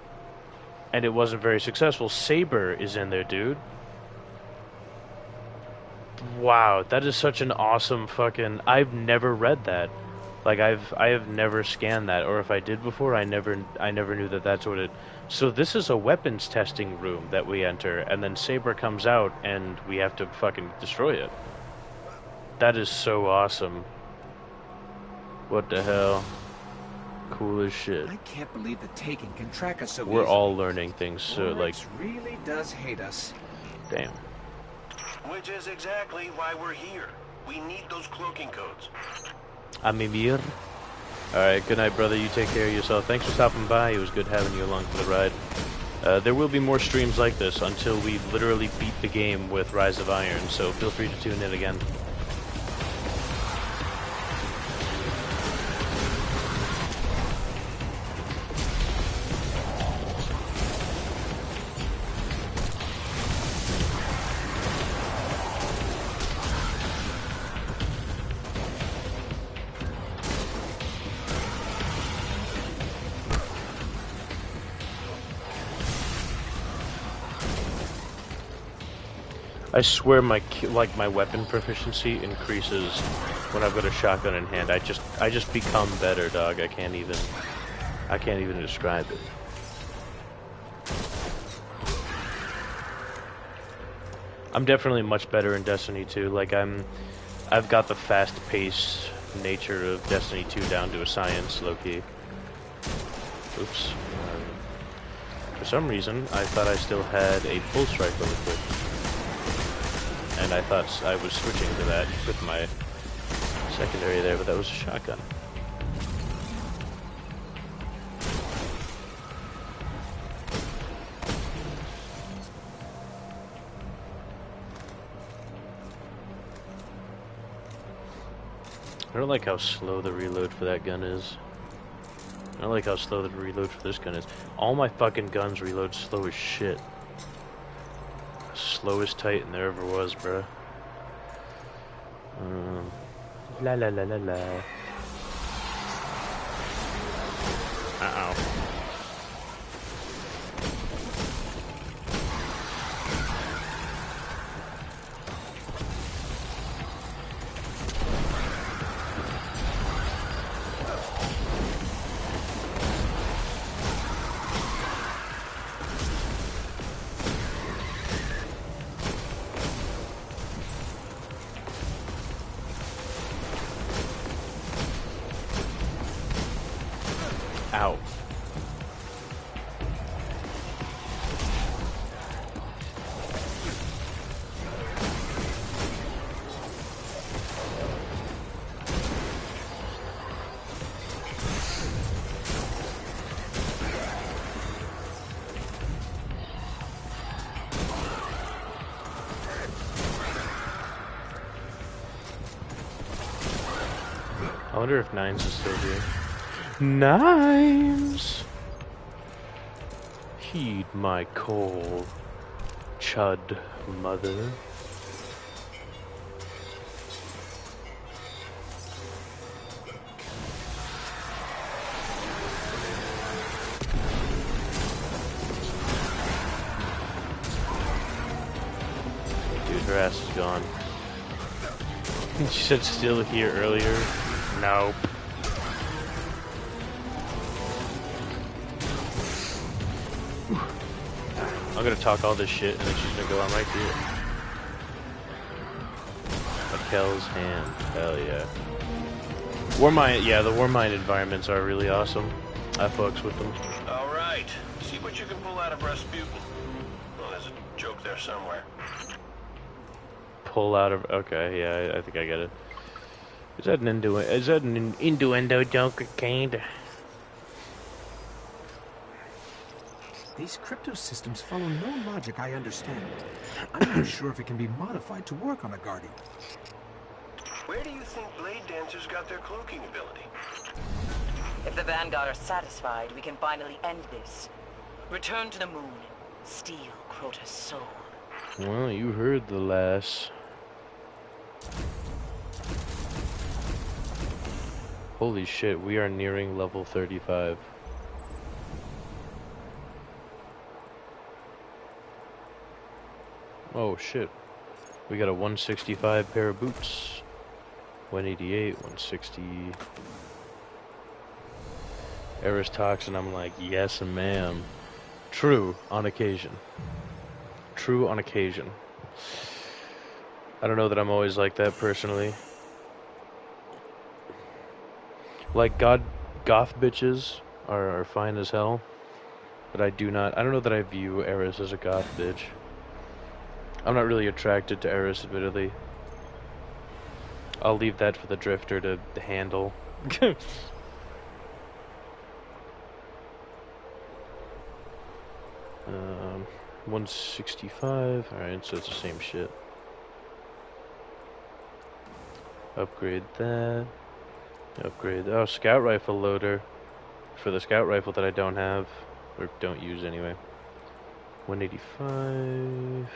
and it wasn't very successful. Saber is in there, dude. Wow, that is such an awesome fucking... I've never read that. Like, I have never scanned that, or if I did before, I never knew that that's what it... So this is a weapons testing room that we enter, and then Saber comes out, and we have to fucking destroy it. That is so awesome. What the hell? Cool as shit. I can't believe the Taken can track us so We're easily. all learning things, so like... Oryx really does hate us. Damn. Which is exactly why we're here. We need those cloaking codes. Amimir. Alright, good night, brother. You take care of yourself. Thanks for stopping by. It was good having you along for the ride. There will be more streams like this until we literally beat the game with Rise of Iron, so feel free to tune in again. I swear my weapon proficiency increases when I've got a shotgun in hand. I just become better, dog. I can't even describe it. I'm definitely much better in Destiny 2. Like I've got the fast-paced nature of Destiny 2 down to a science, low-key. Oops. For some reason, I thought I still had a pulse rifle equipped. And I thought I was switching to that with my secondary there, but that was a shotgun. I don't like how slow the reload for that gun is. I don't like how slow the reload for this gun is. All my fucking guns reload slow as shit. Slowest Titan there ever was, bruh. La la la la la. Uh-oh. Ow. I wonder if Nines is still here. Nines! Heed my call, Chud mother. Dude, her ass is gone. She said still here earlier. Nope. I'm gonna talk all this shit and then she's gonna go, I might do it. Raquel's hand. Hell yeah. Warmind, yeah, the Warmind environments are really awesome. I fucks with them. Alright, see what you can pull out of Rasputin. Well, there's a joke there somewhere. Pull out of, okay, yeah, I think I get it. Is that an innuendo joke, kinda? These crypto systems follow no logic I understand. I'm not sure if it can be modified to work on a Guardian. Where do you think Blade Dancers got their cloaking ability? If the Vanguard are satisfied, we can finally end this. Return to the moon. Steal Crota's soul. Well, you heard the lass. Holy shit, we are nearing level 35. Oh shit. We got a 165 pair of boots. 188, 160. Eris talks and I'm like, yes ma'am. True, on occasion. True on occasion. I don't know that I'm always like that personally. Like, goth bitches are fine as hell. But I don't know that I view Eris as a goth bitch. I'm not really attracted to Eris, admittedly. I'll leave that for the Drifter to handle. 165. Alright, so it's the same shit. Upgrade that. Upgrade. Oh, scout rifle loader. For the scout rifle that I don't have. Or don't use anyway. 185.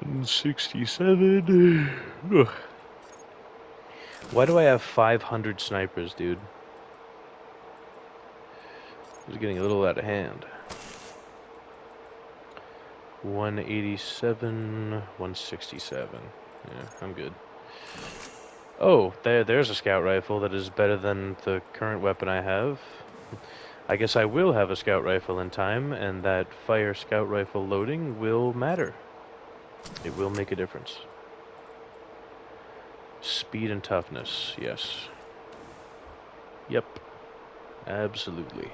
$167. Ugh. Why do I have 500 snipers, dude? It's getting a little out of hand. 187, 167. Yeah, I'm good. Oh, there's a scout rifle that is better than the current weapon I have. I guess I will have a scout rifle in time, and that fire scout rifle loading will matter. It will make a difference. Speed and toughness, yes. Yep. Absolutely.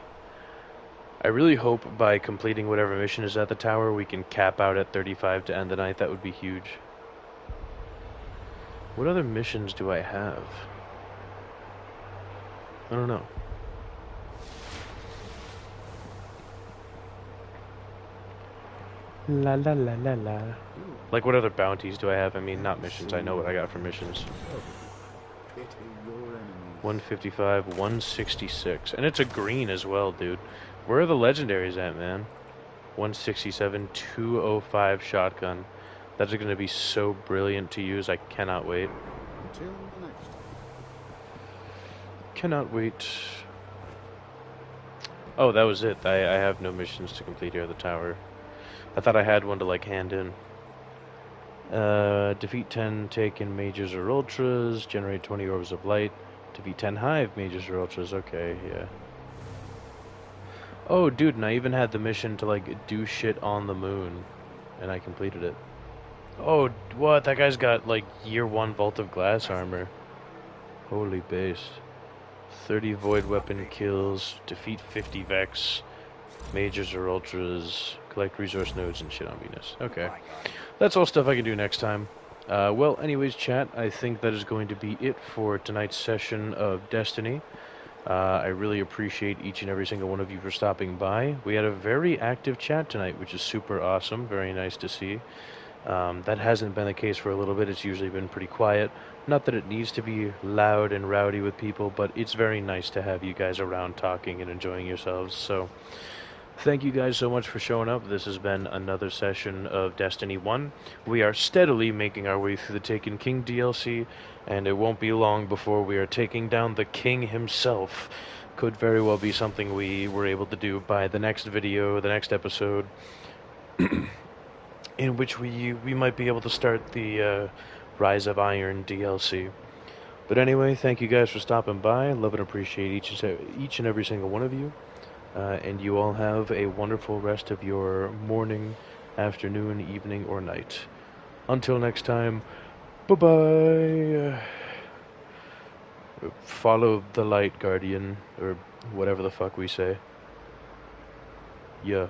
I really hope by completing whatever mission is at the tower, we can cap out at 35 to end the night. That would be huge. What other missions do I have? I don't know. La la la la la. Like, what other bounties do I have? I mean, not missions. I know what I got for missions. 155, 166. And it's a green as well, dude. Where are the legendaries at, man? 167, 205 shotgun. That's going to be so brilliant to use. I cannot wait. Until the next time. Cannot wait. Oh, that was it. I have no missions to complete here at the tower. I thought I had one to, like, hand in. Defeat 10 taken majors or ultras. Generate 20 orbs of light. Defeat 10 hive majors or ultras. Okay, yeah. Oh, dude, and I even had the mission to, like, do shit on the moon. And I completed it. Oh, what? That guy's got, like, year 1 Vault of Glass armor. Holy base. 30 void weapon kills. Defeat 50 Vex. Majors or ultras. Collect resource nodes and shit on Venus. Okay. That's all stuff I can do next time. Well, anyways, chat, I think that is going to be it for tonight's session of Destiny. I really appreciate each and every single one of you for stopping by. We had a very active chat tonight, which is super awesome. Very nice to see. That hasn't been the case for a little bit. It's usually been pretty quiet. Not that it needs to be loud and rowdy with people, but it's very nice to have you guys around talking and enjoying yourselves. So, thank you guys so much for showing up. This has been another session of Destiny 1. We are steadily making our way through the Taken King DLC, and it won't be long before we are taking down the King himself. Could very well be something we were able to do by the next video, the next episode, in which we might be able to start the Rise of Iron DLC. But anyway, thank you guys for stopping by. Love and appreciate each and every single one of you. And you all have a wonderful rest of your morning, afternoon, evening, or night. Until next time, bye-bye. Follow the light, Guardian, or whatever the fuck we say. Yeah.